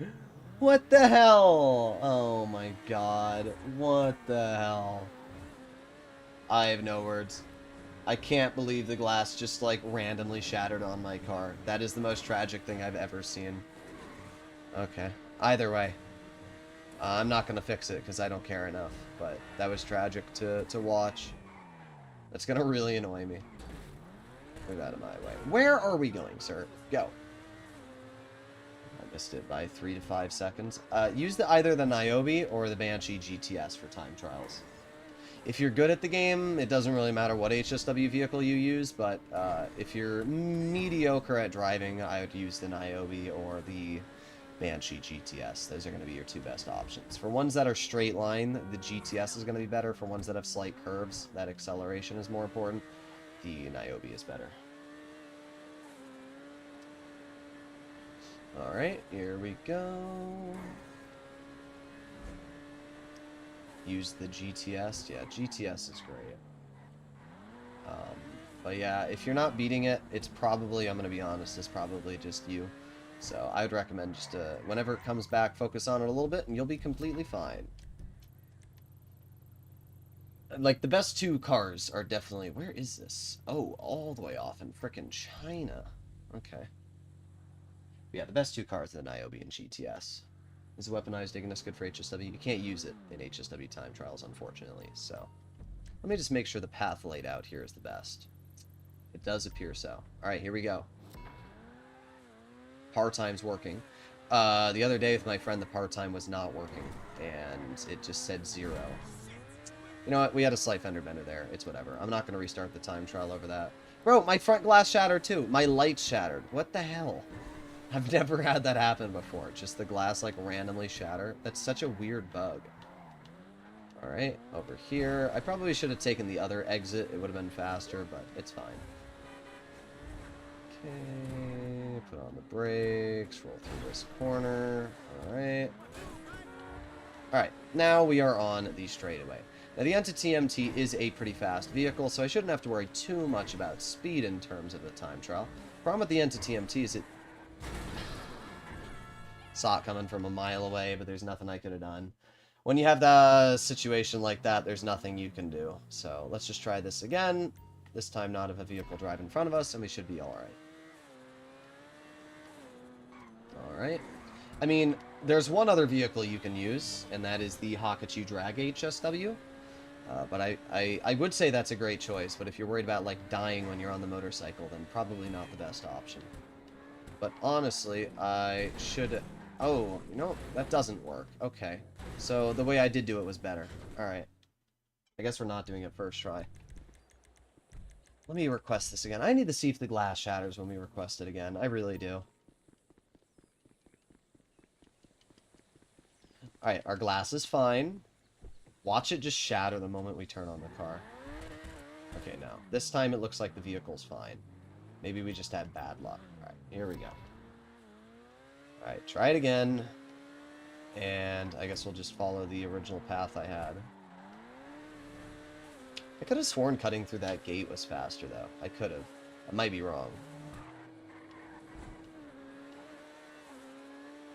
What the hell? Oh my god. What the hell? I have no words. I can't believe the glass just, like, randomly shattered on my car. That is the most tragic thing I've ever seen. Okay. Either way. I'm not going to fix it because I don't care enough. But that was tragic to watch. That's going to really annoy me. Move out of my way. Where are we going, sir? Go. I missed it by 3 to 5 seconds. Use either the Niobe or the Banshee GTS for time trials. If you're good at the game, it doesn't really matter what HSW vehicle you use, but if you're mediocre at driving, I would use the Niobe or the Banshee GTS. Those are going to be your two best options. For ones that are straight line, the GTS is going to be better. For ones that have slight curves, that acceleration is more important. The Niobe is better. Alright, here we go. Use the GTS. Yeah, GTS is great. But yeah, if you're not beating it, it's probably, I'm going to be honest, it's probably just you. So I would recommend just, whenever it comes back, focus on it a little bit, and you'll be completely fine. Like, the best two cars are definitely... Where is this? Oh, all the way off in frickin' China. Okay. Yeah, the best two cars are the Niobe and GTS. Is weaponized Ignis good for HSW? You can't use it in HSW time trials, unfortunately, so... Let me just make sure the path laid out here is the best. It does appear so. Alright, here we go. Par-time's working. The other day with my friend, the part-time was not working, and it just said 0. You know what? We had a slight fender bender there. It's whatever. I'm not going to restart the time trial over that. Bro, my front glass shattered too. My lights shattered. What the hell? I've never had that happen before. Just the glass, like, randomly shatter. That's such a weird bug. Alright, over here. I probably should have taken the other exit. It would have been faster, but it's fine. Okay, put on the brakes. Roll through this corner. Alright. Alright, now we are on the straightaway. Now, the Entity MT is a pretty fast vehicle, so I shouldn't have to worry too much about speed in terms of the time trial. Problem with the Entity MT is it... Saw it coming from a mile away, but there's nothing I could have done. When you have the situation like that, there's nothing you can do. So, let's just try this again. This time not have a vehicle drive in front of us, and we should be alright. Alright. I mean, there's one other vehicle you can use, and that is the Hakachu Drag HSW. But I would say that's a great choice, but if you're worried about, like, dying when you're on the motorcycle, then probably not the best option. But honestly, I should... Oh, you know, that doesn't work. Okay. So, the way I did do it was better. Alright. I guess we're not doing it first try. Let me request this again. I need to see if the glass shatters when we request it again. I really do. Alright, our glass is fine. Watch it just shatter the moment we turn on the car. Okay, now. This time it looks like the vehicle's fine. Maybe we just had bad luck. Alright, here we go. Alright, try it again. And I guess we'll just follow the original path I had. I could have sworn cutting through that gate was faster, though. I could have. I might be wrong.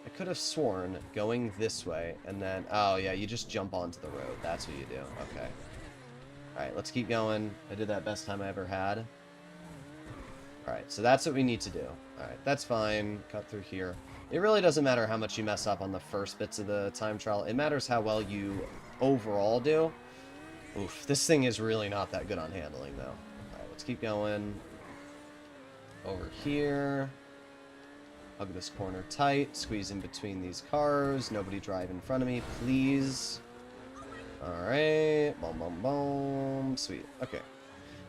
I could have sworn going this way, and then... Oh, yeah, you just jump onto the road. That's what you do. Okay. Alright, let's keep going. I did that best time I ever had. Alright, so that's what we need to do. Alright, that's fine. Cut through here. It really doesn't matter how much you mess up on the first bits of the time trial. It matters how well you overall do. Oof, this thing is really not that good on handling, though. Alright, let's keep going. Over here. Hug this corner tight. Squeeze in between these cars. Nobody drive in front of me, please. Alright. Boom, boom, boom. Sweet. Okay.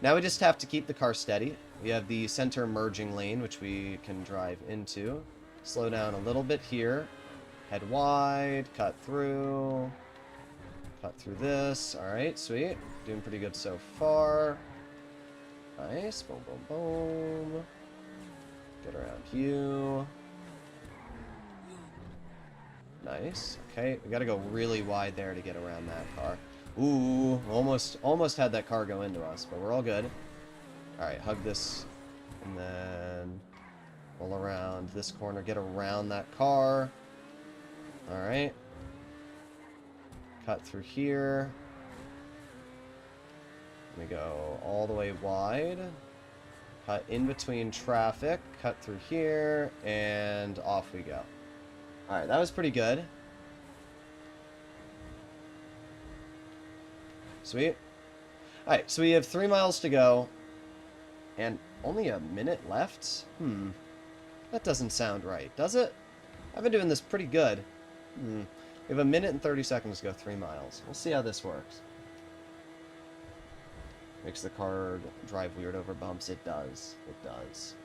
Now we just have to keep the car steady. We have the center merging lane, which we can drive into. Slow down a little bit here. Head wide, cut through this. Alright, sweet. Doing pretty good so far. Nice. Boom, boom, boom. Get around you. Nice. Okay, we gotta go really wide there to get around that car. Ooh, almost had that car go into us, but we're all good. Alright, hug this, and then roll around this corner, get around that car. Alright. Cut through here. We go all the way wide. Cut in between traffic, cut through here, and off we go. Alright, that was pretty good. Sweet. Alright, so we have 3 miles to go. And only a minute left? That doesn't sound right, does it? I've been doing this pretty good. We have a minute and 30 seconds to go 3 miles. We'll see how this works. Makes the car drive weird over bumps. It does. It does.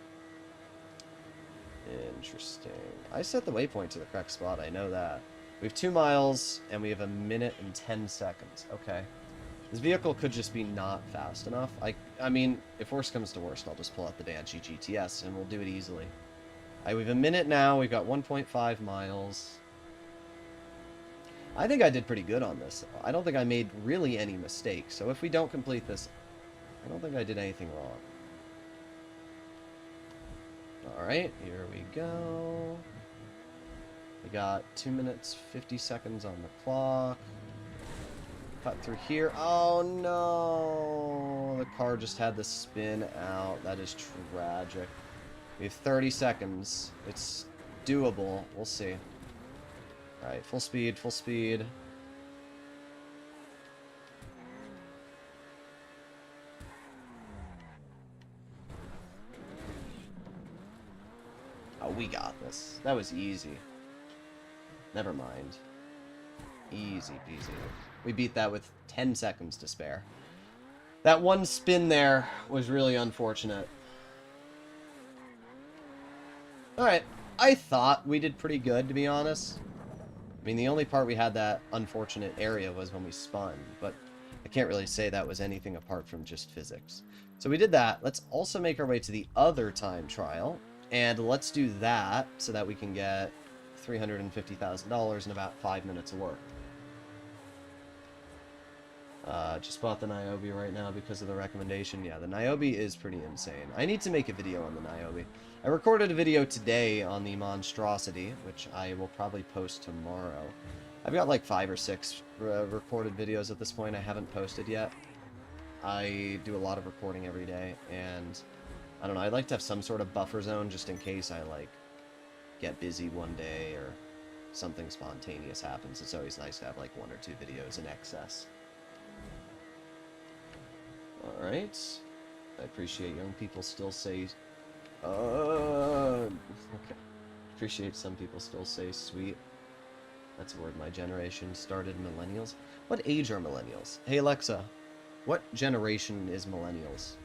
Interesting. I set the waypoint to the correct spot. I know that. We have 2 miles, and we have a minute and 10 seconds. Okay. This vehicle could just be not fast enough. I mean, if worst comes to worst, I'll just pull out the Banshee GTS, and we'll do it easily. Alright, we have a minute now. We've got 1.5 miles. I think I did pretty good on this. I don't think I made really any mistakes. So if we don't complete this, I don't think I did anything wrong. Alright, here we go. We got 2 minutes, 50 seconds on the clock. Cut through here. Oh no! The car just had the spin out. That is tragic. We have 30 seconds. It's doable. We'll see. Alright, full speed, full speed. Oh, we got this. That was easy. Never mind. Easy peasy. We beat that with 10 seconds to spare. That one spin there was really unfortunate. Alright, I thought we did pretty good, to be honest. I mean, the only part we had that unfortunate area was when we spun, but I can't really say that was anything apart from just physics. So we did that. Let's also make our way to the other time trial, and let's do that so that we can get $350,000 in about 5 minutes of work. Just bought the Niobe right now because of the recommendation. Yeah, the Niobe is pretty insane. I need to make a video on the Niobe. I recorded a video today on the monstrosity, which I will probably post tomorrow. I've got like 5 or 6 recorded videos at this point I haven't posted yet. I do a lot of recording every day, and I don't know, I'd like to have some sort of buffer zone just in case I like get busy one day or something spontaneous happens. It's always nice to have like 1 or 2 videos in excess. Alright. I appreciate young people still say... okay. Appreciate some people still say sweet. That's a word my generation started. Millennials? What age are millennials? Hey Alexa, what generation is millennials?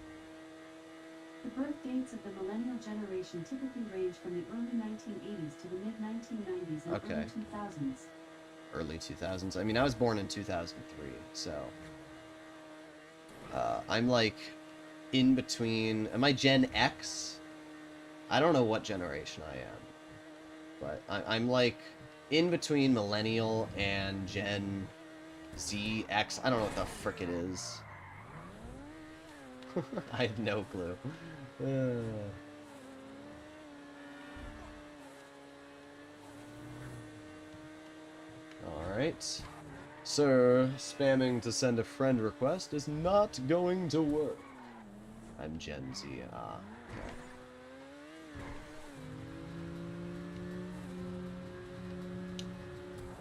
The birth dates of the millennial generation typically range from the early 1980s to the mid-1990s and Okay. early 2000s. Early 2000s. I mean, I was born in 2003, so... I'm like in between... Am I Gen X? I don't know what generation I am. But I'm like in between millennial and Gen Z, X. I don't know what the frick it is. I have no clue. Alright. Sir, spamming to send a friend request is not going to work. I'm Gen Z, okay.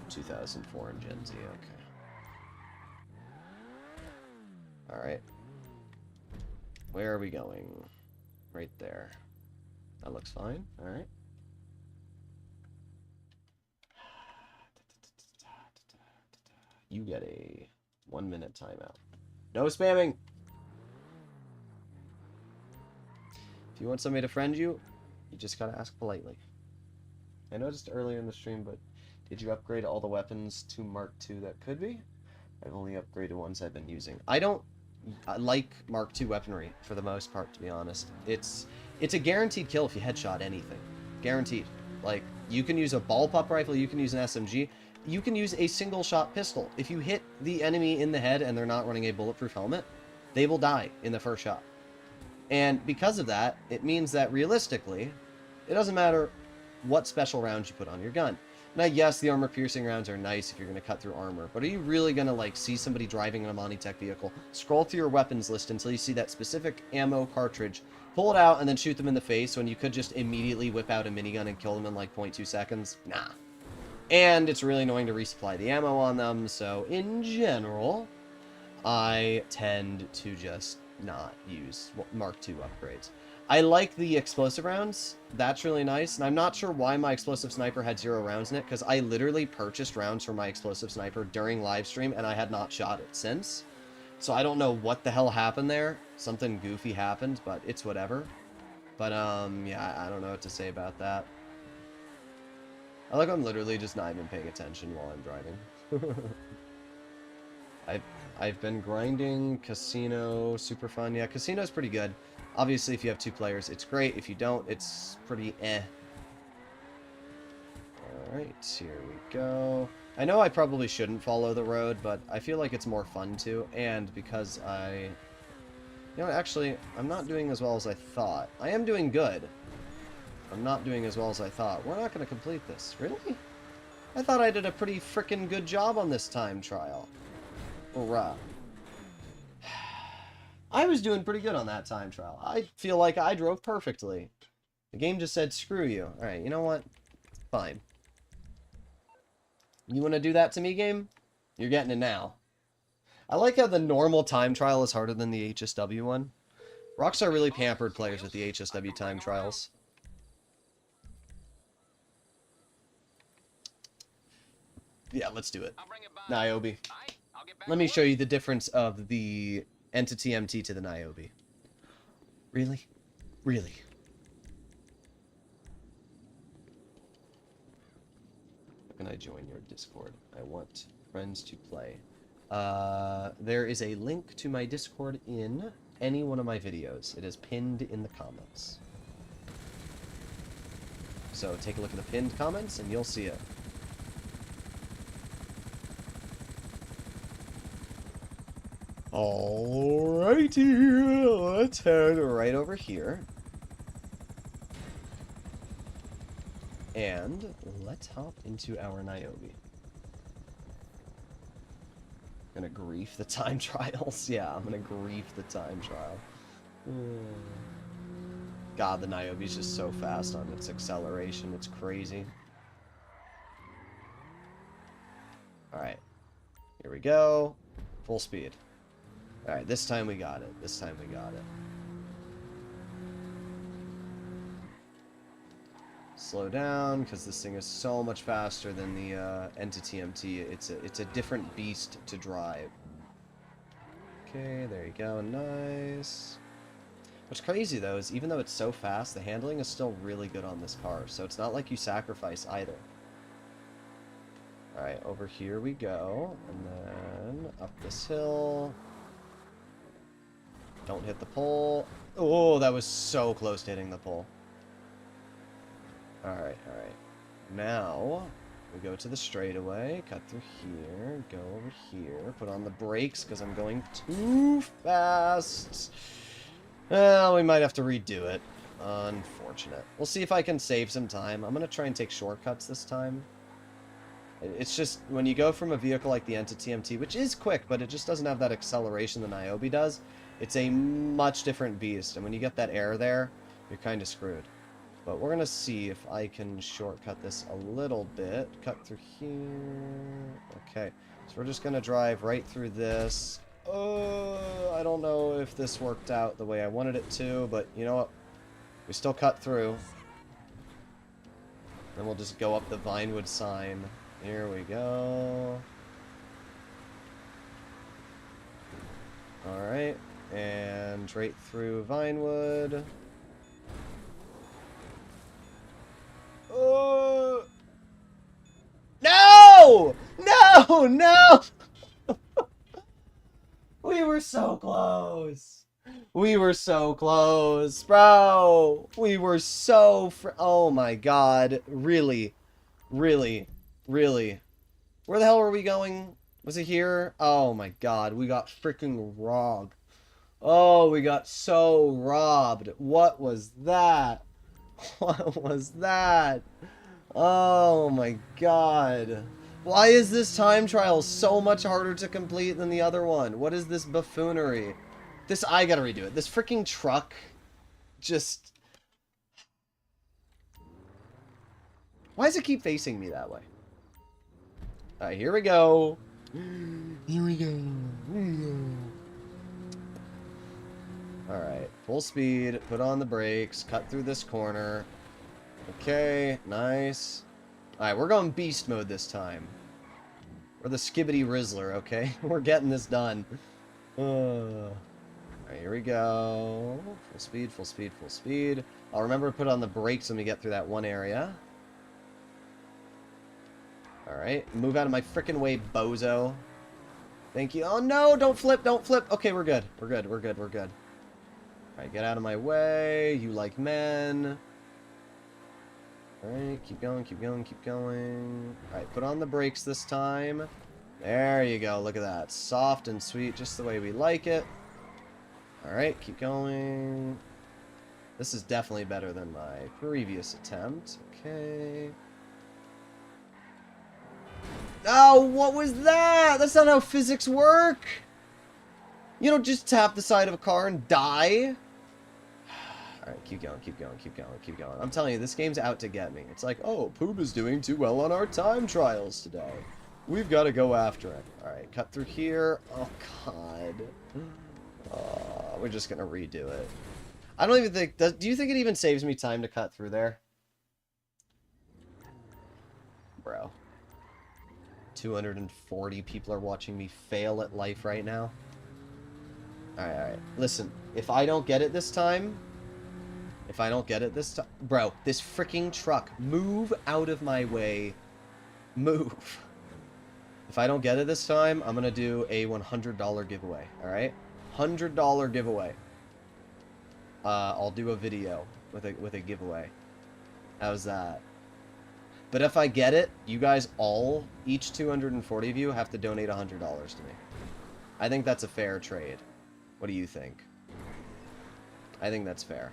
2004 and Gen Z, okay. Alright. Where are we going? Right there. That looks fine, alright. You get a 1-minute timeout. No spamming! If you want somebody to friend you, you just gotta ask politely. I noticed earlier in the stream, but did you upgrade all the weapons to Mark II that could be? I've only upgraded ones I've been using. I don't like Mark II weaponry, for the most part, to be honest. It's a guaranteed kill if you headshot anything. Guaranteed. Like, you can use a ball-pop rifle, you can use an SMG, you can use a single-shot pistol. If you hit the enemy in the head and they're not running a bulletproof helmet, they will die in the first shot. And because of that, it means that, realistically, it doesn't matter what special rounds you put on your gun. Now, yes, the armor-piercing rounds are nice if you're going to cut through armor, but are you really going to, like, see somebody driving an Amani-Tech vehicle, scroll through your weapons list until you see that specific ammo cartridge, pull it out, and then shoot them in the face when you could just immediately whip out a minigun and kill them in, like, 0.2 seconds? Nah. And it's really annoying to resupply the ammo on them, so, in general, I tend to just not use Mark II upgrades. I like the explosive rounds. That's really nice. And I'm not sure why my explosive sniper had 0 rounds in it, because I literally purchased rounds for my explosive sniper during live stream, and I had not shot it since. So I don't know what the hell happened there. Something goofy happened, but it's whatever. But, yeah, I don't know what to say about that. I'm literally just not even paying attention while I'm driving. I've been grinding Casino, super fun. Yeah, Casino's pretty good. Obviously, if you have 2 players, it's great. If you don't, it's pretty eh. Alright, here we go. I know I probably shouldn't follow the road, but I feel like it's more fun to, and because I... You know, actually, I'm not doing as well as I thought. I am doing good. I'm not doing as well as I thought. We're not going to complete this. Really? I thought I did a pretty frickin' good job on this time trial. Hurrah. I was doing pretty good on that time trial. I feel like I drove perfectly. The game just said, screw you. Alright, you know what? Fine. You want to do that to me, game? You're getting it now. I like how the normal time trial is harder than the HSW one. Rockstar really pampered players with the HSW time trials. Yeah, let's do it. Niobe. Let me show you the difference of the Entity MT to the Niobe. Really? Really? How can I join your Discord? I want friends to play. There is a link to my Discord in any one of my videos. It is pinned in the comments. So take a look at the pinned comments and you'll see it. Alrighty, let's head right over here. And let's hop into our Niobe. I'm gonna grief the time trials. Yeah, I'm gonna grief the time trial. God, the Niobe's just so fast on its acceleration. It's crazy. Alright. Here we go. Full speed. Alright, this time we got it. This time we got it. Slow down, because this thing is so much faster than the Entity MT. It's a different beast to drive. Okay, there you go. Nice. What's crazy, though, is even though it's so fast, the handling is still really good on this car. So it's not like you sacrifice either. Alright, over here we go. And then up this hill. Don't hit the pole. Oh, that was so close to hitting the pole. Alright, alright. Now, we go to the straightaway, cut through here, go over here, put on the brakes because I'm going too fast. Well, we might have to redo it. Unfortunate. We'll see if I can save some time. I'm going to try and take shortcuts this time. It's just, when you go from a vehicle like the Entity MT, which is quick, but it just doesn't have that acceleration the Niobe does, it's a much different beast, and when you get that air there, you're kind of screwed. But we're going to see if I can shortcut this a little bit. Cut through here. Okay, so we're just going to drive right through this. I don't know if this worked out the way I wanted it to, but you know what? We still cut through. Then we'll just go up the Vinewood sign. Here we go. Alright, and right through Vinewood. No! We were so close. We were so close, bro. We were so oh my god. Really? Really? Really? Where the hell were we going? Was it here? Oh my god. We got freaking robbed. Oh, we got so robbed. What was that? What was that? Oh my god. Why is this time trial so much harder to complete than the other one? What is this buffoonery? This, I gotta redo it. This freaking truck just... Why does it keep facing me that way? Alright, here we go. Here we go. Alright, full speed, put on the brakes, cut through this corner. Okay, nice. Alright, we're going beast mode this time. We're the Skibbity Rizzler, okay? We're getting this done. Alright, here we go. Full speed, full speed, full speed. I'll remember to put on the brakes when we get through that one area. Alright, move out of my frickin' way, bozo. Thank you. Oh no, don't flip, don't flip. Okay, we're good. We're good, we're good, we're good. Alright, get out of my way. You like men. Alright, keep going, keep going, keep going. Alright, put on the brakes this time. There you go, look at that. Soft and sweet, just the way we like it. Alright, keep going. This is definitely better than my previous attempt. Okay. Oh, what was that? That's not how physics work. You don't just tap the side of a car and die. Alright, keep going, keep going, keep going, keep going. I'm telling you, this game's out to get me. It's like, oh, Poob is doing too well on our time trials today. We've got to go after it. Alright, cut through here. Oh, God. We're just going to redo it. I don't even think... Do you think it even saves me time to cut through there? Bro. 240 people are watching me fail at life right now. Alright, alright. Listen, if I don't get it this time... If I don't get it this time... Bro, this freaking truck. Move out of my way. Move. If I don't get it this time, I'm going to do a $100 giveaway. Alright? $100 giveaway. I'll do a video with a giveaway. How's that? But if I get it, you guys all, each 240 of you, have to donate $100 to me. I think that's a fair trade. What do you think? I think that's fair.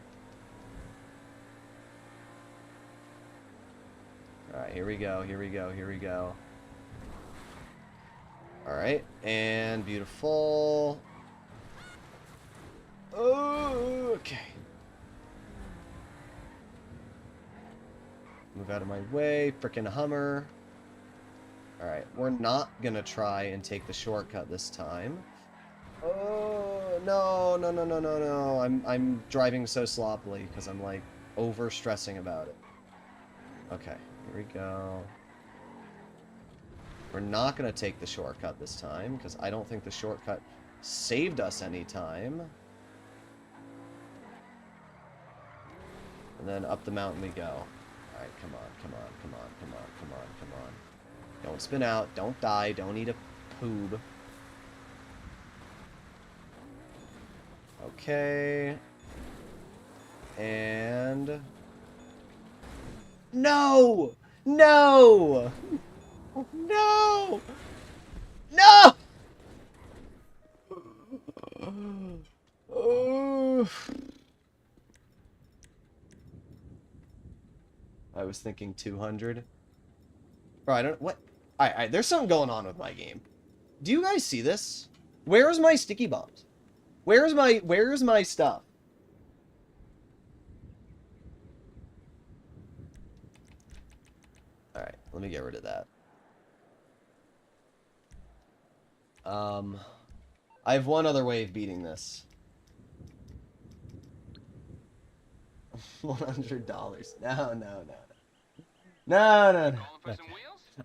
Alright, here we go, here we go, here we go. Alright, and beautiful. Oh, okay. Move out of my way, frickin' Hummer. Alright, we're not gonna try and take the shortcut this time. Oh, no, no, no, no, no, no. I'm driving so sloppily because I'm, like, over-stressing about it. Okay, here we go. We're not gonna take the shortcut this time because I don't think the shortcut saved us any time. And then up the mountain we go. Alright, come on, come on, come on, come on, come on, come on. Don't spin out, don't die, don't eat a poob. Okay. And... No! No! No! No! Oh. I was thinking 200. Bro, I don't... What? Alright, there's something going on with my game. Do you guys see this? Where's my sticky bombs? Where's my stuff? Alright, let me get rid of that. I have one other way of beating this. $100. No, no, no, no. No, no, no. Okay.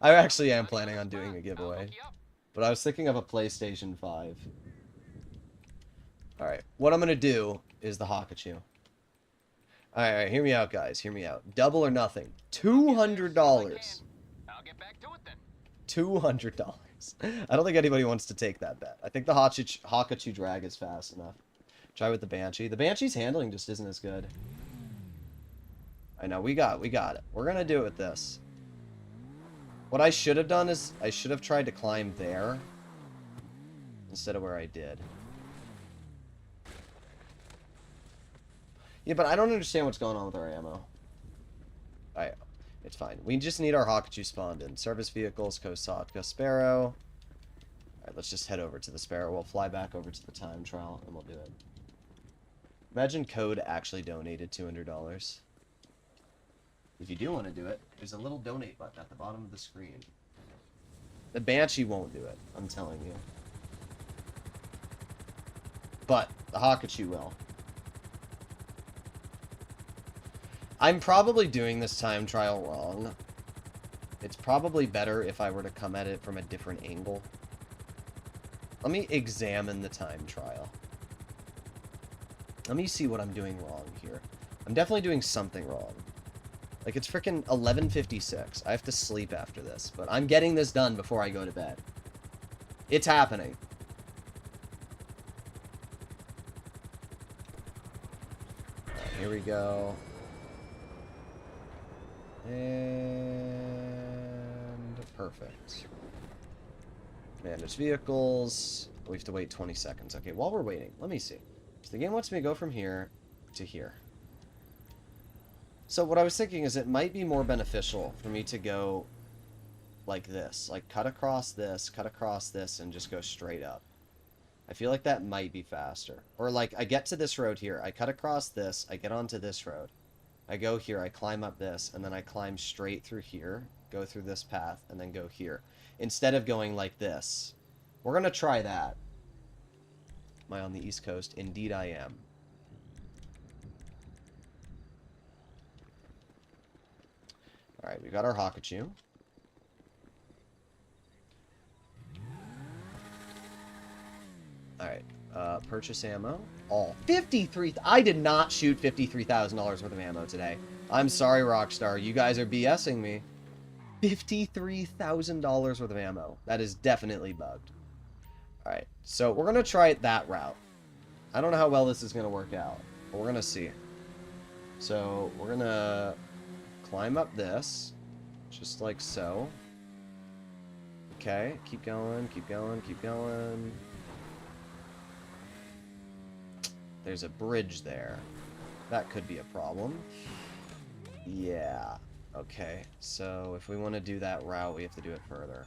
I actually am planning on doing a giveaway. But I was thinking of a PlayStation 5. Alright, what I'm going to do is the Hakachu. Alright, hear me out, guys. Hear me out. Double or nothing. $200. I'll get back to it then. $200. I don't think anybody wants to take that bet. I think the Hakachu drag is fast enough. Try with the Banshee. The Banshee's handling just isn't as good. I know, we got it. We're gonna do it with this. What I should have done is, I should have tried to climb there instead of where I did. Yeah, but I don't understand what's going on with our ammo. It's fine. We just need our Hakachu spawned in. Service vehicles, Kosatka, Sparrow. Alright, let's just head over to the Sparrow. We'll fly back over to the time trial, and we'll do it. Imagine Code actually donated $200. If you do want to do it, there's a little donate button at the bottom of the screen. The Banshee won't do it, I'm telling you. But the Hakachu will. I'm probably doing this time trial wrong. It's probably better if I were to come at it from a different angle. Let me examine the time trial. Let me see what I'm doing wrong here. I'm definitely doing something wrong. Like, it's freaking 11:56. I have to sleep after this, but I'm getting this done before I go to bed. It's happening. Here we go. And perfect. Manage vehicles. We have to wait 20 seconds. Okay, while we're waiting, let me see. So the game wants me to go from here to here. So what I was thinking is it might be more beneficial for me to go like this. Like cut across this, and just go straight up. I feel like that might be faster. Or like I get to this road here, I cut across this, I get onto this road. I go here, I climb up this, and then I climb straight through here, go through this path, and then go here. Instead of going like this. We're going to try that. Am I on the East Coast? Indeed I am. Alright, we got our Hakachu. Alright, purchase ammo. All 53. I did not shoot $53,000 worth of ammo today. I'm sorry, Rockstar. You guys are BSing me. $53,000 worth of ammo. That is definitely bugged. Alright, so we're going to try it that route. I don't know how well this is going to work out, but we're going to see. So, we're going to climb up this, just like so. Okay, keep going, keep going, keep going. There's a bridge there. That could be a problem. Yeah. Okay, so if we want to do that route, we have to do it further.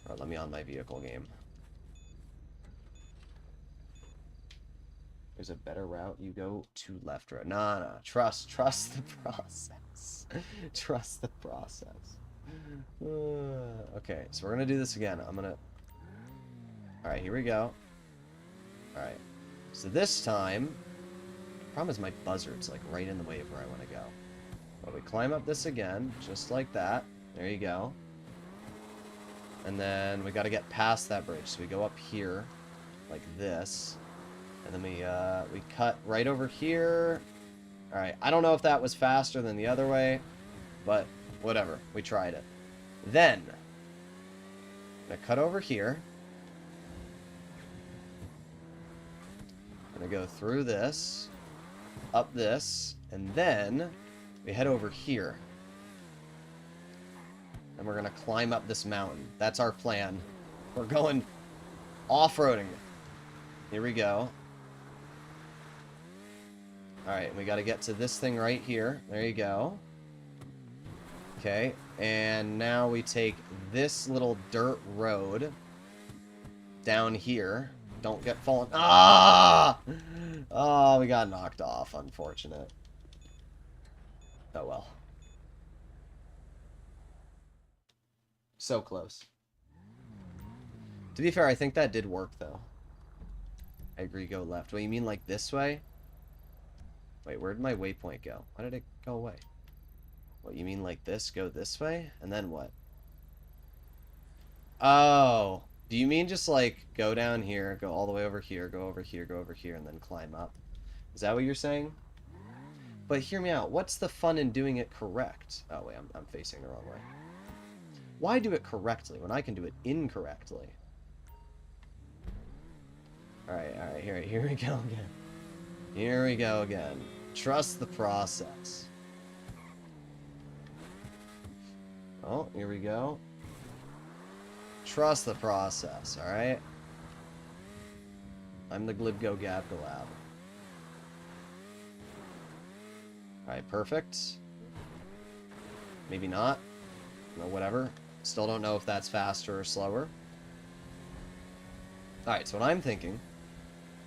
Alright, let me on my vehicle game. There's a better route. You go to left road. Nah. Trust the process. Trust the process. Okay, so we're gonna do this again. Alright, here we go. Alright. So this time, the problem is my buzzard's like right in the way of where I want to go. But we climb up this again, just like that. There you go. And then we got to get past that bridge. So we go up here, like this. And then we cut right over here. Alright, I don't know if that was faster than the other way, but whatever. We tried it. Then, I'm going to cut over here. I'm going to go through this, up this, and then we head over here. And we're going to climb up this mountain. That's our plan. We're going off-roading. Here we go. Alright, we got to get to this thing right here. There you go. Okay, and now we take this little dirt road down here. Don't get fallen. Ah! Oh, we got knocked off. Unfortunate. Oh well. So close. To be fair, I think that did work, though. I agree, go left. Wait, you mean like this way? Wait, where did my waypoint go? Why did it go away? What, you mean like this? Go this way? And then what? Oh. Do you mean just, like, go down here, go all the way over here, go over here, go over here, and then climb up? Is that what you're saying? But hear me out. What's the fun in doing it correct? Oh, wait, I'm facing the wrong way. Why do it correctly when I can do it incorrectly? Alright, here we go again. Here we go again. Trust the process. Oh, here we go. Trust the process, alright? I'm the Glibgo Gabgalab. Alright, perfect. Maybe not. No, whatever. Still don't know if that's faster or slower. Alright, so what I'm thinking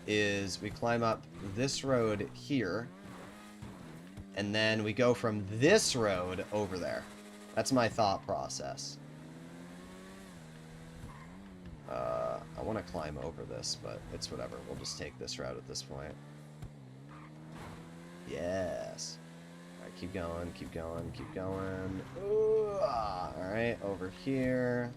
is we climb up this road here, and then we go from this road over there. That's my thought process. I want to climb over this, but it's whatever. We'll just take this route at this point. Yes. Alright, keep going, keep going, keep going. Alright, over here.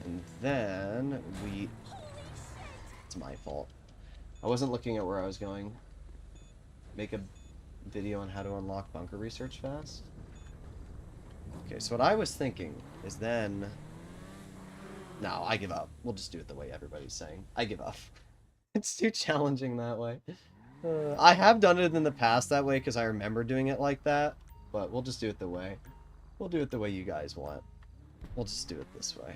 And then we... It's my fault. I wasn't looking at where I was going. Make a video on how to unlock bunker research fast. Okay, so what I was thinking is then... No, I give up. We'll just do it the way everybody's saying. I give up. It's too challenging that way. I have done it in the past that way because I remember doing it like that. But we'll just do it the way. We'll do it the way you guys want. We'll just do it this way.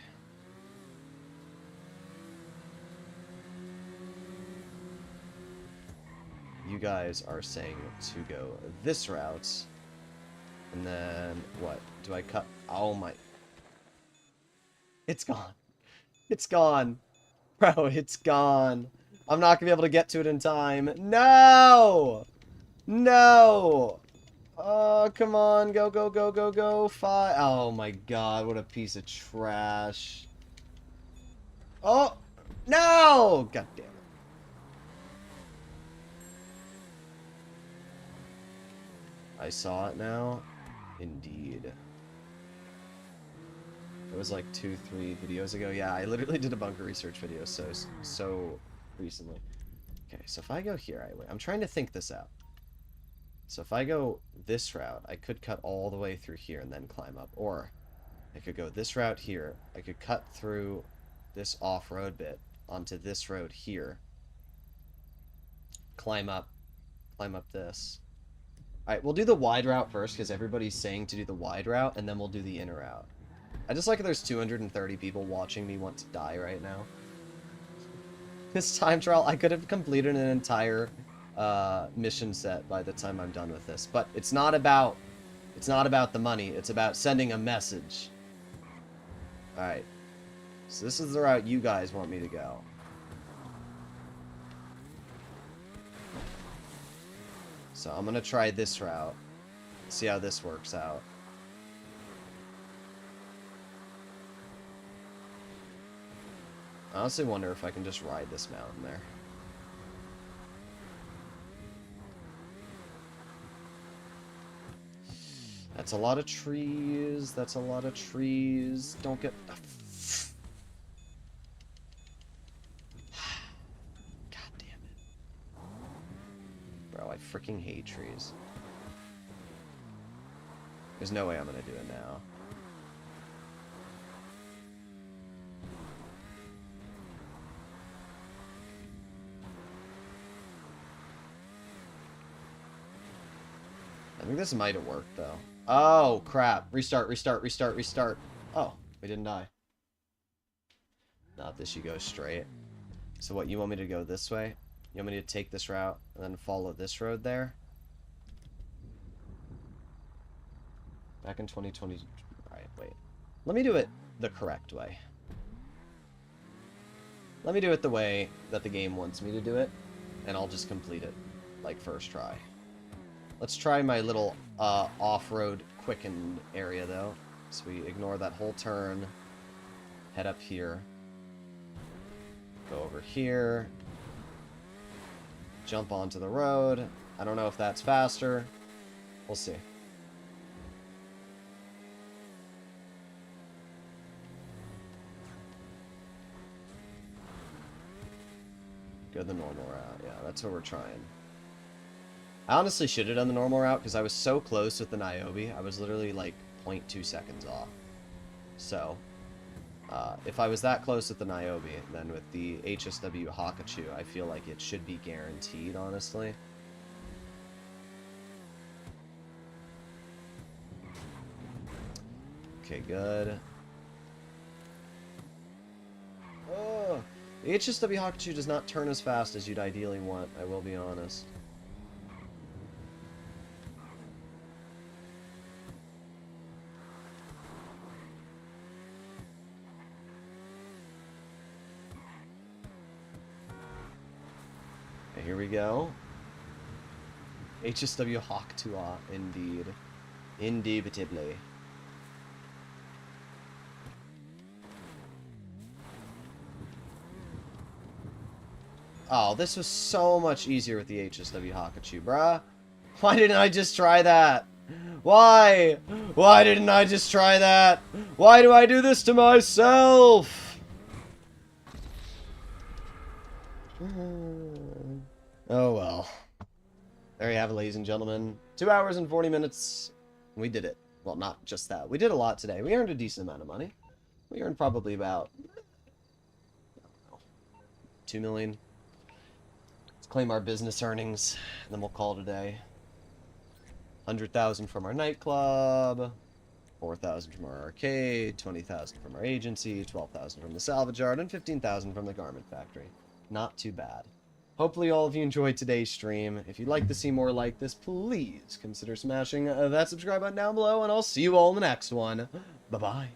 You guys are saying to go this route. And then, what? Do I cut? Oh my... It's gone. It's gone. Bro, it's gone. I'm not going to be able to get to it in time. No! No! Oh, come on. Go, go, go, go, go. Five. Oh my god, what a piece of trash. Oh! No! God damn it. I saw it now. Indeed. It was like 2-3 videos ago. Yeah, I literally did a bunker research video so recently. Okay, so if I go here, I'm trying to think this out. So if I go this route, I could cut all the way through here and then climb up. Or I could go this route here. I could cut through this off-road bit onto this road here. Climb up this. Alright, we'll do the wide route first, because everybody's saying to do the wide route, and then we'll do the inner route. I just like there's 230 people watching me want to die right now. This time trial, I could have completed an entire mission set by the time I'm done with this. But it's not about the money, it's about sending a message. Alright. So this is the route you guys want me to go. So I'm gonna try this route. See how this works out. I honestly wonder if I can just ride this mountain there. That's a lot of trees. That's a lot of trees. Don't get... God damn it. Bro, I freaking hate trees. There's no way I'm gonna do it now. I think this might have worked, though. Oh, crap. Restart, restart, restart, restart. Oh, we didn't die. Not this, you go straight. So what, you want me to go this way? You want me to take this route and then follow this road there? Back in 2020... Alright, wait. Let me do it the correct way. Let me do it the way that the game wants me to do it, and I'll just complete it, like, first try. Let's try my little off-road quickened area, though. So we ignore that whole turn. Head up here. Go over here. Jump onto the road. I don't know if that's faster. We'll see. Go the normal route. Yeah, that's what we're trying. I honestly should have done the normal route because I was so close with the Niobe. I was literally like 0.2 seconds off. So, if I was that close with the Niobe, then with the HSW Hakachu, I feel like it should be guaranteed, honestly. Okay, good. Oh, the HSW Hakachu does not turn as fast as you'd ideally want, I will be honest. Okay, here we go. HSW Hakatua, indeed. Indubitably. Oh, this was so much easier with the HSW Hakachu, bruh. Why didn't I just try that? Why? Why didn't I just try that? Why do I do this to myself? Oh well. There you have it, ladies and gentlemen. 2 hours and 40 minutes. We did it. Well, not just that. We did a lot today. We earned a decent amount of money. We earned probably about, I don't know, 2 million. Let's claim our business earnings, and then we'll call it a day. 100,000 from our nightclub, 4,000 from our arcade, 20,000 from our agency, 12,000 from the salvage yard, and 15,000 from the garment factory. Not too bad. Hopefully all of you enjoyed today's stream. If you'd like to see more like this, please consider smashing that subscribe button down below, and I'll see you all in the next one. Bye-bye.